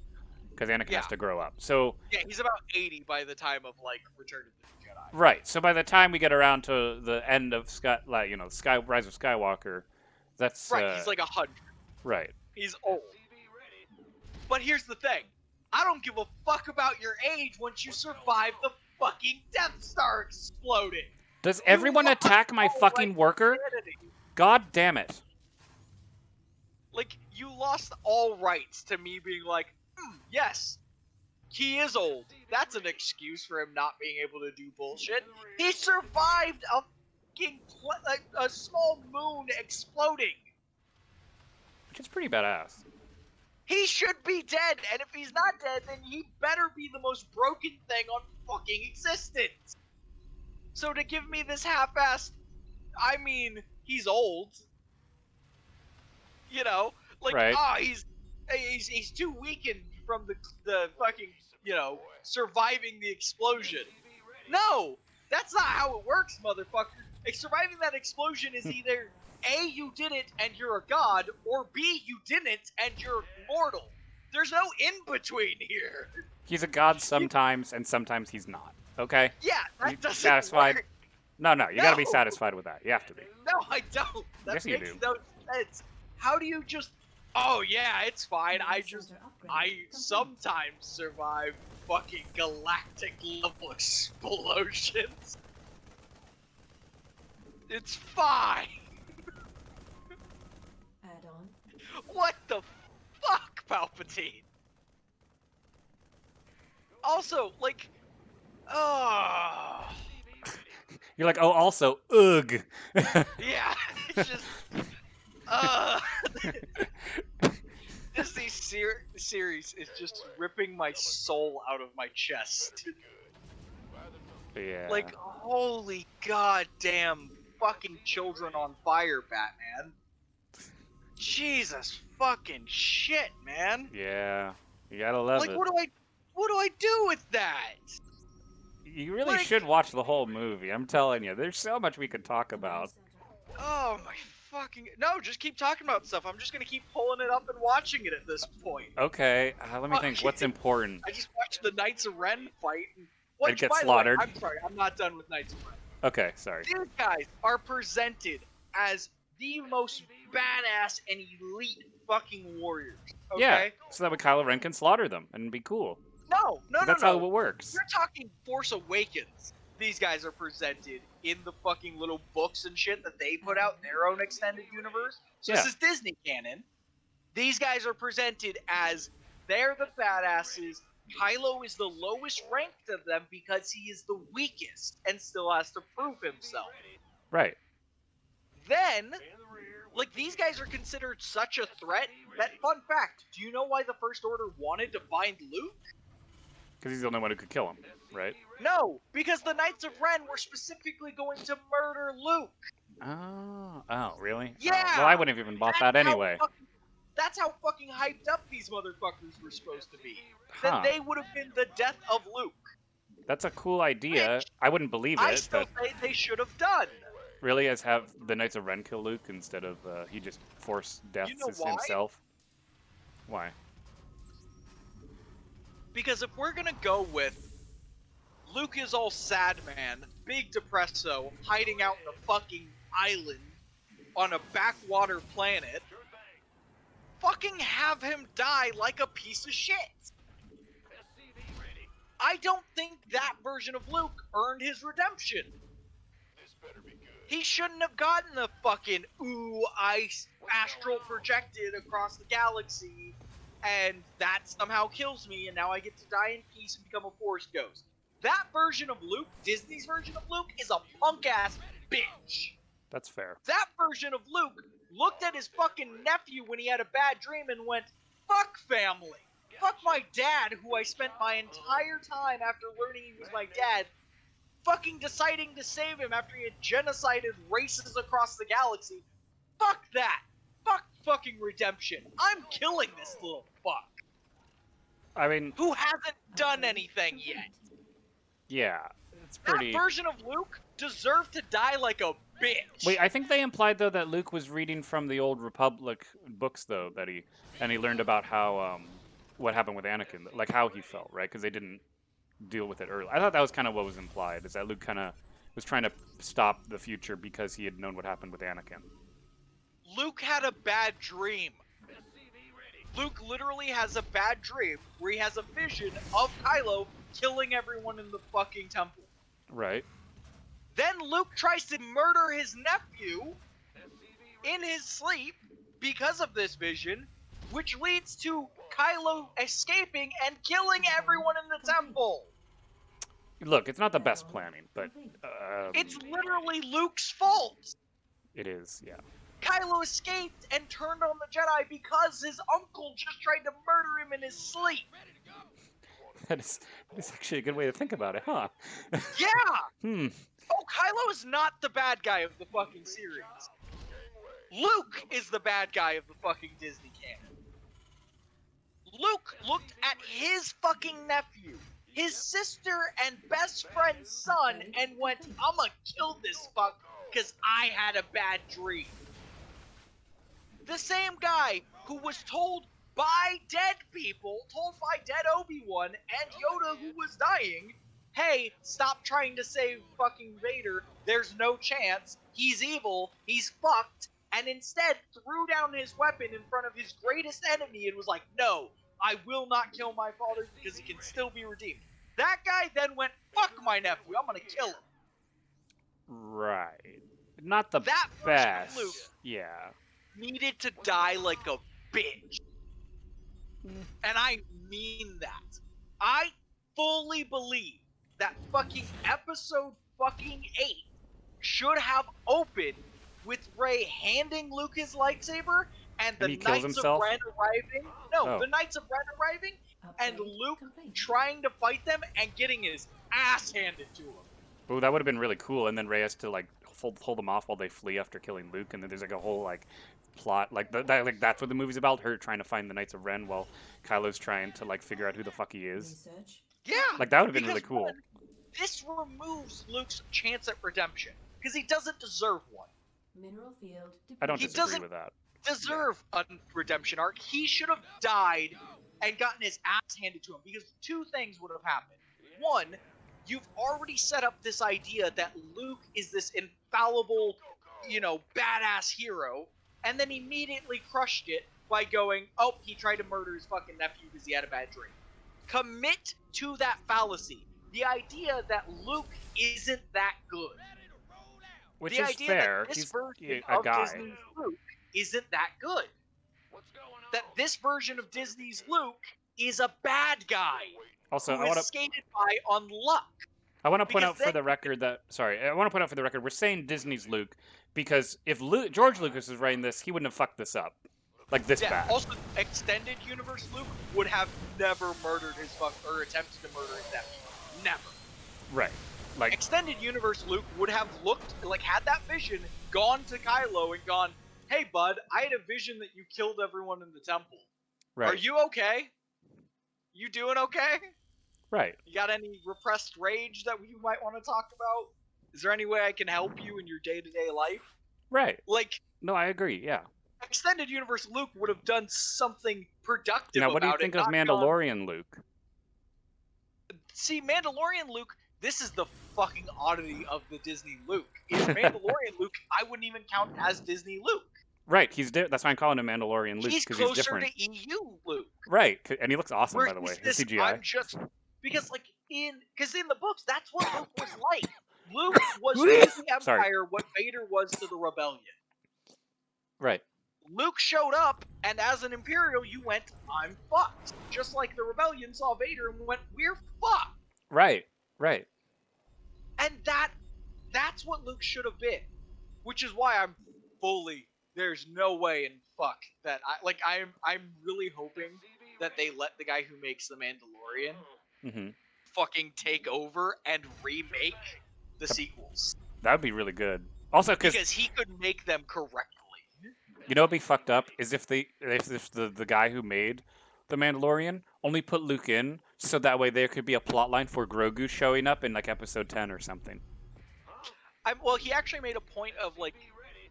because Anakin Yeah. has to grow up. So, Yeah, he's about 80 by the time of like Return of the Jedi. right. So by the time we get around to the end of Rise of Skywalker, that's... Right, he's like 100. Right. He's old. But here's the thing. I don't give a fuck about your age once you survive the fucking Death Star exploding. Does everyone lost attack my all fucking right worker? humanity. God damn it. Like, you lost all rights to me being like, yes, he is old. That's an excuse for him not being able to do bullshit. He survived a fucking a small moon exploding. Which is pretty badass. He should be dead, and if he's not dead, then he better be the most broken thing on fucking existence. So to give me this half-assed, I mean, he's old. You know, like, Right. he's too weakened from the fucking, surviving the explosion. No, that's not how it works, motherfucker. Like, surviving that explosion is either A, you did it and you're a god, or B, you didn't and you're mortal. There's no in-between here. He's a god sometimes, and sometimes he's not. Okay? Yeah, You that doesn't satisfied? work. No, you gotta be No. satisfied with that. You have to be. No, I don't. That Yes, you makes do. no sense. How do you just... Oh, yeah, it's fine. Command center upgrade I complete. sometimes survive fucking galactic-level explosions. It's fine. Add on. What the fuck, Palpatine? Also, like... Oh... You're like, oh, also, ugh. Yeah, it's just... This series is just ripping my soul out of my chest. Yeah. Like, holy goddamn fucking children on fire, Batman. Jesus fucking shit, man. Yeah. You gotta love Like, it. what do I do with that? You really like- should watch the whole movie. I'm telling you, there's so much we could talk about. Oh my fucking no! Just keep talking about stuff. I'm just gonna keep pulling it up and watching it at this point. Okay, let me think. Okay. What's important? I just watched the Knights of Ren fight. It Which, gets by the way, slaughtered. I'm sorry, I'm not done with Knights of Ren. Okay, sorry. These guys are presented as the most badass and elite fucking warriors. Okay? Yeah, so that way Kylo Ren can slaughter them and be cool. No. That's how it works. You're talking Force Awakens. These guys are presented in the fucking little books and shit that they put out in their own extended universe. So Yeah. this is Disney canon. These guys are presented as they're the badasses. Kylo is the lowest ranked of them because he is the weakest and still has to prove himself. Right. Then, like, these guys are considered such a threat that, fun fact, do you know why the First Order wanted to find Luke? Because he's the only one who could kill him, right? No, because the Knights of Ren were specifically going to murder Luke. Oh, really? Yeah! Well, I wouldn't have even bought that anyway. That's how fucking hyped up these motherfuckers were supposed to be. Huh. That they would have been the death of Luke. That's a cool idea. Which I wouldn't believe I it, still but say they should have done. really, as have the Knights of Ren kill Luke instead of he just force deaths You know why? himself. Why? Because if we're gonna go with Luke is all sad man, big depresso, hiding out in a fucking island on a backwater planet, fucking have him die like a piece of shit. I don't think that version of Luke earned his redemption. This better be good. He shouldn't have gotten the fucking, ooh, I astral projected across the galaxy, and that somehow kills me, and now I get to die in peace and become a Force ghost. That version of Luke, Disney's version of Luke, is a punk-ass bitch. That's fair. That version of Luke looked at his fucking nephew when he had a bad dream and went, fuck family. Fuck my dad, who I spent my entire time after learning he was my dad, fucking deciding to save him after he had genocided races across the galaxy. Fuck that. Fuck fucking redemption. I'm killing this little fuck. I mean, Who hasn't done anything yet. yeah, it's pretty. That version of Luke deserved to die like a bitch. Wait, I think they implied though that Luke was reading from the old Republic books though, that he learned about how what happened with Anakin, like how he felt, right? Because they didn't deal with it early. I thought that was kind of what was implied, is that Luke kind of was trying to stop the future because he had known what happened with Anakin. Luke had a bad dream. Luke literally has a bad dream where he has a vision of Kylo killing everyone in the fucking temple. Right. Then Luke tries to murder his nephew in his sleep because of this vision, which leads to Kylo escaping and killing everyone in the temple. Look, it's not the best planning, but It's literally Luke's fault. it is, yeah. Kylo escaped and turned on the Jedi because his uncle just tried to murder him in his sleep. That is actually a good way to think about it, huh? Yeah! Oh, Kylo is not the bad guy of the fucking series. Luke is the bad guy of the fucking Disney canon. Luke looked at his fucking nephew, his sister and best friend's son, and went, I'm gonna kill this fuck because I had a bad dream. The same guy who was told by dead people, told by dead Obi-Wan and Yoda who was dying, hey, stop trying to save fucking Vader, there's no chance, he's evil, he's fucked, and instead threw down his weapon in front of his greatest enemy and was like, no, I will not kill my father because he can still be redeemed. That guy then went, fuck my nephew, I'm gonna kill him. Right. Not the That version of best. Luke Yeah. needed to die like a bitch. And I mean that. I fully believe that fucking episode fucking 8 should have opened with Rey handing Luke his lightsaber and the And he kills Knights of himself? Ren arriving. No, Oh. the Knights of Ren arriving and Upgrade Luke complete. trying to fight them and getting his ass handed to him. Ooh, that would have been really cool. And then Rey has to like hold them off while they flee after killing Luke, and then there's like a whole like plot. Like that's what the movie's about. Her trying to find the Knights of Ren while Kylo's trying to like figure out who the fuck he is. Research. Yeah, Like that would have been really because cool. one, this removes Luke's chance at redemption because he doesn't deserve one. Mineral field. I don't He depleted. disagree doesn't with that. Deserve a redemption arc. He should have died and gotten his ass handed to him because two things would have happened. One, you've already set up this idea that Luke is this infallible, badass hero, and then immediately crushed it by going, oh, he tried to murder his fucking nephew because he had a bad dream. Commit to that fallacy. The idea that Luke isn't that good. Which The is idea fair. that this He's version a of guy. Disney's Luke isn't that good. What's going on? That this version of Disney's Luke is a bad guy Also, who I is want to skated by on luck. point because out for the record that we're saying Disney's Luke because if George Lucas was writing this, he wouldn't have fucked this up like this Yeah. bad. Also, extended universe Luke would have never murdered his or attempted to murder his nephew. Never. Right. Like Extended universe Luke would have had that vision, gone to Kylo and gone, "Hey, bud, I had a vision that you killed everyone in the temple. right. Are you okay? You doing okay? Right. You got any repressed rage that you might want to talk about? Is there any way I can help you in your day-to-day life?" Right. Like, No, I agree. Yeah. extended universe Luke would have done something productive Now, what do you about think it. of not gone, Mandalorian Luke? See, Mandalorian Luke, this is the fucking oddity of the Disney Luke. Is Mandalorian Luke, I wouldn't even count as Disney Luke. Right. That's why I'm calling him Mandalorian Luke He's because he's closer different. to EU Luke. Right. And he looks awesome, Where by the way. he's His this, CGI. I'm just because in the books, that's what Luke was like. Luke was to the Sorry. Empire what Vader was to the Rebellion. Right. Luke showed up, and as an Imperial, you went, "I'm fucked." Just like the Rebellion saw Vader and went, "We're fucked." Right. Right. And that's what Luke should have been. Which is why I'm fully, there's no way in fuck that I'm really hoping that they let the guy who makes The Mandalorian Mm-hmm. fucking take over and remake the sequels. That would be really good. Also, Because he could make them correctly. you know what'd be fucked up is if the guy who made The Mandalorian only put Luke in, so that way there could be a plot line for Grogu showing up in like episode 10 or something. Well, he actually made a point of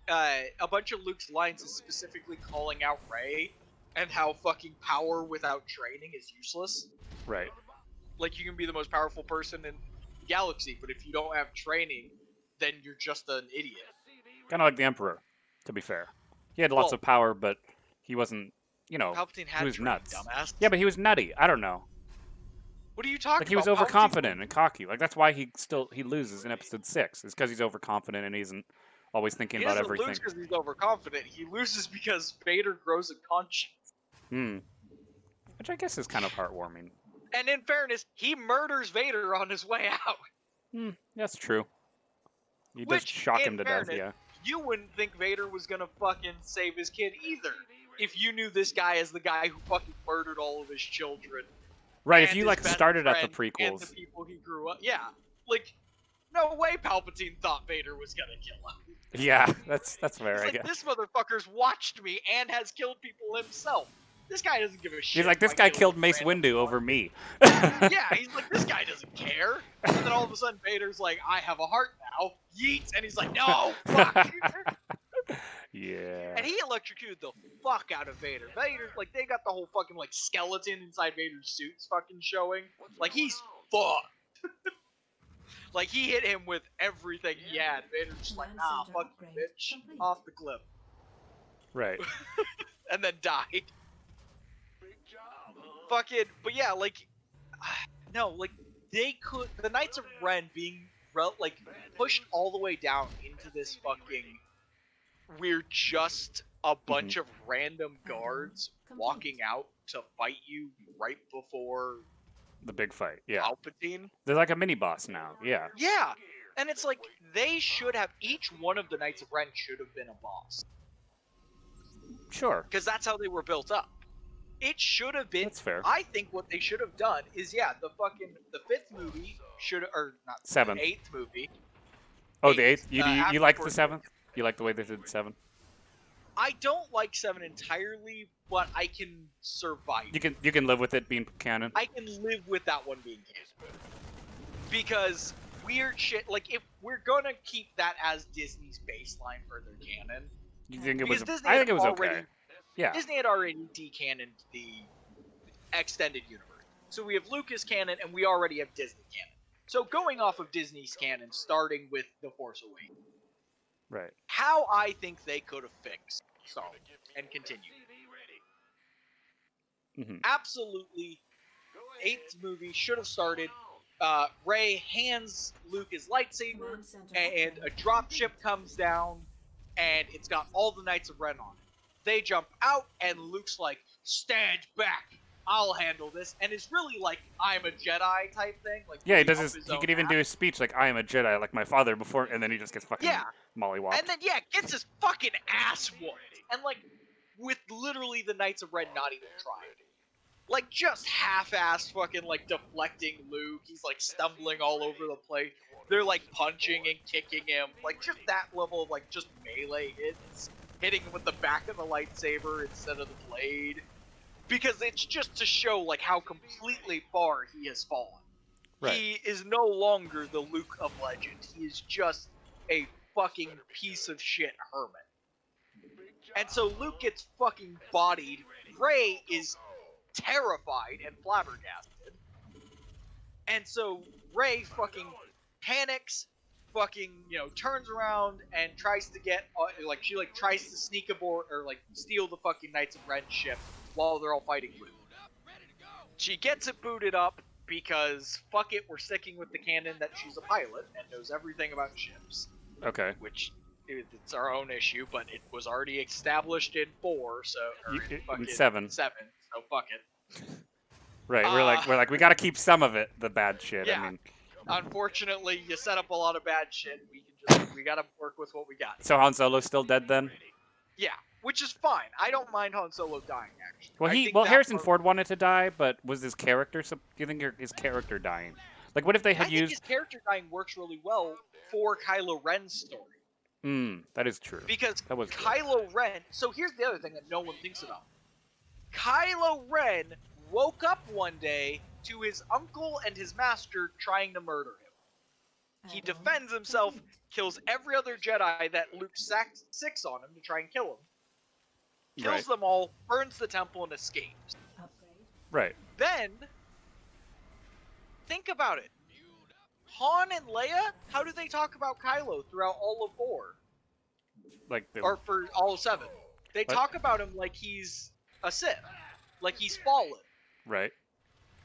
a bunch of Luke's lines is specifically calling out Rey and how fucking power without training is useless. Right. Like, you can be the most powerful person in the galaxy, but if you don't have training, then you're just an idiot. Kind of like the Emperor, to be fair. He had lots Well- of power, but he wasn't, Palpatine had he was training, nuts. dumbass. Yeah, but he was nutty. I don't know. What are you talking Like he was about? Palpatine- overconfident and cocky. Like that's why he loses in episode 6. It's because he's overconfident and he isn't always thinking He about doesn't everything. lose because he's overconfident. He loses because Vader grows a conscience. Which I guess is kind of heartwarming. And in fairness, he murders Vader on his way out. That's true. He does Which, shock in him to fairness, death, yeah. You wouldn't think Vader was gonna fucking save his kid either, if you knew this guy as the guy who fucking murdered all of his children. Right, if and you his like best started at the friend and the prequels. people he grew up. Yeah, like, no way Palpatine thought Vader was gonna kill him. Yeah, that's fair, He's I like, guess. this motherfucker's watched me and has killed people himself. This guy doesn't give a shit. He's like, if this I guy kill killed some Mace random Windu fuck." over me. Yeah, he's like, this guy doesn't care. And then all of a sudden, Vader's like, I have a heart now. Yeet. And he's like, no, fuck. Yeah. And he electrocuted the fuck out of Vader. Vader, like, they got the whole fucking, like, skeleton inside Vader's suits fucking showing. Like, he's fucked. Like, he hit him with everything he had. Vader's just like, nah, Center fuck you, upgrade bitch. complete. Off the cliff. Right. And then died. Big job, huh? Fucking, but yeah, like, no, like, they could, the Knights of Ren being, pushed all the way down into this fucking, we're just a bunch of random guards walking out to fight you right before The big fight, yeah. Palpatine. They're like a mini boss now, yeah. Yeah, and it's like, they should have, each one of the Knights of Ren should have been a boss. Sure. Because that's how they were built up. It should have been. That's fair. I think what they should have done is, the 5th movie should, or not, 7th. 8th movie. Oh, the 8th? You after like the Force 7th? You like the way they did 7? I don't like 7 entirely, but I can survive. You can live with it being canon. I can live with that one being canon. Because weird shit, like, if we're gonna keep that as Disney's baseline for their canon, You think it because was? Disney I had think it was already, okay. Yeah. Disney had already decannoned the extended universe. So we have Lucas canon, and we already have Disney canon. So going off of Disney's canon, starting with The Force Awakens, Right. how I think they could have fixed Star Wars and continued. Hmm. Absolutely, 8th movie should have started. Rey hands Luke his lightsaber, Command center and a upgrade dropship complete. comes down, and it's got all the Knights of Ren on it. They jump out, and Luke's like, "Stand back, I'll handle this," and it's really like, "I'm a Jedi" type thing. Like, Yeah, he really does up his. his He own could even ass. do his speech like, "I am a Jedi, like my father," before, and then he just gets fucking Yeah. mollywopped. And then, yeah, gets his fucking ass whooped. And, like, with literally the Knights of Ren not even trying. Like, just half-assed fucking, like, deflecting Luke. He's, like, stumbling all over the place. They're, like, punching and kicking him. Like, just that level of, like, just melee hits. Hitting him with the back of the lightsaber instead of the blade. Because it's just to show, like, how completely far he has fallen. Right. He is no longer the Luke of legend. He is just a fucking piece of shit hermit. And so Luke gets fucking bodied. Rey is terrified and flabbergasted. And so Rey fucking panics, fucking, turns around and tries to get, she tries to sneak aboard, or, like, steal the fucking Knights of Ren ship while they're all fighting Luke. She gets it booted up because, fuck it, we're sticking with the canon that she's a pilot and knows everything about ships. Okay. Which, it's our own issue, but it was already established in 4, so, or in fucking 7. 7, so fuck it. Right. We're like we got to keep some of it, the bad shit. Yeah. I mean, Unfortunately, you set up a lot of bad shit. We gotta work with what we got. so Han Solo's still dead then? Yeah, which is fine. I don't mind Han Solo dying, actually. Well, I think that Harrison part- Ford wanted to die, but was his character? Do you think his character dying? Like, what if they I had think used? his character dying works really well for Kylo Ren's story. That is true. Because That was good. Kylo Ren... So here's the other thing that no one thinks about. Kylo Ren woke up one day to his uncle and his master trying to murder him. He Add-on defends himself, complete. kills every other Jedi that Luke sacked 6 on him to try and kill him. Kills Right. them all, burns the temple, and escapes. Upgrade. Right. Then, think about it. Han and Leia, how do they talk about Kylo throughout all of 4? Like the. Or for all of 7? They What? talk about him like he's a Sith. Like he's fallen. Right.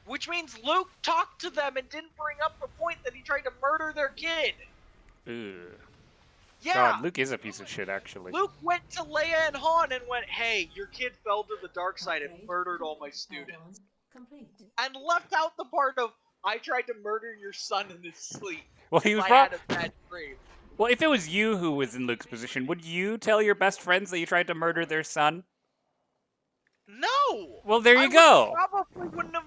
Which means Luke talked to them and didn't bring up the point that he tried to murder their kid. Ugh. Yeah, God, Luke is a piece of shit, actually. Luke went to Leia and Han and went, "Hey, your kid fell to the dark side and Upgrade murdered all my Add-on students." complete. And left out the part of, "I tried to murder your son in his sleep. Well, he was I prob- had a bad dream." Well, if it was you who was in Luke's position, would you tell your best friends that you tried to murder their son? No! Well, there you I go. probably wouldn't have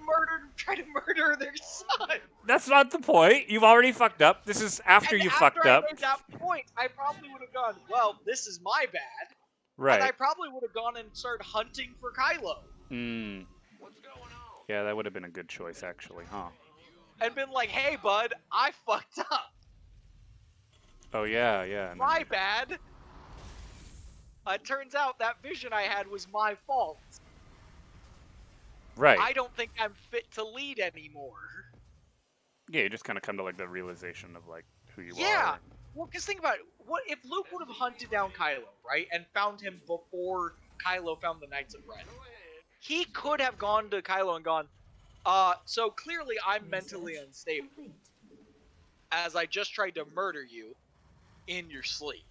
tried to murder their son. That's not the point. You've already fucked up. This is after And you after fucked I up. made that point, I probably would have gone, "Well, this is my bad." Right. And I probably would have gone and started hunting for Kylo. Hmm. Yeah, that would have been a good choice, actually, huh? And been like, "Hey, bud, I fucked up. Oh, yeah, yeah. and then- My bad." It turns out that vision I had was my fault. Right. I don't think I'm fit to lead anymore. Yeah, you just kind of come to, like, the realization of, like, who you Yeah. are. Well, because think about it. What if Luke would have hunted down Kylo, right, and found him before Kylo found the Knights of Ren? He could have gone to Kylo and gone, so clearly I'm mentally Research unstable, complete. as I just tried to murder you in your sleep.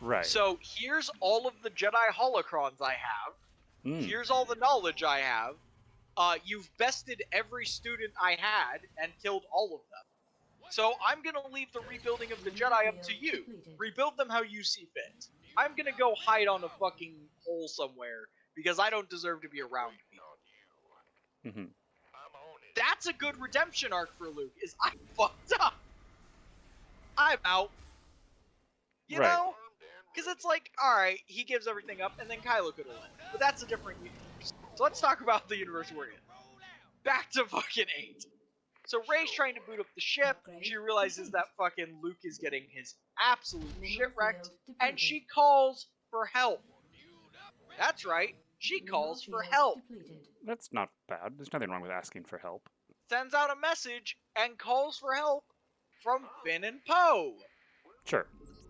Right. So here's all of the Jedi holocrons I have. Mm. Here's all the knowledge I have. You've bested every student I had and killed all of them. So I'm gonna leave the rebuilding of the Jedi up to you. Rebuild them how you see fit. I'm gonna go hide on a fucking hole somewhere because I don't deserve to be around people. Mhm. That's a good redemption arc for Luke, is I fucked up. I'm out. You Right. know? Because it's like, alright, he gives everything up, and then Kylo could have won. But that's a different universe. So let's talk about the universe we're in. Back to fucking 8. So Rey's trying to boot up the ship. She realizes that fucking Luke is getting his absolute shit wrecked, and she calls for help. That's right, she calls for help. That's not bad. There's nothing wrong with asking for help. Sends out a message and calls for help from Finn and Poe. Sure.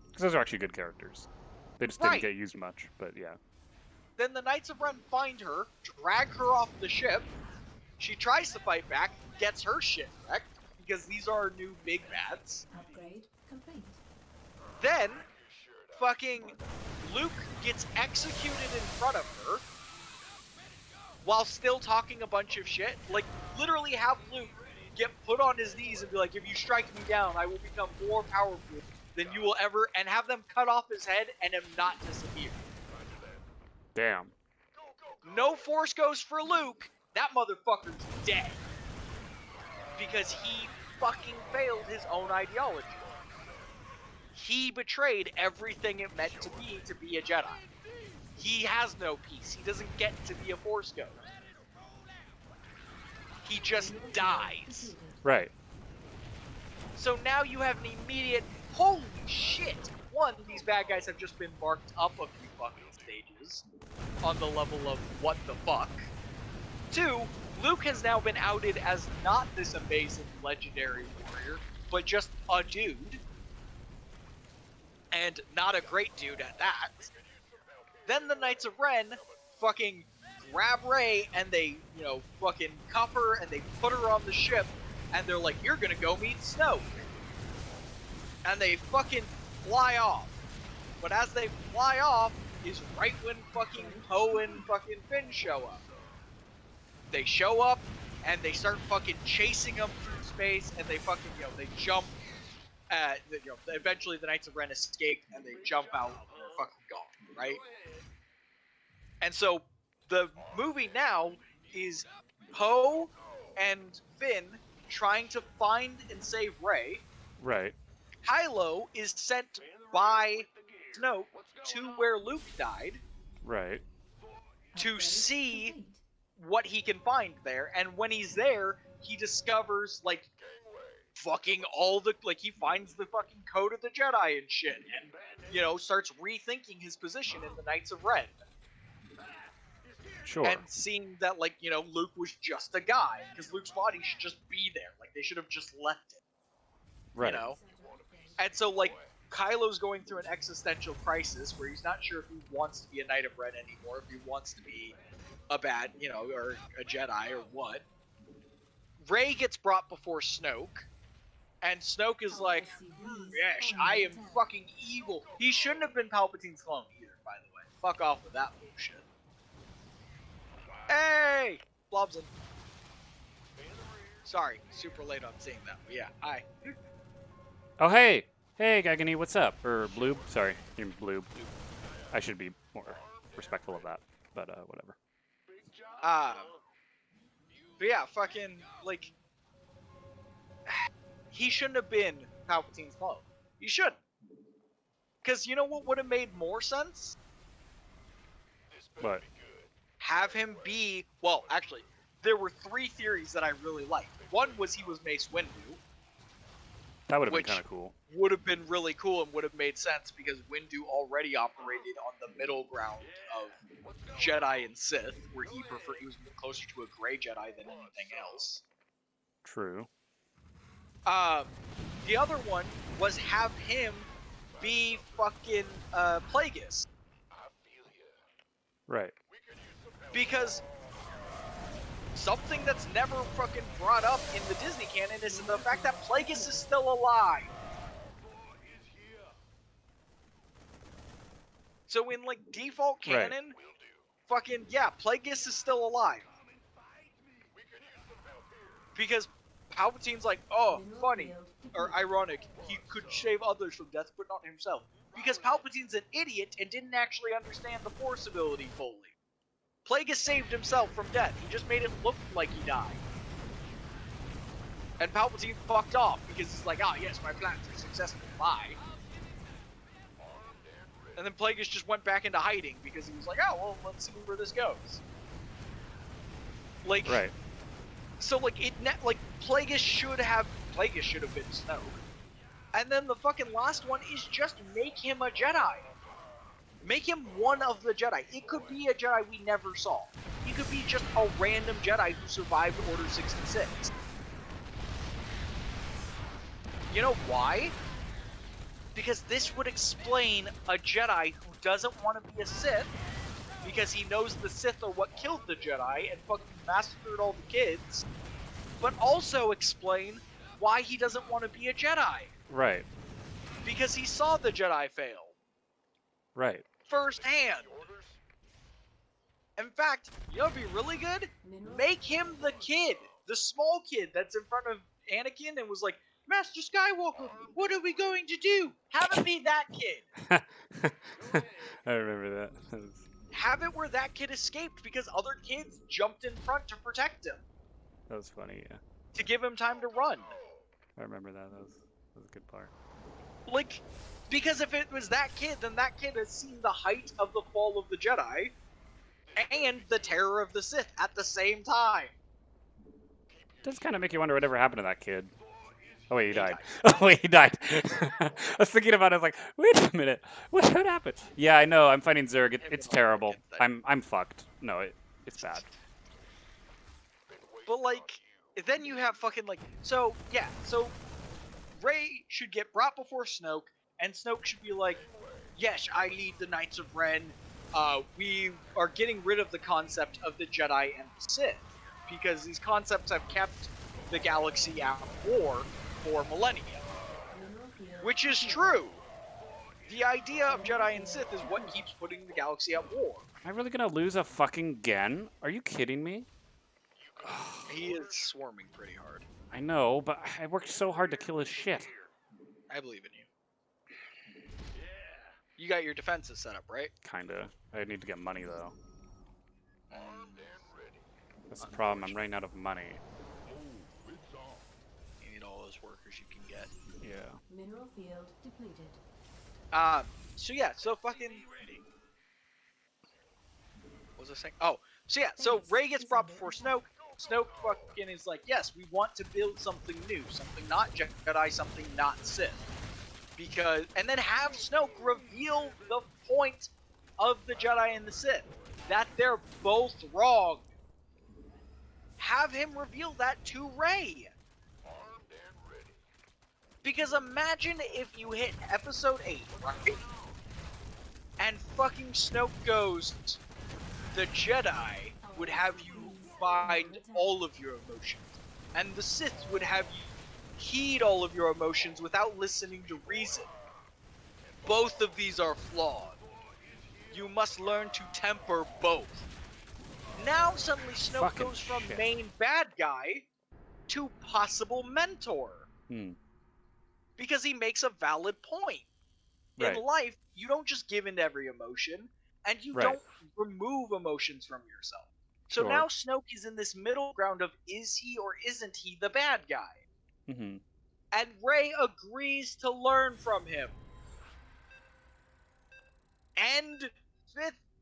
Because those are actually good characters. They just Right. didn't get used much, but yeah. Then the Knights of Ren find her, drag her off the ship. She tries to fight back, gets her shit wrecked, because these are new big bads. Upgrade complete. Then, fucking Luke gets executed in front of her, while still talking a bunch of shit. Like, literally have Luke get put on his knees and be like, if you strike me down, I will become more powerful than you will ever, and have them cut off his head and him not disappear. Damn. No Force Ghost for Luke. That motherfucker's dead. Because he fucking failed his own ideology. He betrayed everything it meant to be a Jedi. He has no peace. He doesn't get to be a Force Ghost. He just dies. Right. So now you have an immediate, holy shit! One, these bad guys have just been marked up a few fucking stages on the level of what the fuck. Two, Luke has now been outed as not this amazing legendary warrior, but just a dude. And not a great dude at that. Then the Knights of Ren fucking grab Rey and they, fucking cuff her and they put her on the ship and they're like, you're gonna go meet Snoke. And they fucking fly off. But as they fly off is right when fucking Poe and fucking Finn show up. They show up and they start fucking chasing them through space and they fucking, they jump. Eventually the Knights of Ren escape and they jump out and they're fucking gone, right? And so the movie now is Poe and Finn trying to find and save Rey. Right. Kylo is sent by Snoke to where Luke died Right. to Upgrade see complete. what he can find there. And when he's there, he discovers, fucking he finds the fucking code of the Jedi and shit. And, starts rethinking his position in the Knights of Ren. Sure. And seeing that, Luke was just a guy. Because Luke's body should just be there. They should have just left it. Right. And so, Kylo's going through an existential crisis where he's not sure if he wants to be a Knight of Ren anymore, if he wants to be a bad, or a Jedi or what. Rey gets brought before Snoke, and Snoke is like, yes, I am fucking evil. He shouldn't have been Palpatine's clone either, by the way. Fuck off with that bullshit. Hey! Blobson. Sorry, super late on seeing that, but yeah, hi. Oh, hey! Hey, Gagany, what's up? Or Bloob? Sorry, you're Bloob. I should be more respectful of that, but whatever. But yeah, fucking, he shouldn't have been Palpatine's clone. He shouldn't. Because you know what would have made more sense? But Have him be, well, actually, there were 3 theories that I really liked. One was he was Mace Windu. that would have been Which- kind of cool. Would have been really cool and would have made sense because Windu already operated on the middle ground of Jedi and Sith, where he was closer to a gray Jedi than anything else. True. The other one was have him be fucking Plagueis. Right. Because something that's never fucking brought up in the Disney canon is the fact that Plagueis is still alive. So in default Right. canon, fucking yeah, Plagueis is still alive. Because Palpatine's like, oh, funny or ironic, he could save others from death, but not himself. Because Palpatine's an idiot and didn't actually understand the Force ability fully. Plagueis saved himself from death. He just made it look like he died. And Palpatine fucked off because he's like, ah, yes, my plans are successful. Bye. And then Plagueis just went back into hiding because he was like, oh, well, let's see where this goes. Like, Right. so like Plagueis should have been Snoke. And then the fucking last one is just make him a Jedi. Make him one of the Jedi. It could be a Jedi we never saw. He could be just a random Jedi who survived Order 66. You know why? Because this would explain a Jedi who doesn't want to be a Sith because he knows the Sith are what killed the Jedi and fucking massacred all the kids, but also explain why he doesn't want to be a Jedi. Right. Because he saw the Jedi fail. Right. Firsthand. In fact, you know what'd be really good? Make him the kid. The small kid that's in front of Anakin and was like, Master Skywalker, what are we going to do? Have it be that kid. I remember that. That was, Have it where that kid escaped because other kids jumped in front to protect him. funny, yeah. To give him time to run. I remember that. That was a good part. Like, because if it was that kid, then that kid has seen the height of the fall of the Jedi and the terror of the Sith at the same time. It does kind of make you wonder whatever happened to that kid. Oh wait, he died. Oh wait, he died. I was thinking about it. I was like, wait a minute, what happened? Yeah, I know. I'm fighting Zerg. It's terrible. I'm fucked. No, it's bad. But like, then you have fucking like, so yeah, so Rey should get brought before Snoke, and Snoke should be like, yes, I lead the Knights of Ren. We are getting rid of the concept of the Jedi and the Sith, because these concepts have kept the galaxy at war for millennia. Which is true. The idea of Jedi and Sith is what keeps putting the galaxy at war. Am I really gonna lose a fucking Gen? Are you kidding me? He is swarming pretty hard. I know, but I worked so hard to kill his shit. I believe in you. You got your defenses set up, right? Kinda. I need to get money though. That's the problem. I'm running out of money. You need all those workers you can get. Yeah. Mineral field depleted. So yeah, so fucking... What was I saying? Oh, so yeah, so Rey gets brought before Snoke. Snoke fucking is like, yes, we want to build something new. Something not Jedi, something not Sith. Because... And then have Snoke reveal the point of the Jedi and the Sith. That they're both wrong. Have him reveal that to Rey. Because imagine if you hit episode 8, right? And fucking Snoke goes, the Jedi would have you find all of your emotions. And the Sith would have you heed all of your emotions without listening to reason. Both of these are flawed. You must learn to temper both. Now suddenly Snoke Fucking goes from shit. main bad guy to possible mentor. Because he makes a valid point. Right. In life, you don't just give into every emotion, and you Right. don't remove emotions from yourself. So Sure. now Snoke is in this middle ground of is he or isn't he the bad guy? Mm-hmm. And Rey agrees to learn from him. End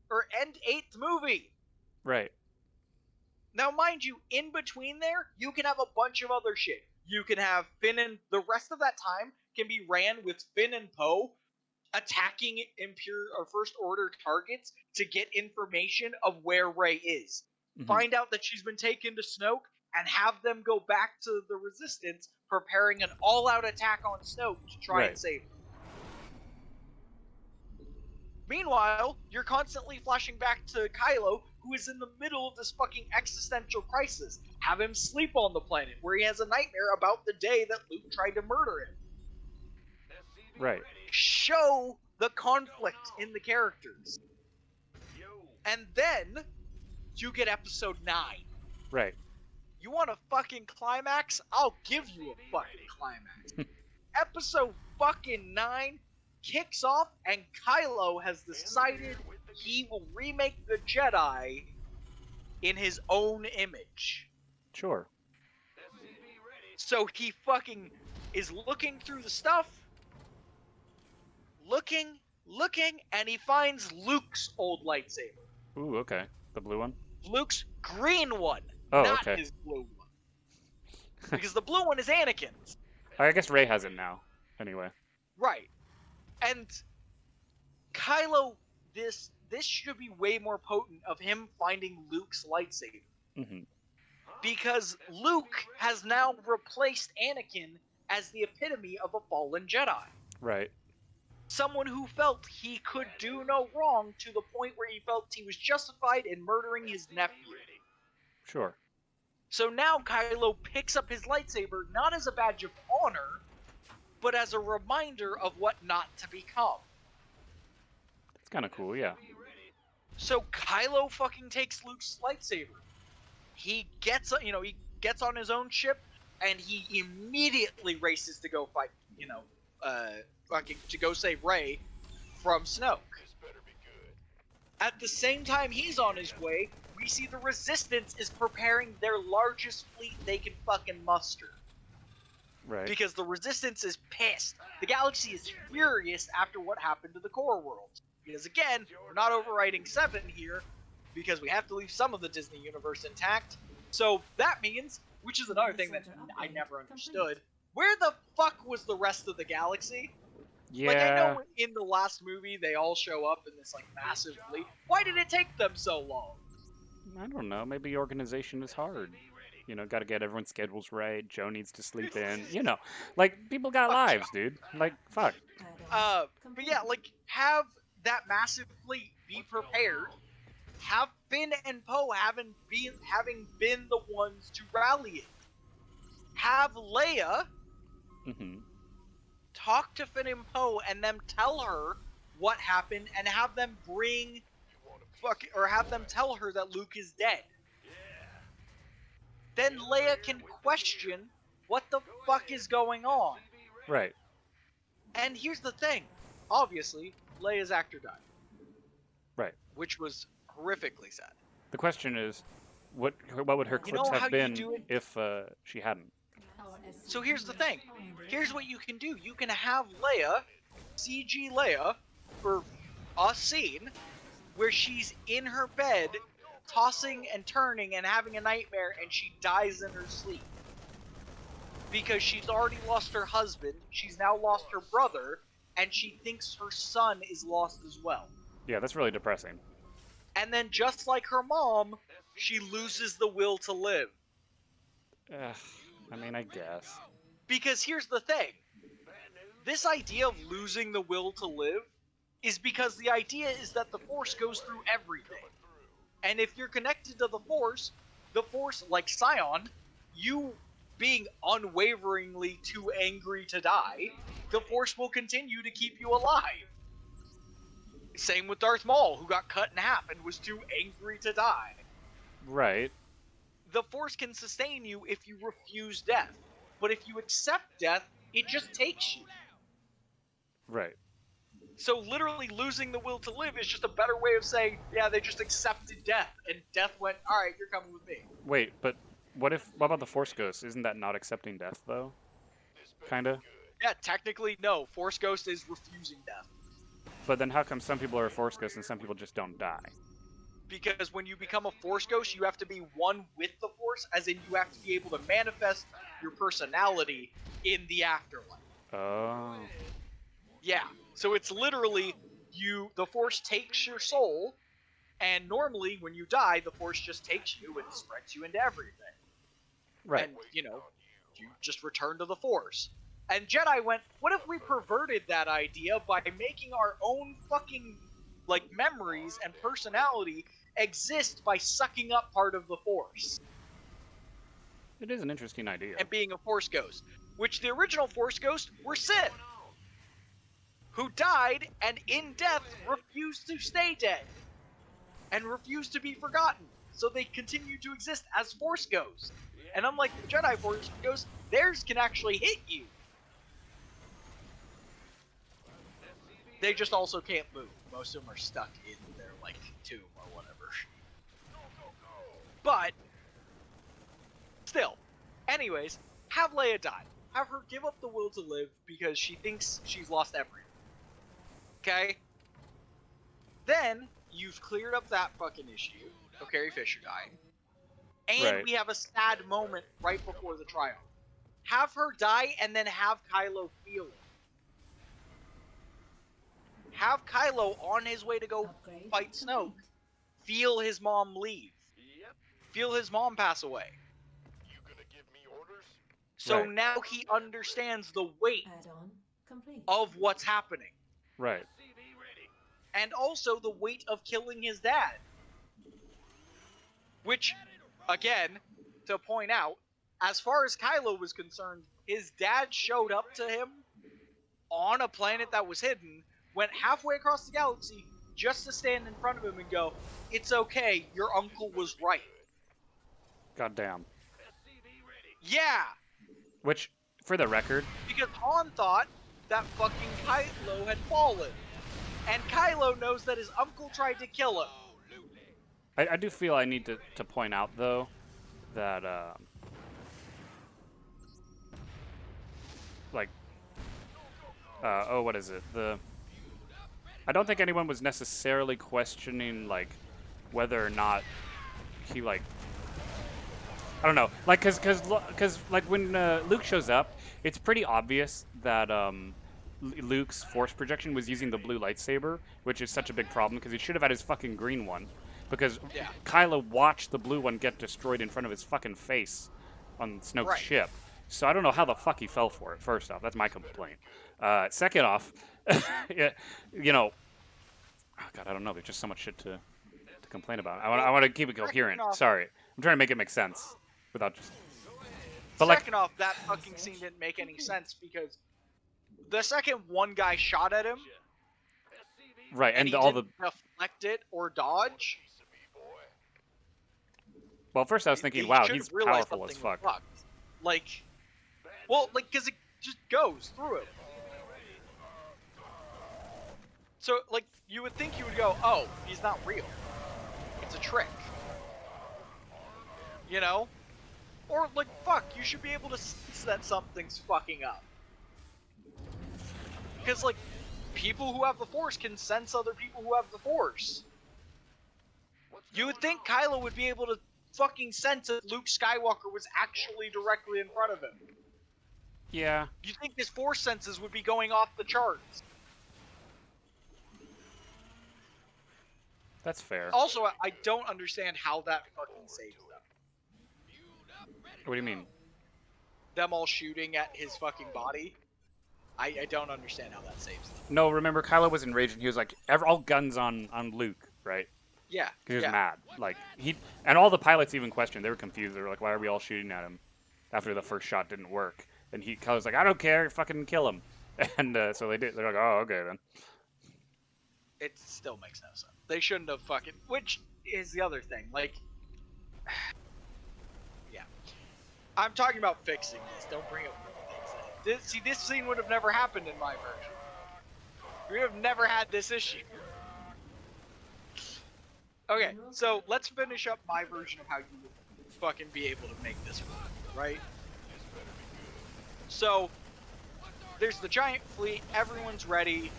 8th movie. Right. Now, mind you, in between there, you can have a bunch of other shit. You can have Finn and the rest of that time can be ran with Finn and Poe attacking Imperial or First Order targets to get information of where Rey is. Mhm. Find out that she's been taken to Snoke and have them go back to the Resistance, preparing an all-out attack on Snoke to try and Right. save him. Meanwhile, you're constantly flashing back to Kylo, who is in the middle of this fucking existential crisis. Have him sleep on the planet, where he has a nightmare about the day that Luke tried to murder him. Right. Show the conflict in the characters. And then, you get episode 9. Right. You want a fucking climax? I'll give you a fucking climax. Episode fucking 9 kicks off, and Kylo has decided he will remake the Jedi in his own image. Sure. So he fucking is looking through the stuff, looking, looking, and he finds Luke's old lightsaber. Ooh, okay. The blue one? Luke's green one, Oh, not okay. his blue one. Because the blue one is Anakin's. I guess Rey has it now. Anyway. Right. And Kylo, this should be way more potent of him finding Luke's lightsaber. Mm-hmm. Because Luke has now replaced Anakin as the epitome of a fallen Jedi. Right. Someone who felt he could do no wrong to the point where he felt he was justified in murdering his nephew. Sure. So now Kylo picks up his lightsaber not as a badge of honor, but as a reminder of what not to become. It's kind of cool, yeah. So Kylo fucking takes Luke's lightsaber. He gets, he gets on his own ship, and he immediately races to go fight, to go save Rey from Snoke. This better be good. At the same time he's on his way, we see the Resistance is preparing their largest fleet they can fucking muster. Right. Because the Resistance is pissed. The galaxy is furious after what happened to the core worlds. Because again, we're not overwriting 7 here, because we have to leave some of the Disney universe intact. So that means, which is another thing that I never understood, where the fuck was the rest of the galaxy? Yeah. Like, I know in the last movie they all show up in this, like, massive fleet. Why did it take them so long? I don't know. Maybe organization is hard. Got to get everyone's schedules right. Joe needs to sleep in. Like, people got lives, dude. Like, fuck. But yeah, like, have that massive fleet be prepared. Have Finn and Poe having been the ones to rally it. Have Leia Mm-hmm. talk to Finn and Poe and them tell her what happened, and have them have them tell her that Luke is dead. Then Leia can question what the fuck is going on. Right. And here's the thing. Obviously, Leia's actor died. Right. Which was horrifically sad. The question is, what would her clips know how have you been do it? if she hadn't? So here's the thing. Here's what you can do. You can have Leia, CG Leia, for a scene where she's in her bed, tossing and turning and having a nightmare, and she dies in her sleep. Because she's already lost her husband, she's now lost her brother, and she thinks her son is lost as well. Yeah, that's really depressing. And then, just like her mom, she loses the will to live. I mean, I guess. Because here's the thing. This idea of losing the will to live is because the idea is that the Force goes through everything. And if you're connected to the Force, like Scion, you being unwaveringly too angry to die, the Force will continue to keep you alive. Same with Darth Maul, who got cut in half and was too angry to die. Right. The Force can sustain you if you refuse death. But if you accept death, it just takes you. Right. So literally losing the will to live is just a better way of saying, yeah, they just accepted death, and death went, alright, you're coming with me. Wait, but what about the Force Ghost? Isn't that not accepting death, though? Kinda? Yeah, technically, no. Force Ghost is refusing death. But then how come some people are Force Ghosts and some people just don't die? Because when you become a Force Ghost, you have to be one with the Force, as in you have to be able to manifest your personality in the afterlife. Oh. Yeah, so it's literally, the Force takes your soul, and normally when you die, the Force just takes you and spreads you into everything. Right. And, you just return to the Force. And Jedi went, what if we perverted that idea by making our own fucking, memories and personality exist by sucking up part of the Force? It is an interesting idea. And being a Force Ghost. Which the original Force Ghosts were Sith, who died and in death refused to stay dead. And refused to be forgotten. So they continue to exist as Force Ghosts. And unlike the Jedi Force Ghosts, theirs can actually hit you. They just also can't move. Most of them are stuck in their, tomb or whatever. But, still. Anyways, have Leia die. Have her give up the will to live because she thinks she's lost everything. Okay? Then you've cleared up that fucking issue of Carrie Fisher dying, and Right. we have a sad moment right before the trial. Have her die, and then have Kylo feel it. Have Kylo on his way to go Upgrade fight Snoke, complete. feel his mom leave, Yep. feel his mom pass away. You gonna give me orders? So Right. now he understands the weight Add-on complete. of what's happening, Right. CV ready. and also the weight of killing his dad. Which, again, to point out, as far as Kylo was concerned, his dad showed up to him on a planet that was hidden, went halfway across the galaxy just to stand in front of him and go, "It's okay, your uncle was right." Goddamn. CV ready. Yeah, Which, for the record, because Han thought that fucking Kylo had fallen. And Kylo knows that his uncle tried to kill him. I do feel I need to point out though that like oh, what is it? I don't think anyone was necessarily questioning like whether or not he like I don't know, like cause like when Luke shows up, it's pretty obvious that Luke's force projection was using the blue lightsaber, which is such a big problem because he should have had his fucking green one, because Yeah. Kylo watched the blue one get destroyed in front of his fucking face on Snoke's Right. ship. So I don't know how the fuck he fell for it. First off, that's my complaint. Second off, yeah, you know, oh god, I don't know. There's just so much shit to complain about. I want to keep it coherent. off- Sorry, I'm trying to make it make sense without just. But like, Second off, that fucking scene didn't make any sense because the second one guy shot at him right, and and he all didn't deflect it or dodge, Piece of me, boy. well, first I was thinking, he wow, should he's have realized powerful as something was fuck. fucked. Like, well, like, because it just goes through it. So, like, you would think you would go, oh, he's not real. It's a trick. You know? Or, like, fuck, you should be able to sense that something's fucking up. Because, like, people who have the Force can sense other people who have the Force. You would think Kylo would be able to fucking sense that Luke Skywalker was actually directly in front of him. Yeah, You think his Force senses would be going off the charts. that's fair. Also, I don't understand how that fucking saves them. What do you mean? Them all shooting at his fucking body. I don't understand how that saves them. No, remember Kylo was enraged and he was like, all guns on Luke, right? Yeah. Because he was yeah. mad. Like and all the pilots even questioned. They were confused. They were like, "Why are we all shooting at him?" After the first shot didn't work, and Kylo's like, "I don't care, fucking kill him." And so they did. They're like, "Oh, okay then." It still makes no sense. They shouldn't have fucking. Which is the other thing. Like, yeah, I'm talking about fixing this. Don't bring up things. See, this scene would have never happened in my version. We would have never had this issue. Okay, so let's finish up my version of how you would fucking be able to make this work, right? So, there's the giant fleet, everyone's ready.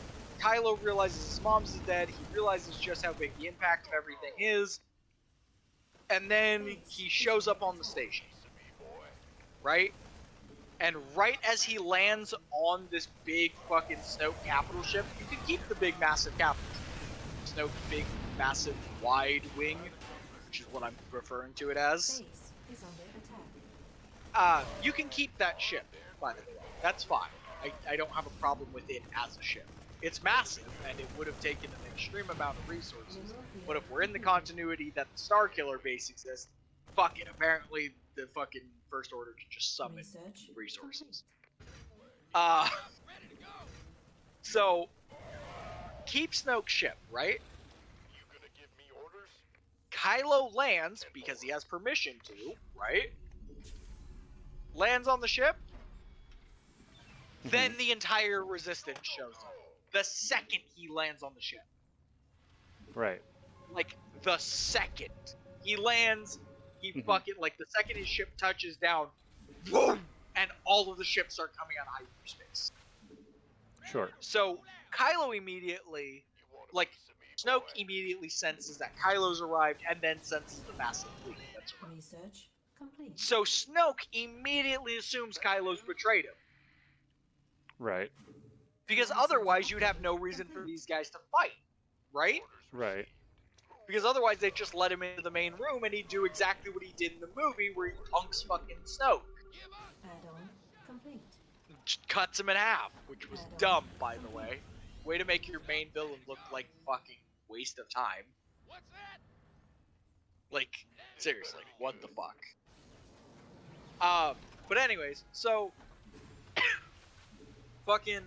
Kylo realizes his mom's dead, he realizes just how big the impact of everything is, and then he shows up on the station, right? And right as he lands on this big fucking Snoke capital ship, you can keep the big massive capital ship. Snoke big massive wide wing, which is what I'm referring to it as. Base is under attack. You can keep that ship, by the way. That's fine. I don't have a problem with it as a ship. It's massive, and it would have taken an extreme amount of resources. But if we're in the continuity that the Starkiller base exists, fuck it. Apparently, the fucking First Order can just summon Research resources. complete. So, keep Snoke's ship, right? You gonna give me orders? Kylo lands, because he has permission to, right? Lands on the ship. Then the entire Resistance shows up. The second he lands on the ship. Right. Like, the second. He lands, he fucking, like, the second his ship touches down, boom! And all of the ships start coming out of hyperspace. Sure. So, Kylo immediately, like, Snoke immediately senses that Kylo's arrived and then senses the massive fleet that's arrived. Research complete. So Snoke immediately assumes Kylo's betrayed him. Right. Because otherwise you'd have no reason for these guys to fight, right? Right. Because otherwise they'd just let him into the main room and he'd do exactly what he did in the movie where he punks fucking Snoke. Add-on complete. Just cuts him in half, which was dumb, by the way. Way to make your main villain look like fucking waste of time. What's that? Like, seriously, what the fuck? But anyways, so fucking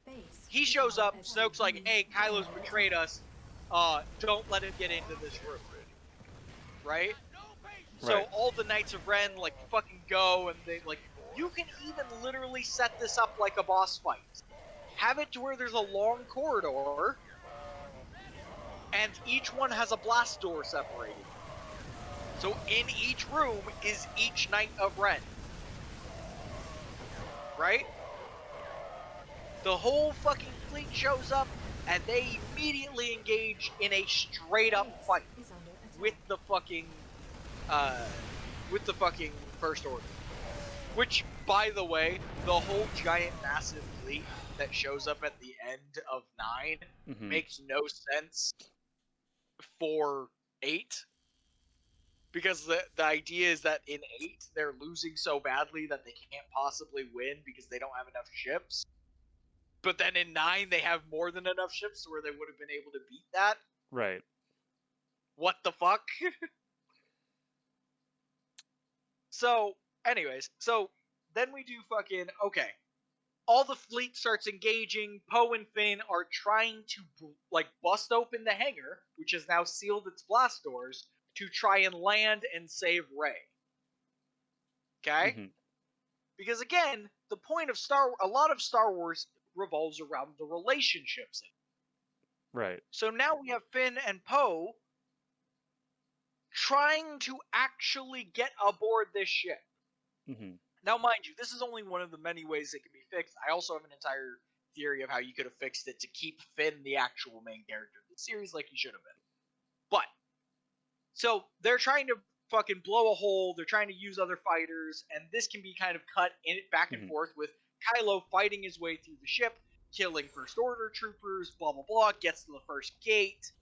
Base. he shows up, Snoke's like, hey, Kylo's betrayed us. Don't let him get into this room. Right? So Right. all the Knights of Ren like fucking go and they like you can even literally set this up like a boss fight. Have it to where there's a long corridor and each one has a blast door separated. So in each room is each Knight of Ren. Right? The whole fucking fleet shows up and they immediately engage in a straight up fight Is under attack. with the fucking First Order. Which, by the way, the whole giant massive fleet that shows up at the end of 9 Mhm. makes no sense for 8. Because the idea is that in 8, they're losing so badly that they can't possibly win because they don't have enough ships. But then in 9, they have more than enough ships where they would have been able to beat that. Right. What the fuck? So, anyways, so then we do fucking, okay. All the fleet starts engaging. Poe and Finn are trying to, like, bust open the hangar, which has now sealed its blast doors, to try and land and save Rey. Okay? Mhm. Because again, the point of a lot of Star Wars revolves around the relationships. Right. So now we have Finn and Poe trying to actually get aboard this ship. Mhm. Now, mind you, this is only one of the many ways it can be fixed. I also have an entire theory of how you could have fixed it to keep Finn the actual main character of the series like he should have been. But, so they're trying to fucking blow a hole, they're trying to use other fighters, and this can be kind of cut in back and Mhm. forth with Kylo fighting his way through the ship, killing First Order troopers, blah blah blah, gets to the first gate,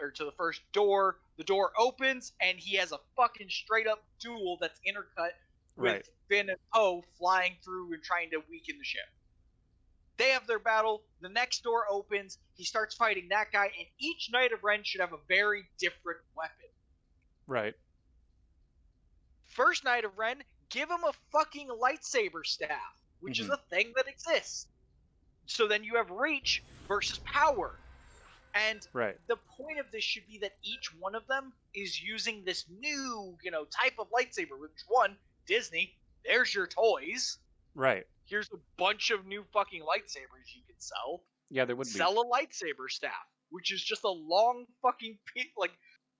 or to the first door. The door opens, and he has a fucking straight up duel that's intercut with Right. Finn and Poe flying through and trying to weaken the ship. They have their battle, the next door opens, he starts fighting that guy, and each Knight of Ren should have a very different weapon. Right. First Knight of Ren, give him a fucking lightsaber staff, which is Mhm. a thing that exists. So then you have reach versus power. And Right. the point of this should be that each one of them is using this new, type of lightsaber. Which one? Disney. There's your toys. Right. Here's a bunch of new fucking lightsabers you can sell. Yeah, there would be. Sell a lightsaber staff, which is just a long fucking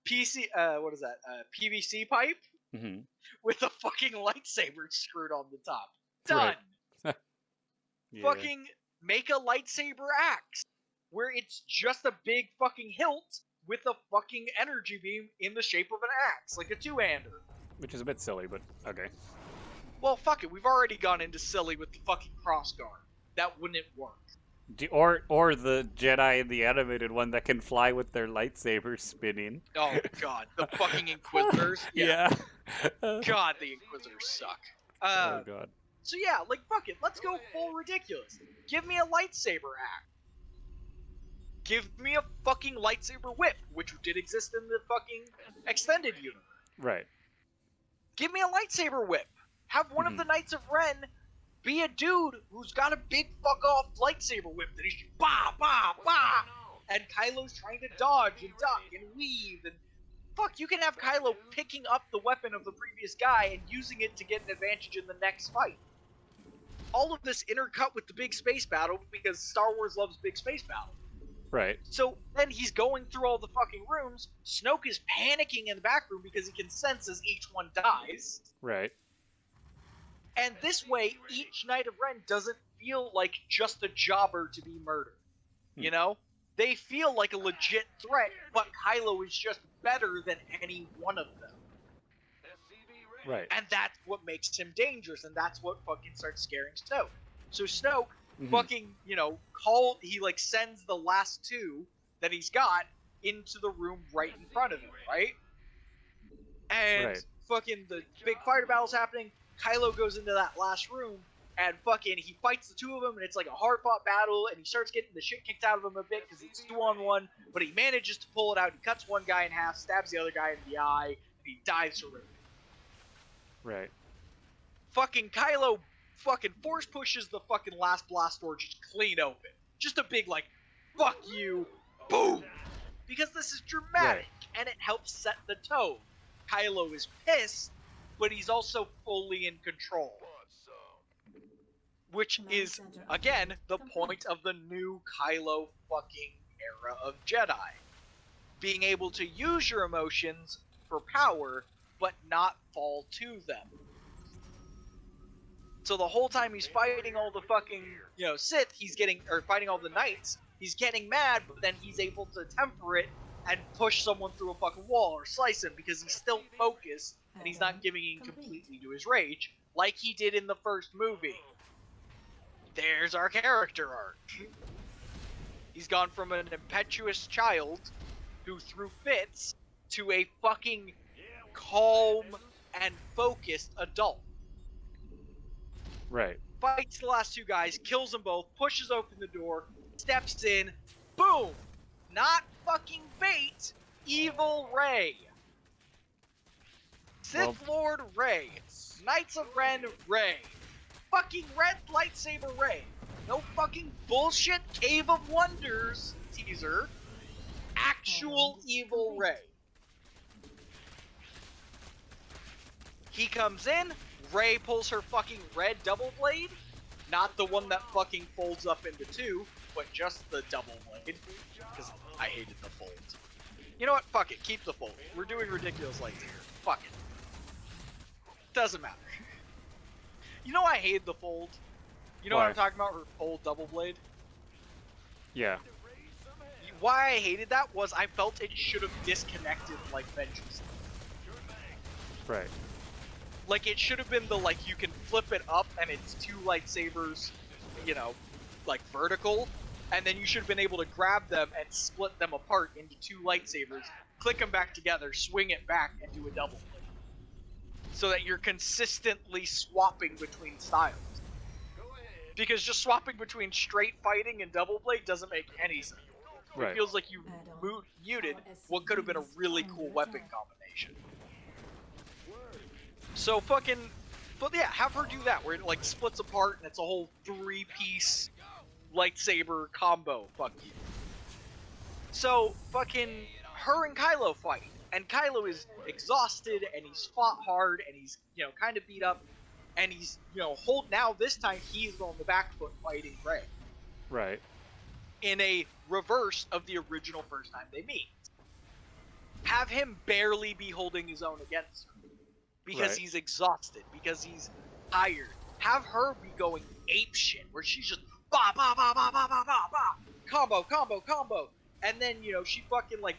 PC. What is that? PVC pipe Mhm. with a fucking lightsaber screwed on the top. Done. Right. Yeah. Fucking make a lightsaber axe where it's just a big fucking hilt with a fucking energy beam in the shape of an axe, like a two-hander. Which is a bit silly, but okay. Well, fuck it. We've already gone into silly with the fucking crossguard. That wouldn't work. Or the Jedi in the animated one that can fly with their lightsabers spinning. Oh god, the fucking Inquisitors. Yeah. God, the Inquisitors suck. Oh god. So yeah, fuck it. Let's go full ridiculous. Give me a lightsaber axe. Give me a fucking lightsaber whip, which did exist in the fucking extended universe. Right. Give me a lightsaber whip. Have one of the Knights of Ren be a dude who's got a big fuck off lightsaber whip that he's bah bah bah, and Kylo's trying to dodge and duck and weave and fuck. You can have Kylo picking up the weapon of the previous guy and using it to get an advantage in the next fight. All of this intercut with the big space battle because Star Wars loves big space battle. Right. So then he's going through all the fucking rooms. Snoke is panicking in the back room because he can sense as each one dies. Right. And this way, each Knight of Ren doesn't feel like just a jobber to be murdered. You know? they feel like a legit threat, but Kylo is just better than any one of them. Right. And that's what makes him dangerous, and that's what fucking starts scaring Snoke. So Snoke Mhm. fucking, he like sends the last two that he's got into the room right in front of him, right? And Right. fucking the big fighter battle's happening. Kylo goes into that last room and fucking he fights the two of them, and it's like a hard fought battle, and he starts getting the shit kicked out of him a bit because it's 2-on-1, but he manages to pull it out. He cuts one guy in half, stabs the other guy in the eye, and he dives to Rick. Right. Fucking Kylo fucking force pushes the fucking last blast door just clean open. Just a big like, fuck you, boom! Because this is dramatic, and it helps set the tone. Kylo is pissed, but he's also fully in control. Which Command is, center again, upgrade the complete. point of the new Kylo fucking era of Jedi. Being able to use your emotions for power, but not fall to them. So the whole time he's fighting all the fucking, Sith, fighting all the Knights, he's getting mad, but then he's able to temper it and push someone through a fucking wall or slice him because he's still focused and he's not giving in completely to his rage, like he did in the first movie. There's our character arc. He's gone from an impetuous child who threw fits to a fucking calm and focused adult. Right. Fights the last two guys, kills them both, pushes open the door, steps in, boom! Not fucking bait, evil Rey. Sith Lord Rey. Knights of Ren Rey. Fucking red lightsaber Rey. No fucking bullshit Cave of Wonders teaser. Actual evil Rey. He comes in, Rey pulls her fucking red double blade. Not the one that fucking folds up into two, but just the double blade. Because I hated the fold. You know what? Fuck it. Keep the fold. We're doing ridiculous lightsaber. Fuck it. Doesn't matter. You know I hated the fold? You know what Why? I'm talking about? Her fold double blade? Yeah. Why I hated that was I felt it should have disconnected like Vengeance. Right. Like, it should have been the, like, you can flip it up and it's two lightsabers, like, vertical, and then you should have been able to grab them and split them apart into two lightsabers, click them back together, swing it back, and do a double blade. So that you're consistently swapping between styles. Because just swapping between straight fighting and double blade doesn't make any sense. Right. It feels like you muted what could have been a really cool weapon combination. So but yeah, have her do that, where it like splits apart and it's a whole 3-piece lightsaber combo, fuck you. So fucking her and Kylo fight, and Kylo is exhausted, and he's fought hard, and he's, kind of beat up, and he's, this time he's on the back foot fighting Rey. Right. In a reverse of the original first time they meet. Have him barely be holding his own against her. Because Right. he's exhausted, because he's tired. Have her be going ape shit, where she's just ba ba ba ba ba ba ba ba, combo, and then she fucking like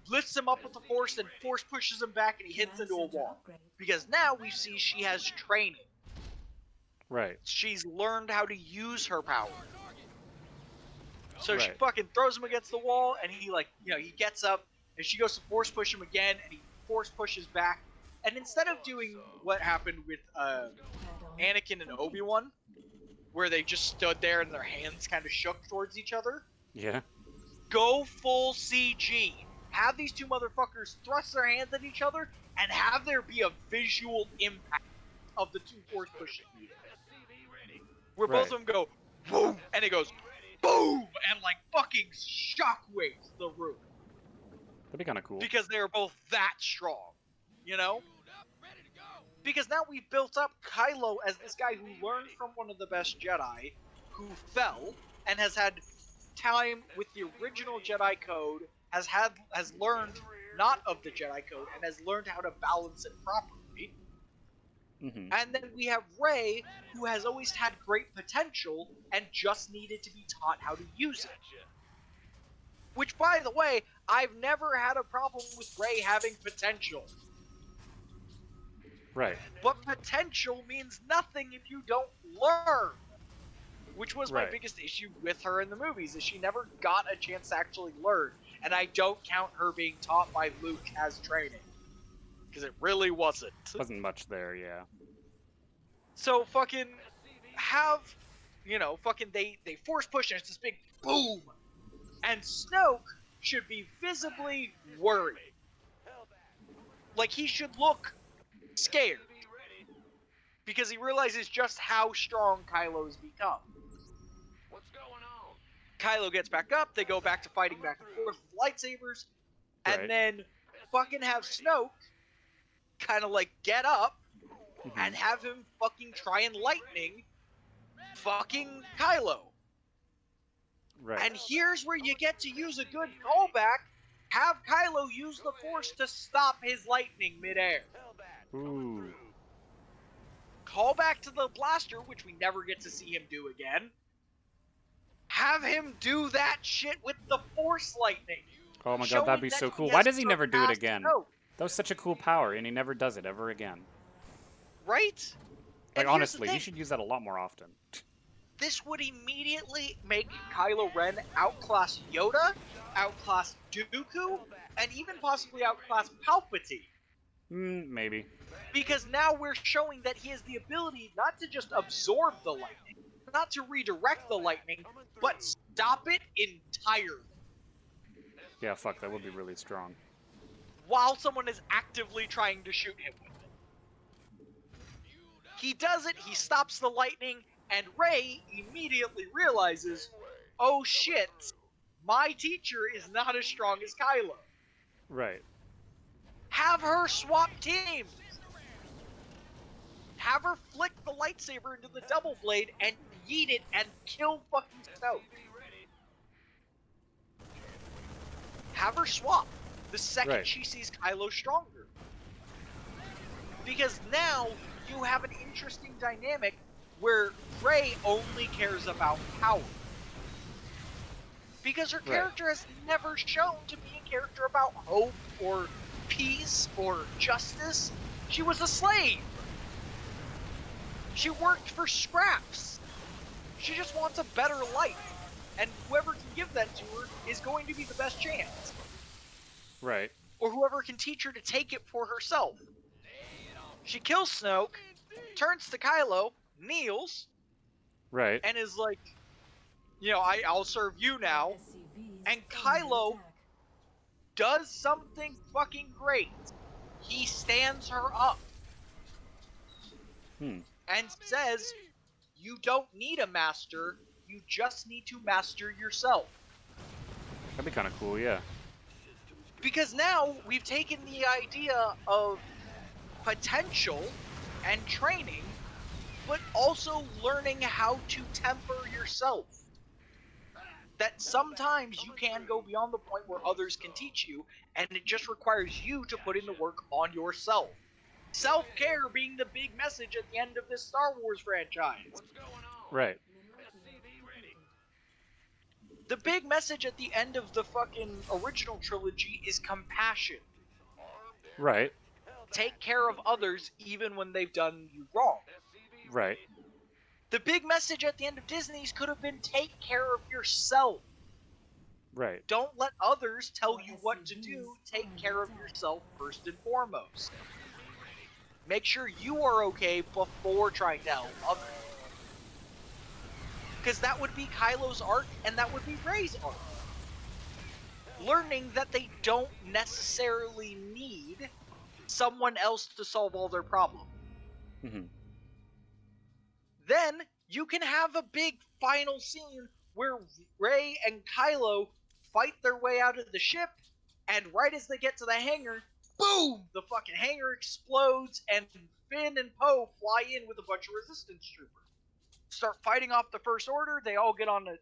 lifts him up with the force and force pushes him back, and he hits into a wall. Because now we see she has training. Right. She's learned how to use her power. So she Right. fucking throws him against the wall, and he he gets up, and she goes to force push him again, and he force pushes back. And instead of doing what happened with Anakin and Obi-Wan, where they just stood there and their hands kind of shook towards each other, Yeah. go full CG. Have these two motherfuckers thrust their hands at each other, and have there be a visual impact of the two force pushing. Where both of them go, boom, and it goes, boom, and like fucking shockwaves the room. That'd be kind of cool. Because they are both that strong, Because now we've built up Kylo as this guy who learned from one of the best Jedi, who fell, and has had time with the original Jedi Code, has learned not of the Jedi Code, and has learned how to balance it properly. Mm-hmm. And then we have Rey, who has always had great potential, and just needed to be taught how to use it. Which, by the way, I've never had a problem with Rey having potential. Right. But potential means nothing if you don't learn. Which was my Right. biggest issue with her in the movies, is she never got a chance to actually learn. And I don't count her being taught by Luke as training. Because it really wasn't. Wasn't much there, yeah. So fucking have, fucking they force push and it's this big boom. And Snoke should be visibly worried. Like, he should look scared. Because he realizes just how strong Kylo's become. What's going on? Kylo gets back up, they go back to fighting back and forth with lightsabers, Right. and then fucking have Snoke kind of like get up and have him fucking try and lightning fucking Kylo. Right. And here's where you get to use a good callback. Have Kylo use the Force to stop his lightning midair. Ooh. Call back to the blaster, which we never get to see him do again. Have him do that shit with the Force lightning. Oh my god, Showing that'd be that so he cool. has Why does he never do it surpassed again? Snoke, That was such a cool power, and he never does it ever again. right? Like, And here's the honestly, he thing. should use that a lot more often. This would immediately make Kylo Ren outclass Yoda, outclass Dooku, and even possibly outclass Palpatine. Maybe. Because now we're showing that he has the ability not to just absorb the lightning, not to redirect the lightning, but stop it entirely. Yeah, fuck, that would be really strong. While someone is actively trying to shoot him with it. He does it, he stops the lightning, and Rey immediately realizes, oh shit, my teacher is not as strong as Kylo. Right. Have her swap teams. Have her flick the lightsaber into the double blade and yeet it and kill fucking Snoke. Have her swap the second Right. she sees Kylo stronger. Because now you have an interesting dynamic where Rey only cares about power. Because her character has never shown to be a character about hope or peace or justice. She was a slave. She worked for scraps. She just wants a better life. And whoever can give that to her is going to be the best chance. Right. Or whoever can teach her to take it for herself. She kills Snoke, turns to Kylo, kneels, Right. and is like, I'll serve you now. And Kylo does something fucking great. He stands her up. And says, you don't need a master, you just need to master yourself. That'd be kind of cool, yeah. Because now we've taken the idea of potential and training, but also learning how to temper yourself. That sometimes you can go beyond the point where others can teach you, and it just requires you to put in the work on yourself. Self-care being the big message at the end of this Star Wars franchise. Right. The big message at the end of the fucking original trilogy is compassion. Right. Take care of others even when they've done you wrong. Right. The big message at the end of Disney's could have been take care of yourself. Right. Don't let others tell you what to do. Take care of yourself first and foremost. Make sure you are okay before trying to help others. Because that would be Kylo's arc, and that would be Rey's arc. Learning that they don't necessarily need someone else to solve all their problems. Then you can have a big final scene where Rey and Kylo fight their way out of the ship, and right as they get to the hangar, boom! The fucking hangar explodes, and Finn and Poe fly in with a bunch of resistance troopers. Start fighting off the First Order, they all get on a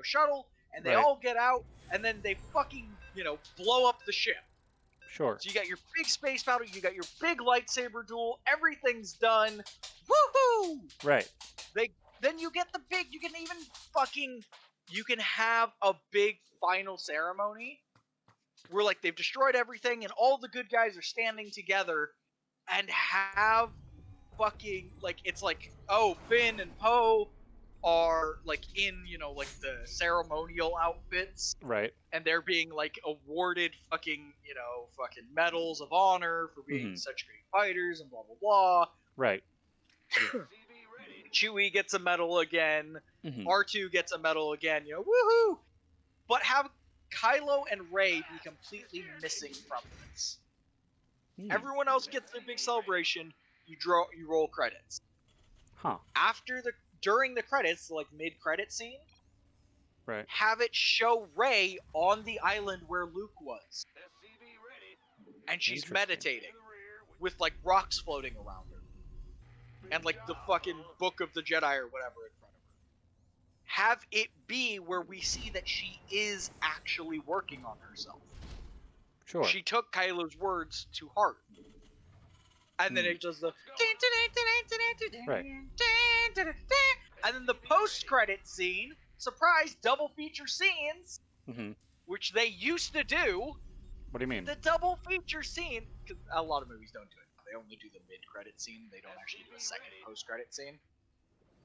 shuttle, and they all get out, and then they fucking, blow up the ship. Sure. So you got your big space battle, you got your big lightsaber duel, everything's done. Woohoo! Right. Then you get you can even fucking you can have a big final ceremony where like they've destroyed everything and all the good guys are standing together and have fucking like it's like, oh, Finn and Poe are like in, you know, like the ceremonial outfits Right. and they're being like awarded fucking, you know, fucking medals of honor for being such great fighters and blah blah blah. Right. Chewie gets a medal again. Mhm. R2 gets a medal again. You know, woohoo! But have Kylo and Rey be completely missing from this. Hmm. Everyone else gets their big celebration. You roll credits. Huh. During the credits, like mid-credit scene, Right. have it show Rey on the island where Luke was, and she's Interesting. meditating with like rocks floating around her, and like the fucking Book of the Jedi or whatever in front of her. Have it be where we see that she is actually working on herself. Sure. She took Kylo's words to heart. And then it does the... Right. And then the post-credit scene, surprise, double feature scenes, Mhm. which they used to do. What do you mean? The double feature scene, because a lot of movies don't do it. They only do the mid-credit scene. They don't actually do a second post-credit scene.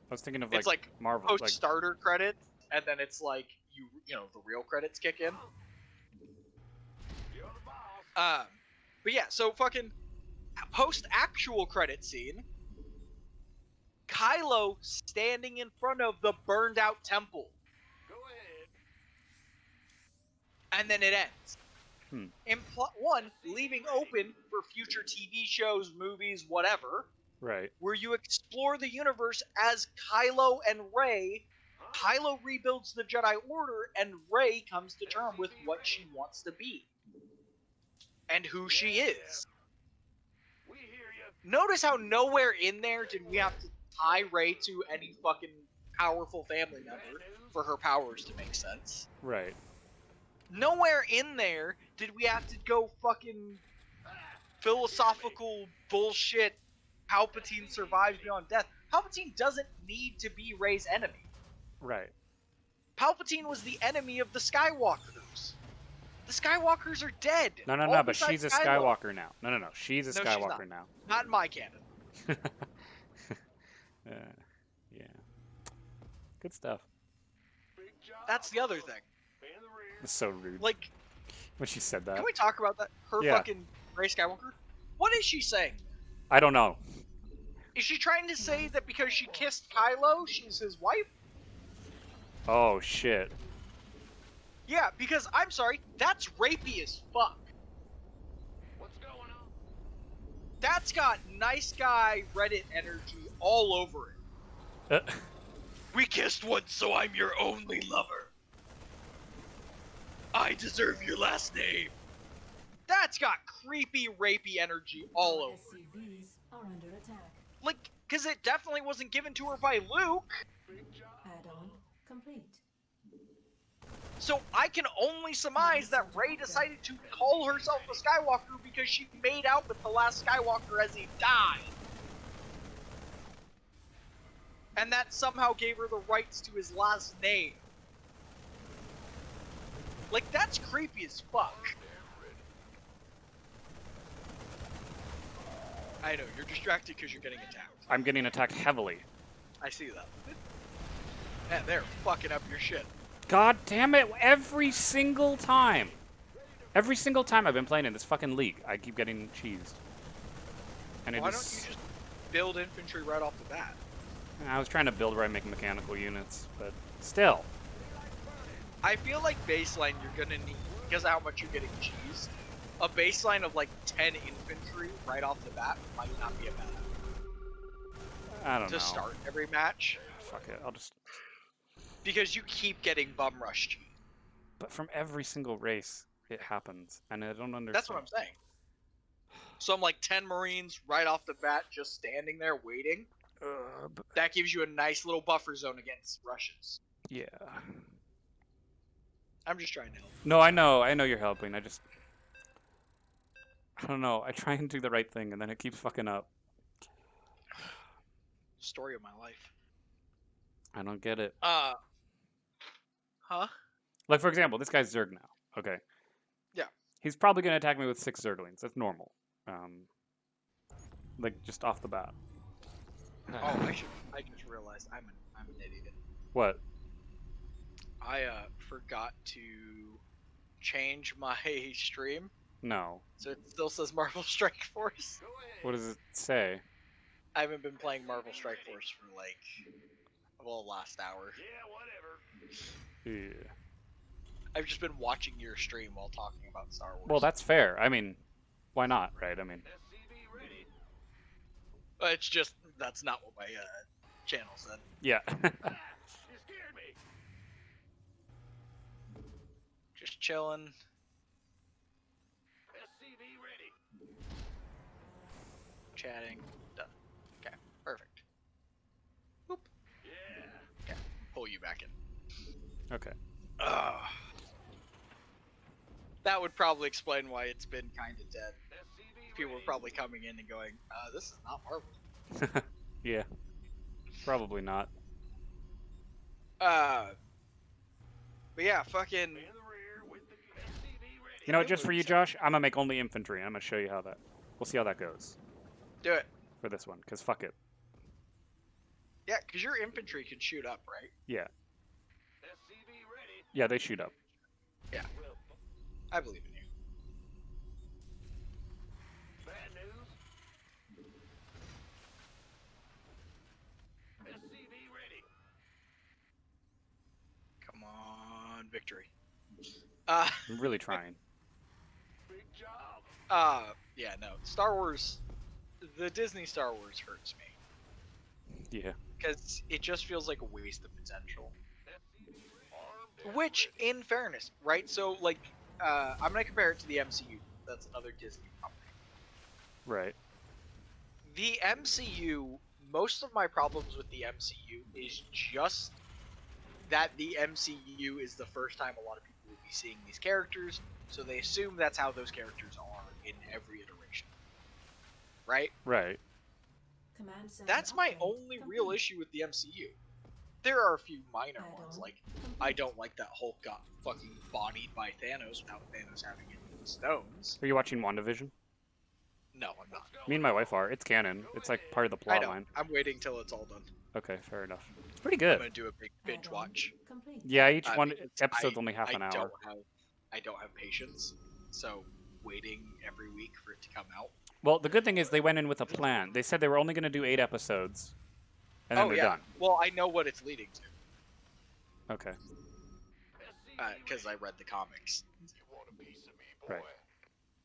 I was thinking of It's like Marvel. post-starter credits, and then it's like, you know, the real credits kick in. But yeah, so fucking post-actual credit scene, Kylo standing in front of the burned out temple. Go ahead. And then it ends. Hmm. One, leaving open for future TV shows, movies, whatever, Right. where you explore the universe as Kylo and Rey. Kylo rebuilds the Jedi Order, and Rey comes to terms with what she wants to be. And who she is. We hear you. Notice how nowhere in there did we have to tie Rey to any fucking powerful family member for her powers to make sense. Right. Nowhere in there did we have to go fucking philosophical bullshit. Palpatine survives beyond death. Palpatine doesn't need to be Rey's enemy. Right. Palpatine was the enemy of the Skywalkers. The Skywalkers are dead. No, All but she's a besides Kylo. Skywalker now. No. She's a No, she's Skywalker not. now. Not in my canon. Yeah. Good stuff. Big job. That's the other thing. In the rear. It's so rude Like, when she said that. can we talk about that? Her Yeah. fucking Rey Skywalker? What is she saying? I don't know. Is she trying to say that because she kissed Kylo, she's his wife? Oh shit. Yeah, because, I'm sorry, that's rapey as fuck. What's going on? That's got nice guy Reddit energy all over it. We kissed once, so I'm your only lover. I deserve your last name. That's got creepy, rapey energy all over it. SCVs are under attack. Like, because it definitely wasn't given to her by Luke. Big job. Add-on complete. So I can only surmise that Rey decided to call herself a Skywalker because she made out with the last Skywalker as he died. And that somehow gave her the rights to his last name. Like, that's creepy as fuck. I know, you're distracted because you're getting attacked. I'm getting attacked heavily. I see that. Man, they're fucking up your shit. God damn it! Every single time. Every single time I've been playing in this fucking league, I keep getting cheesed. And it Why don't is. you just build infantry right off the bat? I was trying to build where I make mechanical units, but still. I feel like baseline you're gonna need, because of how much you're getting cheesed, a baseline of like 10 infantry right off the bat might not be a bad idea I don't know. to start every match, Fuck it. I'll just. because you keep getting bum rush cheese. But from every single race, it happens, and I don't understand. That's what I'm saying. So I'm like 10 Marines right off the bat just standing there waiting. That gives you a nice little buffer zone against rushes. Yeah. I'm just trying to help. No, I know you're helping. I don't know. I try and do the right thing, and then it keeps fucking up. Story of my life. I don't get it. Huh? Like, for example, this guy's Zerg now. Okay. Yeah. He's probably going to attack me with 6 Zerglings. That's normal. Like, just off the bat. Oh, I just realized I'm an idiot. What? I forgot to change my stream, No. so it still says Marvel Strike Force. Go ahead. What does it say? I haven't been playing Marvel Strike Force for like, well, last hour. Yeah, whatever. Yeah. I've just been watching your stream while talking about Star Wars. Well, that's fair. I mean, why not, right? I mean, SCV ready. But it's just that's not what my channel said. yeah. You scared me. Just chilling. SCV ready. Chatting. Done. Okay, perfect. Boop. Yeah. Pull you back in. Okay. That would probably explain why it's been kind of dead. SCV People were ready. probably coming in and going, this is not Marvel. Yeah. Probably not. But yeah, fucking. In the rear with the SCV ready. You know what, just for you, Josh, I'm gonna make only infantry, and I'm gonna show you how that... We'll see how that goes Do it. for this one, because fuck it. Yeah, because your infantry can shoot up, right? Yeah. SCV ready. Yeah, they shoot up. Yeah. Well, I believe in you. bad news. SCV ready. Come on, victory. I'm really trying. Big job. Yeah, no. Star Wars, the Disney Star Wars hurts me. Yeah. Because it just feels like a waste of potential. SCV armed and Which, in fairness, right? So, like, I'm going to compare it to the MCU. That's another Disney company. Right. The MCU, most of my problems with the MCU is just that the MCU is the first time a lot of people will be seeing these characters, so they assume that's how those characters are in every iteration. Right? Command center That's my upgrade only real complete. issue with the MCU. There are a few minor Add-on ones, like complete. I don't like that Hulk got fucking bodied by Thanos without Thanos having any stones. Are you watching WandaVision? No, I'm not. Me and my wife are. It's canon. It's like part of the I plot know. line. I'm waiting till it's all done. Okay, fair enough. It's pretty I'm good. gonna do a big binge Add-on watch. complete. Yeah, each one Because episode's only half an hour. I don't have patience, so waiting every week for it to come out. Well, the good thing is they went in with a plan. They said they were only going to do 8 episodes, and then Oh they're yeah. done. Well, I know what it's leading to Okay. because I read the comics. You want a piece of me, boy? Right.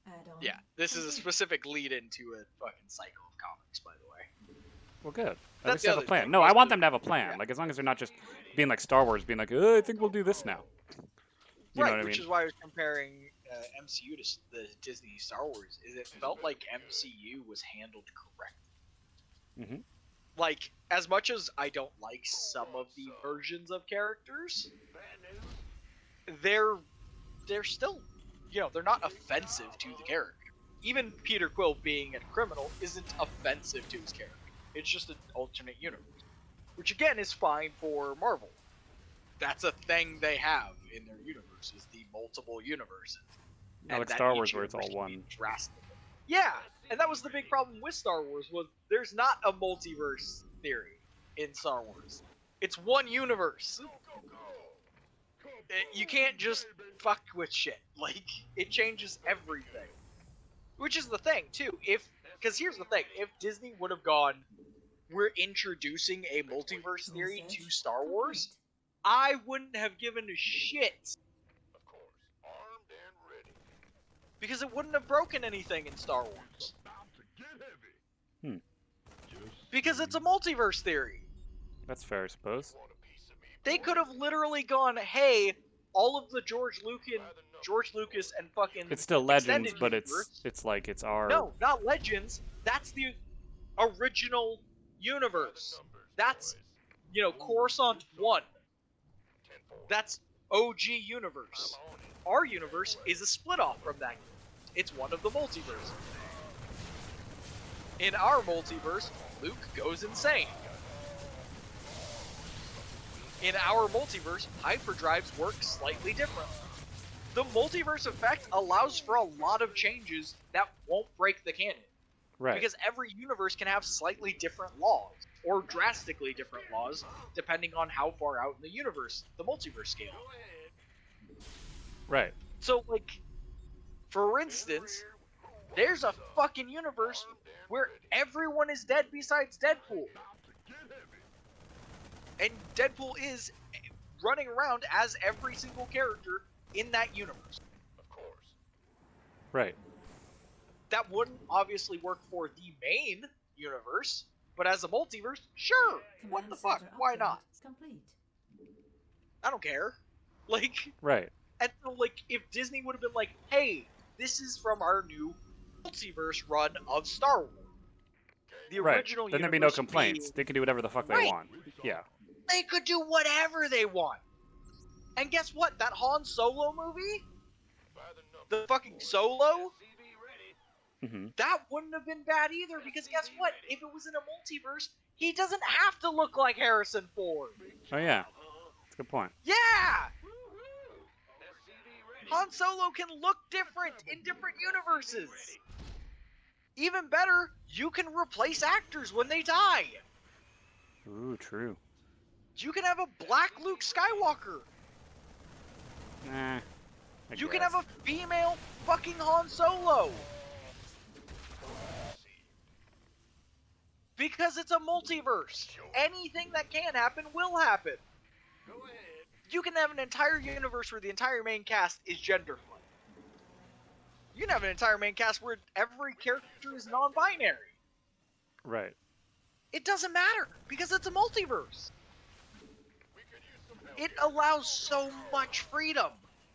Add-on Yeah, this is a complete. specific lead into a fucking cycle of comics, by the way. Well, good. At That's least they have the a other plan. thing. No, I Most want of- them to have a plan. yeah. Like, as long as they're not just being like Star Wars, being like, oh, I think we'll do this now. You Right, know what I which mean? is why I was comparing MCU to the Disney Star Wars. Is it felt like MCU was handled correctly. Mhm. Like, as much as I don't like some of the versions of characters, Bad news. they're still, they're not offensive to the character. Even Peter Quill being a criminal isn't offensive to his character. It's just an alternate universe, which again is fine for Marvel. That's a thing they have in their universe, is the multiple universes. Not And like that Star each Wars where it's all universe can be one. drastic. Yeah, and that was the big problem with Star Wars, was there's not a multiverse theory in Star Wars. It's one universe. You can't just fuck with shit. Like, it changes everything. Which is the thing, too. Because here's the thing. If Disney would have gone, we're introducing a multiverse theory to Research Star Wars, complete. I wouldn't have given a shit. Of course, armed and ready. Because it wouldn't have broken anything in Star Wars. About to get heavy. Because it's a multiverse theory. That's fair, I suppose. Want a piece of me, They boy? could have literally gone, hey, all of the George Lucas and fucking It's still Legends, extended but universe. it's like it's our... No, not Legends. That's the original universe. That's, Coruscant 1. That's OG universe. I'm on it. Our universe is a split off from that. It's one of the multiverses. In our multiverse, Luke goes insane. In our multiverse, hyperdrives work slightly different. The multiverse effect allows for a lot of changes that won't break the canon. Right. Because every universe can have slightly different laws, or drastically different laws, depending on how far out in the universe, the multiverse scale. Right. So, like, for instance, there's a fucking universe where everyone is dead besides Deadpool. And Deadpool is running around as every single character in that universe. Of course. Right. That wouldn't obviously work for the main universe, but as a multiverse, sure. What the fuck? Center Why upgrade not? Complete. I don't care. Like, Right. and so, like, if Disney would have been like, hey, this is from our new multiverse run of Star Wars. The Right. original Then there'd be no universe complaints. being- They can do whatever the fuck they Right. want. Yeah. They could do whatever they want. And guess what? That Han Solo movie, By the number. the fucking Solo, Mm-hmm. that wouldn't have been bad either. Because guess what? If it was in a multiverse, he doesn't have to look like Harrison Ford. Oh yeah. That's a good point. Yeah! Han Solo can look different in different universes. Even better, you can replace actors when they die. Ooh, true. You can have a black Luke Skywalker. Nah. You can have a female fucking Han Solo. Because it's a multiverse. Anything that can happen will happen. Go ahead. You can have an entire universe where the entire main cast is gender fluid. You can have an entire main cast where every character is non-binary. Right. It doesn't matter because it's a multiverse. We could use some help. It allows so much freedom.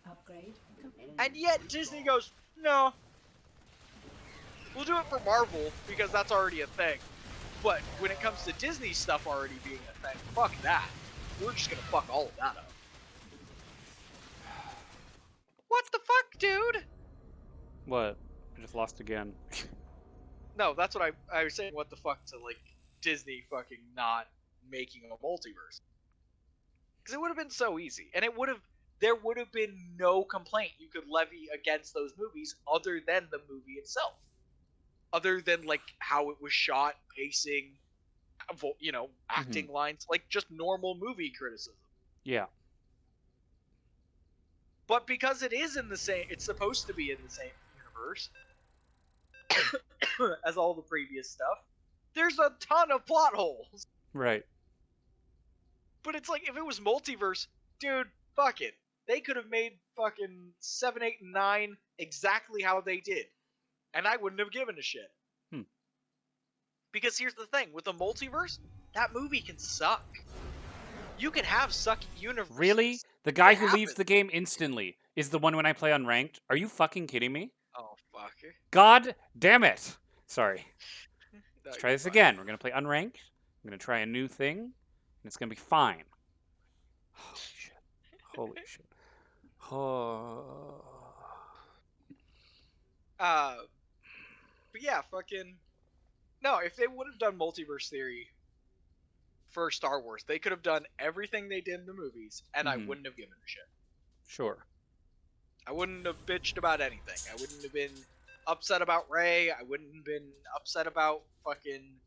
Upgrade complete. And yet Disney goes, no. We'll do it for Marvel because that's already a thing. But when it comes to Disney stuff already being a thing, fuck that. We're just gonna fuck all of that up. What the fuck, dude? What? I just lost again. No, that's what I was saying. What the fuck to like Disney fucking not making a multiverse? Because it would have been so easy, and there would have been no complaint you could levy against those movies other than the movie itself, other than like how it was shot, pacing, acting lines, like just normal movie criticism. Yeah. But because it is in the same, it's supposed to be in the same universe as all the previous stuff, there's a ton of plot holes. Right. But it's like, if it was multiverse, dude, fuck it. They could have made fucking 7, 8, and 9 exactly how they did. And I wouldn't have given a shit. Hmm. Because here's the thing, with a multiverse, that movie can suck. You can have sucky universes. Really? The guy It who leaves happens. the game instantly is the one when I play unranked? Are you fucking kidding me? Oh, fuck. God damn it! Sorry. No, Let's try you're this fine. again. We're gonna play unranked. I'm gonna try a new thing, and it's gonna be fine. Holy shit. Holy shit. Oh. But yeah, fucking... No, if they would have done multiverse theory for Star Wars, they could have done everything they did in the movies, and I Mhm. wouldn't have given a shit. Sure. I wouldn't have bitched about anything. I wouldn't have been upset about Rey. I wouldn't have been upset about fucking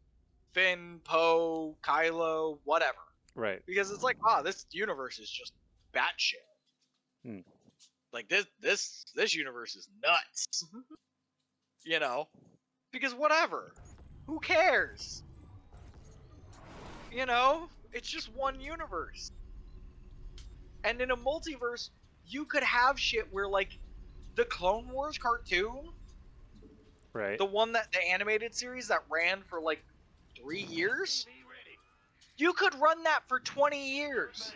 Finn, Poe, Kylo, whatever. Right. Because it's like, this universe is just batshit. Hmm. Like this universe is nuts. Because whatever. Who cares? It's just one universe. And in a multiverse, you could have shit where, like, the Clone Wars cartoon, Right. the one the animated series that ran for, like, 3 years, you could run that for 20 years.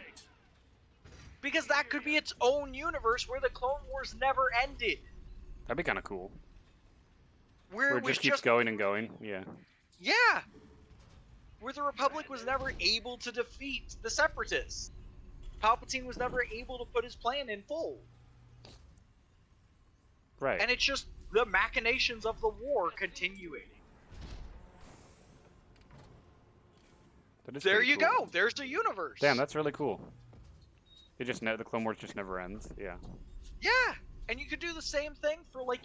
Because that could be its own universe where the Clone Wars never ended. That'd be kind of cool. Where Where it it was just keeps going and going. Yeah. Yeah! Where the Republic was never able to defeat the Separatists. Palpatine was never able to put his plan in full. Right. And it's just the machinations of the war continuing. That is There pretty you cool. go. There's the universe. Damn, that's really cool. It just the Clone Wars just never ends. Yeah. Yeah, and you could do the same thing for like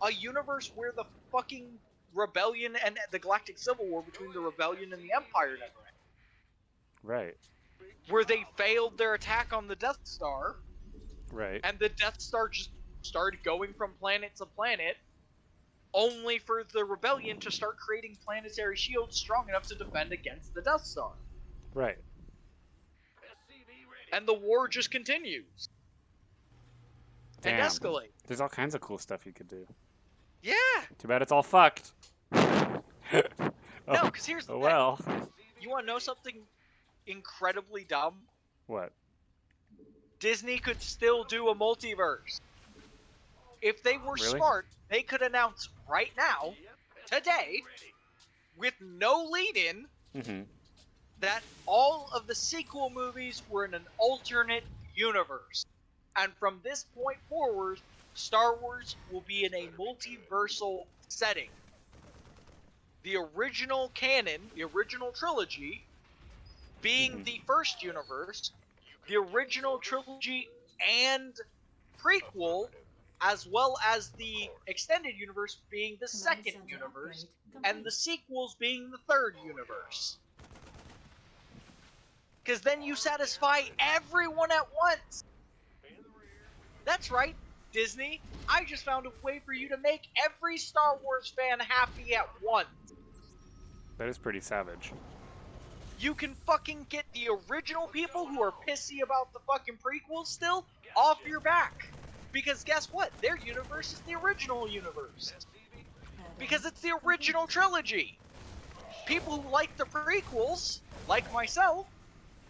a universe where the fucking rebellion and the Galactic Civil War between the rebellion and the Empire never ended. Right. Where they failed their attack on the Death Star, Right. and the Death Star just started going from planet to planet, only for the rebellion to start creating planetary shields strong enough to defend against the Death Star. Right. And the war just continues. And Damn. escalates. There's all kinds of cool stuff you could do. Yeah! Too bad it's all fucked. No, Oh, because here's the oh thing. well. You want to know something incredibly dumb? What? Disney could still do a multiverse. If they were Really? smart, they could announce right now, today, with no lead-in, Mm-hmm. that all of the sequel movies were in an alternate universe. And from this point forward, Star Wars will be in a multiversal setting. The original canon, the original trilogy, being the first universe, the original trilogy and prequel, as well as the extended universe being the Command second center universe, upgrade and the sequels being the third universe. Because then you satisfy everyone at once. That's right, Disney. I just found a way for you to make every Star Wars fan happy at once. That is pretty savage. You can fucking get the original people who are pissy about the fucking prequels still off your back. Because guess what? Their universe is the original universe. Because it's the original trilogy. People who like the prequels, like myself,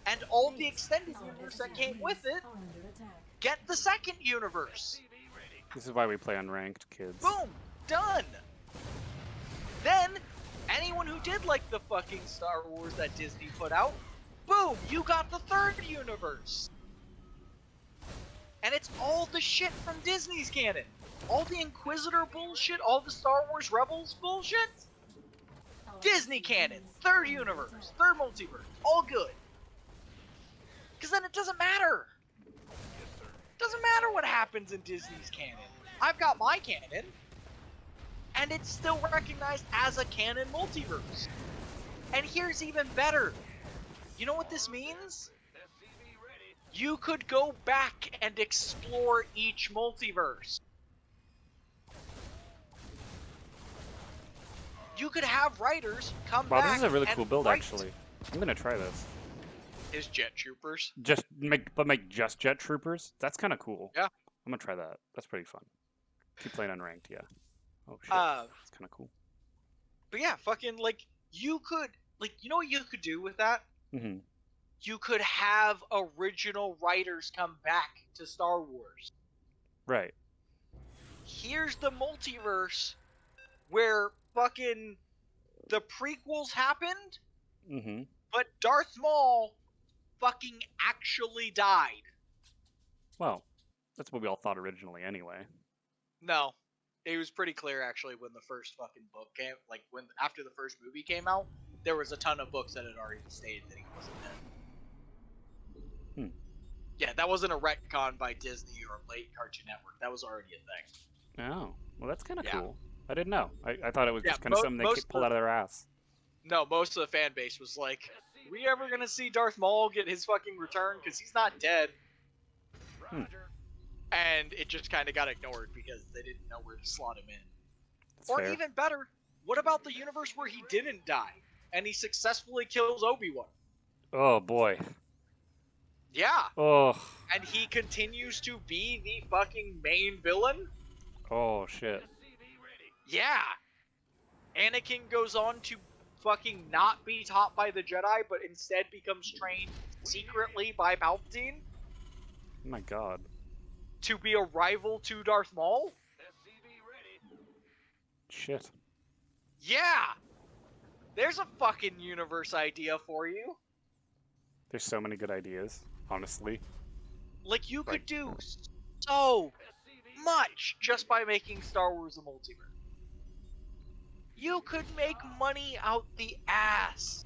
and all the extended universe that came with it, are under attack. get the second universe. This is why we play unranked, kids. Boom! Done! Then, anyone who did like the fucking Star Wars that Disney put out, boom! You got the third universe! And it's all the shit from Disney's canon. All the Inquisitor bullshit, all the Star Wars Rebels bullshit. Disney canon, third universe, third multiverse, all good. Because then it doesn't matter. Doesn't matter what happens in Disney's canon. I've got my canon, and it's still recognized as a canon multiverse. And here's even better. You know what this means? You could go back and explore each multiverse. You could have writers come Wow, back. this is a really and cool build, write actually. I'm gonna try this. His jet troopers. Just make just jet troopers. That's kind of cool. Yeah. I'm gonna try that. That's pretty fun. Keep playing unranked, yeah. Oh shit, Uh, that's kind of cool. but yeah, fucking like you could you know what you could do with that? Mm-hmm. You could have original writers come back to Star Wars. Right. Here's the multiverse where fucking the prequels happened, Mm-hmm. but Darth Maul fucking actually died. Well, that's what we all thought originally, anyway. No. It was pretty clear actually when the first fucking book came, when after the first movie came out, there was a ton of books that had already stated that he wasn't dead. Yeah, that wasn't a retcon by Disney or late Cartoon Network. That was already a thing. Oh, well, that's kind of Yeah. cool. I didn't know. I thought it was Yeah, just kind of something they most pulled out of their ass. No, most of the fan base was like, "Are we ever gonna see Darth Maul get his fucking return? Because he's not dead." And it just kind of got ignored because they didn't know where to slot him in. That's Or fair. even better, what about the universe where he didn't die and he successfully kills Obi-Wan? Oh boy. Yeah, Oh. and he continues to be the fucking main villain? Oh shit. Yeah. Anakin goes on to fucking not be taught by the Jedi, but instead becomes trained secretly by Palpatine Oh my god. to be a rival to Darth Maul? Shit. Yeah! There's a fucking universe idea for you. There's so many good ideas, honestly. Like, you could Right. do so much just by making Star Wars a multiverse. You could make money out the ass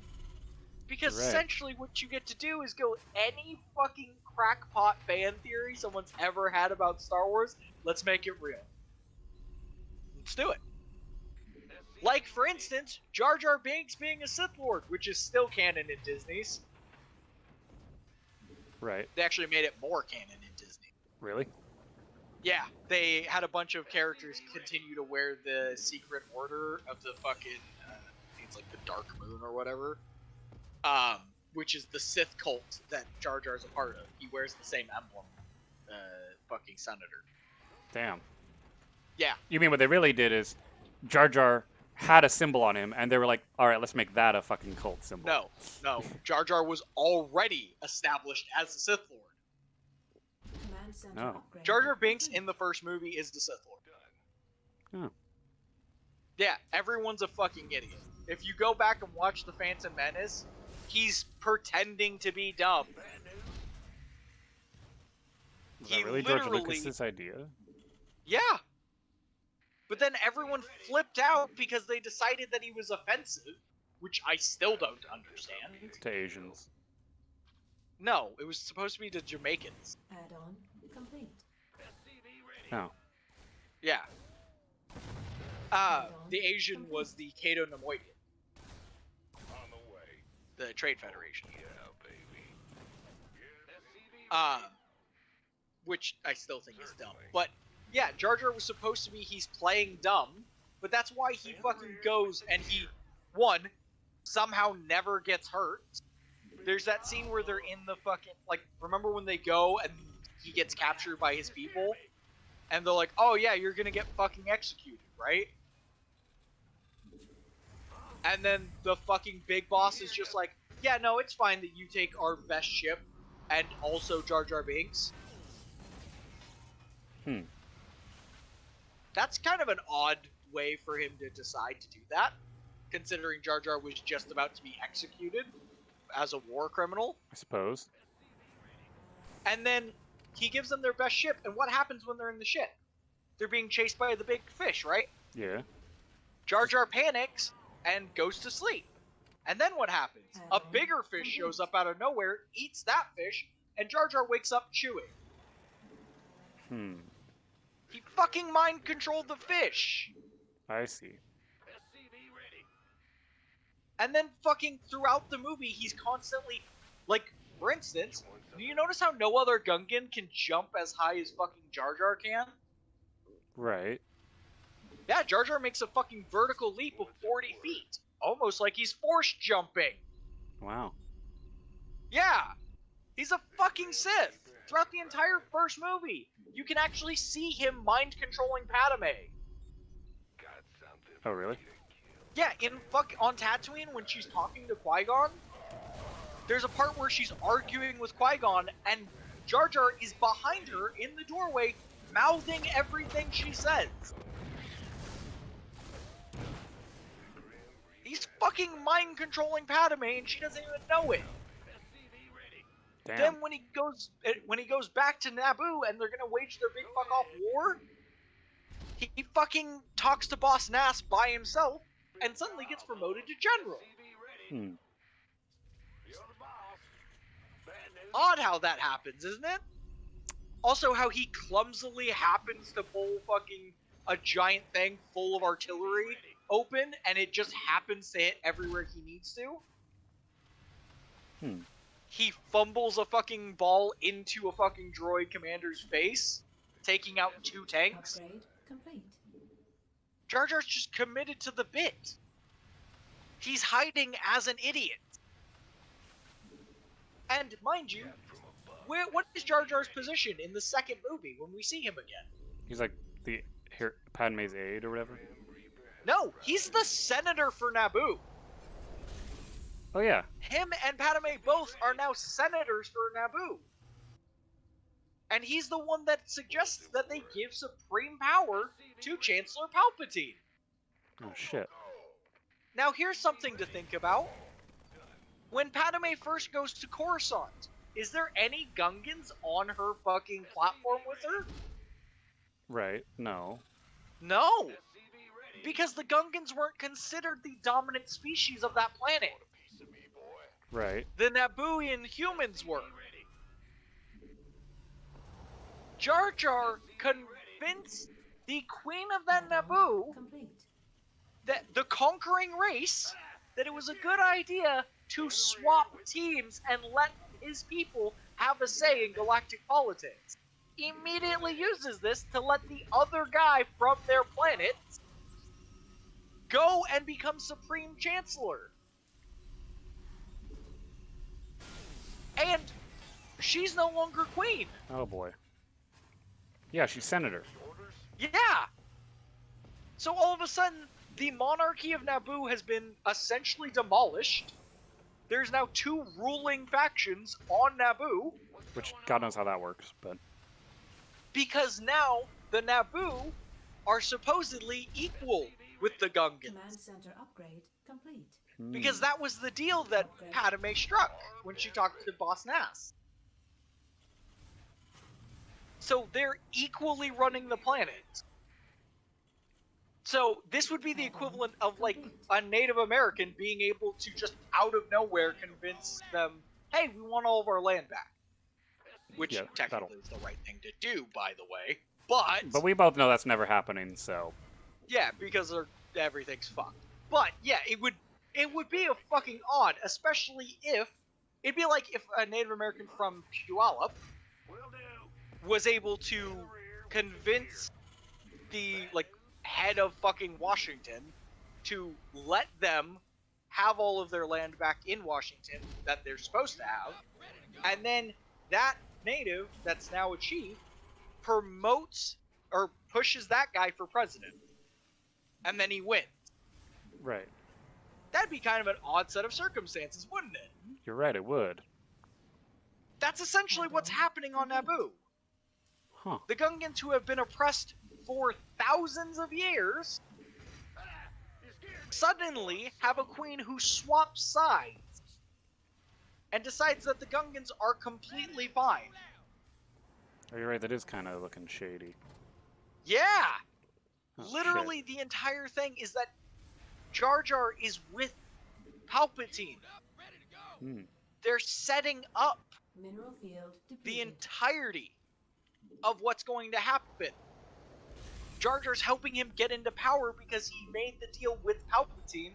Because Right. essentially what you get to do is go any fucking crackpot fan theory someone's ever had about Star Wars, let's make it real. Let's do it. Like, for instance, Jar Jar Binks being a Sith Lord, which is still canon in Disney's. Right. They actually made it more canon in Disney. Really? Yeah, they had a bunch of characters continue to wear the secret order of the fucking, I think it's like the Dark Moon or whatever, which is the Sith cult that Jar Jar's a part of. He wears the same emblem, fucking senator. Damn. Yeah, You mean what they really did is Jar Jar had a symbol on him, and they were like, all right, let's make that a fucking cult symbol. no, Jar Jar was already established as the Sith Lord. Command center No. upgrade. Jar Jar Binks in the first movie is the Sith Lord. Oh. Yeah, everyone's a fucking idiot. If you go back and watch The Phantom Menace, he's pretending to be dumb. Was that really George Lucas's idea? Yeah. But then everyone flipped out because they decided that he was offensive, which I still don't understand. To Asians. No, it was supposed to be to Jamaicans. Add-on complete. Oh. Yeah. The Asian was the Kato Nemoidian, On the way. the Trade Federation. Yeah, baby. Which I still think is dumb. But yeah, Jar Jar was supposed to be he's playing dumb, but that's why he fucking goes and he, one, somehow never gets hurt. There's that scene where they're in the fucking, like, remember when they go and he gets captured by his people? And they're like, oh yeah, you're gonna get fucking executed, right? And then the fucking big boss is just like, yeah, no, it's fine that you take our best ship and also Jar Jar Binks. That's kind of an odd way for him to decide to do that, considering Jar Jar was just about to be executed as a war criminal. I suppose. And then he gives them their best ship, and what happens when they're in the ship? They're being chased by the big fish, right? Yeah. Jar Jar panics and goes to sleep. And then what happens? A bigger fish shows up out of nowhere, eats that fish, and Jar Jar wakes up chewing. He fucking mind controlled the fish. I see. And then fucking throughout the movie, he's constantly, like, for instance, do you notice how no other Gungan can jump as high as fucking Jar Jar can? Right. Yeah, Jar Jar makes a fucking vertical leap of 40 feet. Almost like he's force jumping. Wow. Yeah. He's a fucking Sith. Throughout the entire first movie, you can actually see him mind controlling Padme. Got something. Oh, really? Yeah, on Tatooine when she's talking to Qui-Gon, there's a part where she's arguing with Qui-Gon and Jar Jar is behind her in the doorway, mouthing everything she says. He's fucking mind controlling Padme and she doesn't even know it. Damn. Then when he goes back to Naboo and they're gonna wage their big fuck off war, he fucking talks to Boss Nass by himself and suddenly gets promoted to general. Odd how that happens, isn't it? Also how he clumsily happens to pull fucking a giant thing full of artillery open and it just happens to hit everywhere he needs to. He fumbles a fucking ball into a fucking droid commander's face, taking out 2 tanks. Upgrade complete. Jar Jar's just committed to the bit. He's hiding as an idiot. And mind you, what is Jar Jar's position in the second movie when we see him again? He's like the Padme's aide or whatever. No, he's the senator for Naboo. Oh, yeah. Him and Padme both are now senators for Naboo. And he's the one that suggests that they give supreme power to Chancellor Palpatine. Oh, shit. Now here's something to think about. When Padme first goes to Coruscant, is there any Gungans on her fucking platform with her? Right. No. No! Because the Gungans weren't considered the dominant species of that planet. Right. the Nabooian humans were. Jar Jar convinced the queen of that Naboo, Complete. that the conquering race, that it was a good idea to swap teams and let his people have a say in galactic politics. Immediately uses this to let the other guy from their planet go and become Supreme Chancellor. And she's no longer queen. Oh boy. Yeah, she's senator. Yeah. So all of a sudden, the monarchy of Naboo has been essentially demolished. There's now 2 ruling factions on Naboo, Which God knows how that works, but because now the Naboo are supposedly equal with the Command Gungans. center upgrade complete. Because that was the deal that Padme struck when she talked to Boss Nass. So they're equally running the planet. So this would be the equivalent of like a Native American being able to just out of nowhere convince them, hey, we want all of our land back. Which Yeah, technically is the right thing to do, by the way. But we both know that's never happening, so yeah, because everything's fucked. But yeah, it would be a fucking odd, especially if it'd be like if a Native American from Puyallup was able to convince the like head of fucking Washington to let them have all of their land back in Washington that they're supposed to have, and then that native that's now a chief promotes or pushes that guy for president, and then he wins. right. That'd be kind of an odd set of circumstances, wouldn't it? You're right, it would. That's essentially what's happening on Naboo. Huh. The Gungans, who have been oppressed for thousands of years, suddenly have a queen who swaps sides and decides that the Gungans are completely fine. Oh, you're right, that is kind of looking shady. Yeah! Oh, Literally, the entire thing is that Jar Jar is with Palpatine. Hmm. They're setting up Mineral field the depleted. entirety of what's going to happen. Jar Jar's helping him get into power because he made the deal with Palpatine.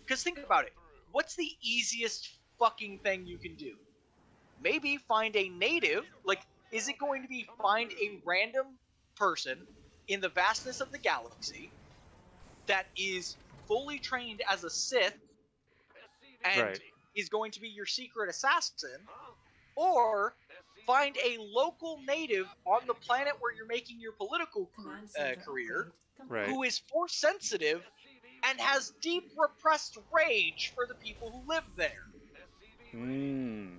Because think about it. What's the easiest fucking thing you can do? Maybe find a native. Like, is it going to be find a random person in the vastness of the galaxy that is fully trained as a Sith and Right. is going to be your secret assassin? Or find a local native on the planet where you're making your political Command center career upgrade Right. who is force sensitive and has deep repressed rage for the people who live there. Hmm.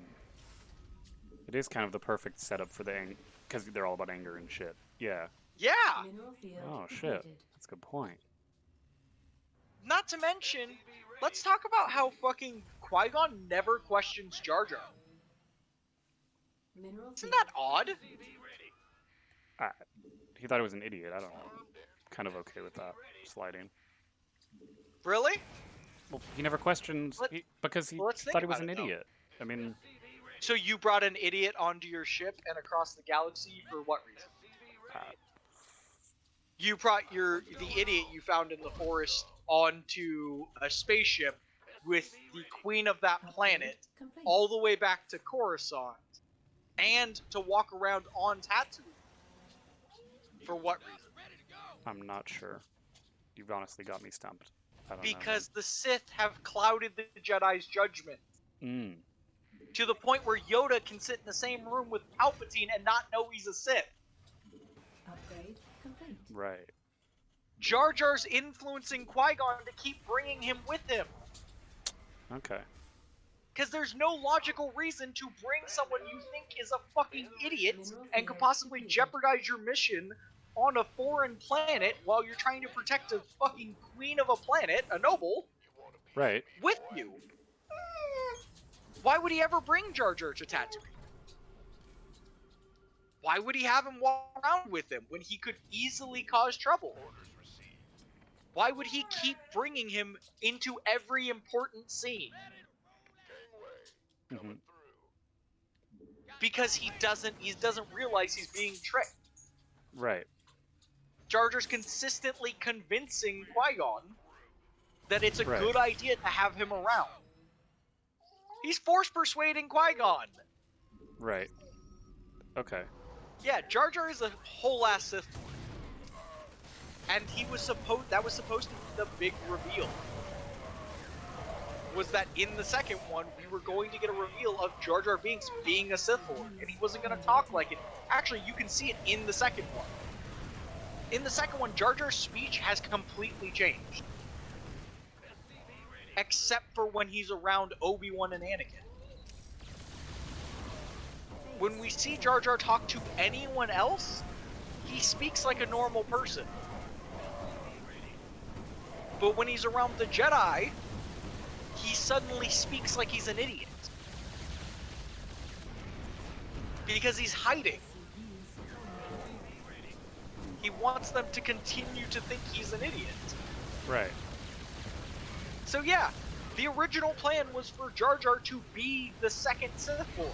It is kind of the perfect setup for the because they're all about anger and shit. Yeah. Yeah, Mineral field Oh shit. depleted. That's a good point. not to mention, let's talk about how fucking Qui-Gon never questions Jar Jar. Mineral Isn't field that odd? He thought he was an idiot. I don't know. Kind of okay with that sliding. Really? Well, he never questioned because he well, let's think thought he was about an it, though. idiot. I mean, So you brought an idiot onto your ship and across the galaxy for what reason? uh, You brought the idiot you found in the forest onto a spaceship with the queen of that planet complete. all the way back to Coruscant and to walk around on Tatooine. For what reason? I'm not sure. You've honestly got me stumped. I don't Because the Sith have clouded the Jedi's judgment know. to the point where Yoda can sit in the same room with Palpatine and not know he's a Sith. Upgrade complete. Right. Jar Jar's influencing Qui-Gon to keep bringing him with him. Okay. Because there's no logical reason to bring someone you think is a fucking idiot and could possibly jeopardize your mission on a foreign planet while you're trying to protect a fucking queen of a planet, a noble, Right. with you. Why would he ever bring Jar Jar to Tatooine? Why would he have him walk around with him when he could easily cause trouble? Why would he keep bringing him into every important scene? coming through. because he doesn't realize he's being tricked. Right. Jar Jar's consistently convincing Qui-Gon that it's a Right. good idea to have him around. He's force persuading Qui-Gon. Right. Okay. Yeah, Jar Jar is a whole ass Sith Lord. And that was supposed to be the big reveal. Was that in the second one, we were going to get a reveal of Jar Jar Binks being a Sith Lord, and he wasn't going to talk like it. Actually, you can see it in the second one. In the second one, Jar Jar's speech has completely changed. Except for when he's around Obi-Wan and Anakin. When we see Jar Jar talk to anyone else, he speaks like a normal person. But when he's around the Jedi, he suddenly speaks like he's an idiot. Because he's hiding. He wants them to continue to think he's an idiot. Right. So yeah, the original plan was for Jar Jar to be the second Sith Lord,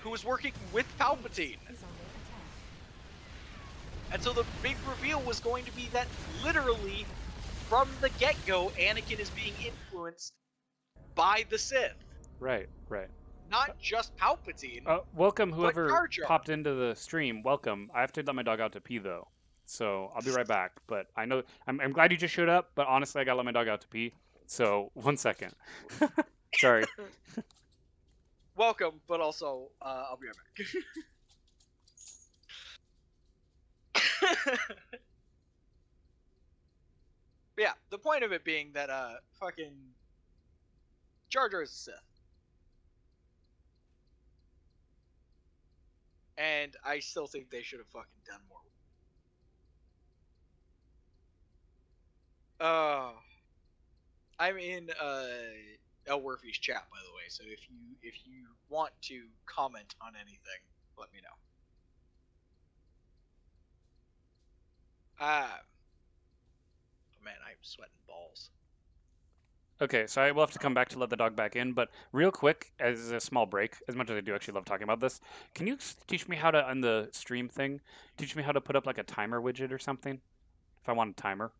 who was working with Palpatine. Is under attack. And so the big reveal was going to be that literally, from the get-go, Anakin is being influenced by the Sith. Right. Right. Not just Palpatine. Welcome, But whoever Jar Jar. popped into the stream. Welcome. I have to let my dog out to pee though, so I'll be right back. But I know I'm glad you just showed up. But honestly, I gotta let my dog out to pee. So 1 second. Sorry. Welcome, but also, I'll be right back. Yeah, the point of it being that, fucking Jar Jar is a Sith. And I still think they should have fucking done more. I'm in Elwirfy's chat, by the way, so if you want to comment on anything, let me know. Man, I'm sweating balls. Okay, so I will have to come back to let the dog back in, but real quick, as a small break, as much as I do actually love talking about this, can you teach me how to, on the stream thing, teach me how to put up like a timer widget or something? If I want a timer.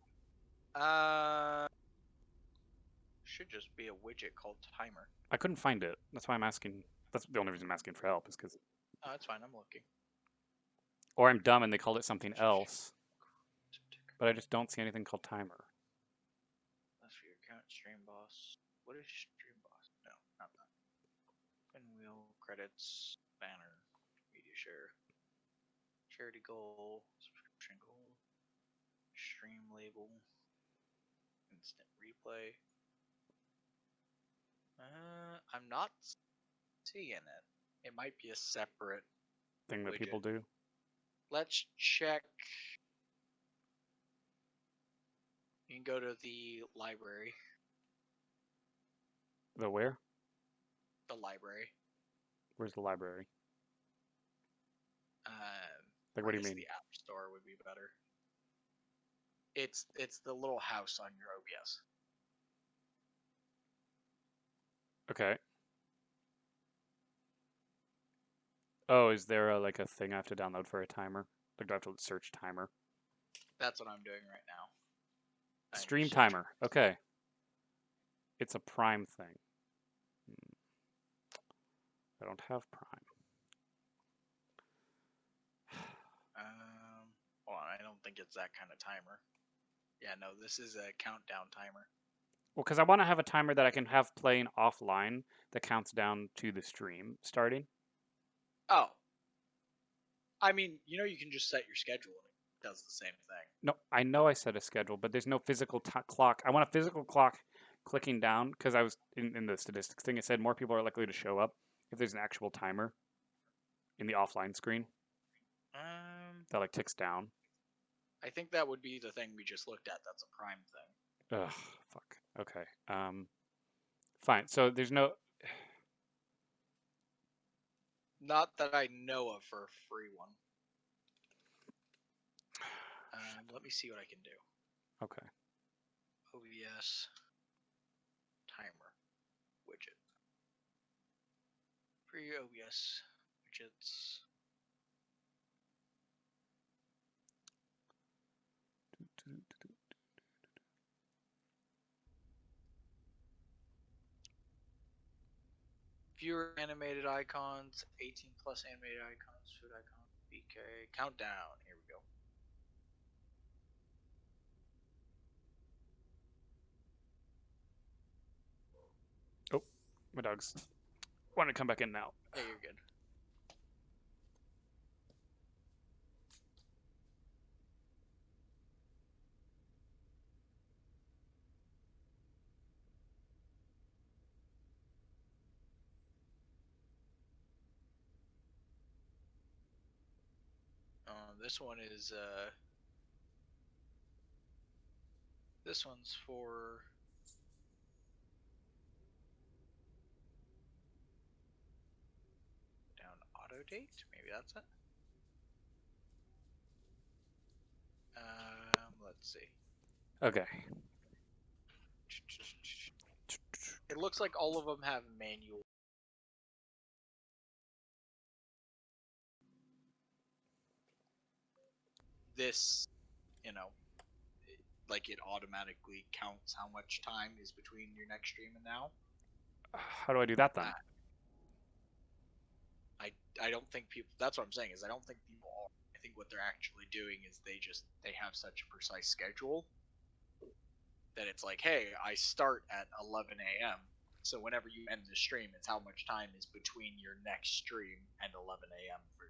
Should just be a widget called timer. I couldn't find it. That's why I'm asking. That's the only reason I'm asking for help, is because. Oh, that's fine, I'm looking. Or I'm dumb and they called it something else. But I just don't see anything called timer. That's for your account, stream boss. What is stream boss? No, not that. Pinwheel, credits, banner, media share, charity goal, subscription goal, stream label, instant replay. I'm not seeing it. It might be a separate Thing that widget. people do. Let's check. You can go to the library. The where? The library. Where's the library? Like, I what do you guess mean? The App Store would be better. It's the little house on your OBS. Okay. Oh, is there like a thing I have to download for a timer? Like, do I have to search timer? That's what I'm doing right now. I'm Stream searching. timer. Okay. It's a Prime thing. I don't have Prime. Hold on, I don't think it's that kind of timer. Yeah, no, this is a countdown timer. Well, because I want to have a timer that I can have playing offline that counts down to the stream starting. Oh. I mean, you know, you can just set your schedule and it does the same thing. No, I know I set a schedule, but there's no physical clock. I want a physical clock clicking down because I was in the statistics thing. It said more people are likely to show up if there's an actual timer in the offline screen that like ticks down. I think that would be the thing we just looked at. That's a Prime thing. Ugh, fuck. Okay. Fine. So there's no. Not that I know of for a free one. Let me see what I can do. Okay. OBS timer widget. Oh yes, widgets. Fewer animated icons, 18 plus animated icons, food icons, BK, countdown. Here we go. Oh, my dog's want to come back in now. Yeah, you're good. This one is this one's for down auto date. Maybe that's it. Let's see. Okay. It looks like all of them have manual. This, you know, like it automatically counts how much time is between your next stream and now. How do I do that then? I don't think people. That's what I'm saying is I don't think people are. I think what they're actually doing is they have such a precise schedule that it's like, hey, I start at 11 a.m. So whenever you end the stream, it's how much time is between your next stream and 11 a.m. for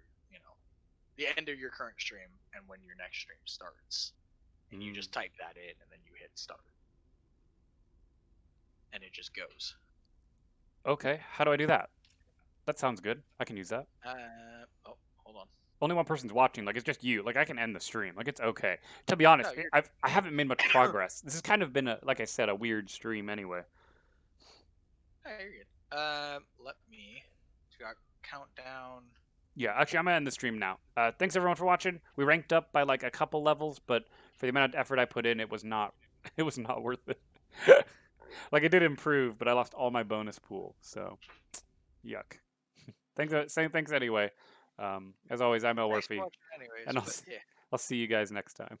the end of your current stream and when your next stream starts. And you just type that in and then you hit start. And it just goes. Okay, how do I do that? That sounds good. I can use that. Oh, hold on. Only one person's watching. Like, it's just you. Like, I can end the stream. Like, it's okay. To be honest, No, I haven't made much progress. This has kind of been like I said, a weird stream anyway. Oh, you're good. Let me. So got countdown. Yeah, actually, I'm gonna end the stream now. Thanks everyone for watching. We ranked up by like a couple levels, but for the amount of effort I put in, it was not worth it. Like, it did improve, but I lost all my bonus pool, so yuck. Thanks anyway. As always, I'm Thanks for Elwirfy, watching anyways, and but yeah. I'll see you guys next time.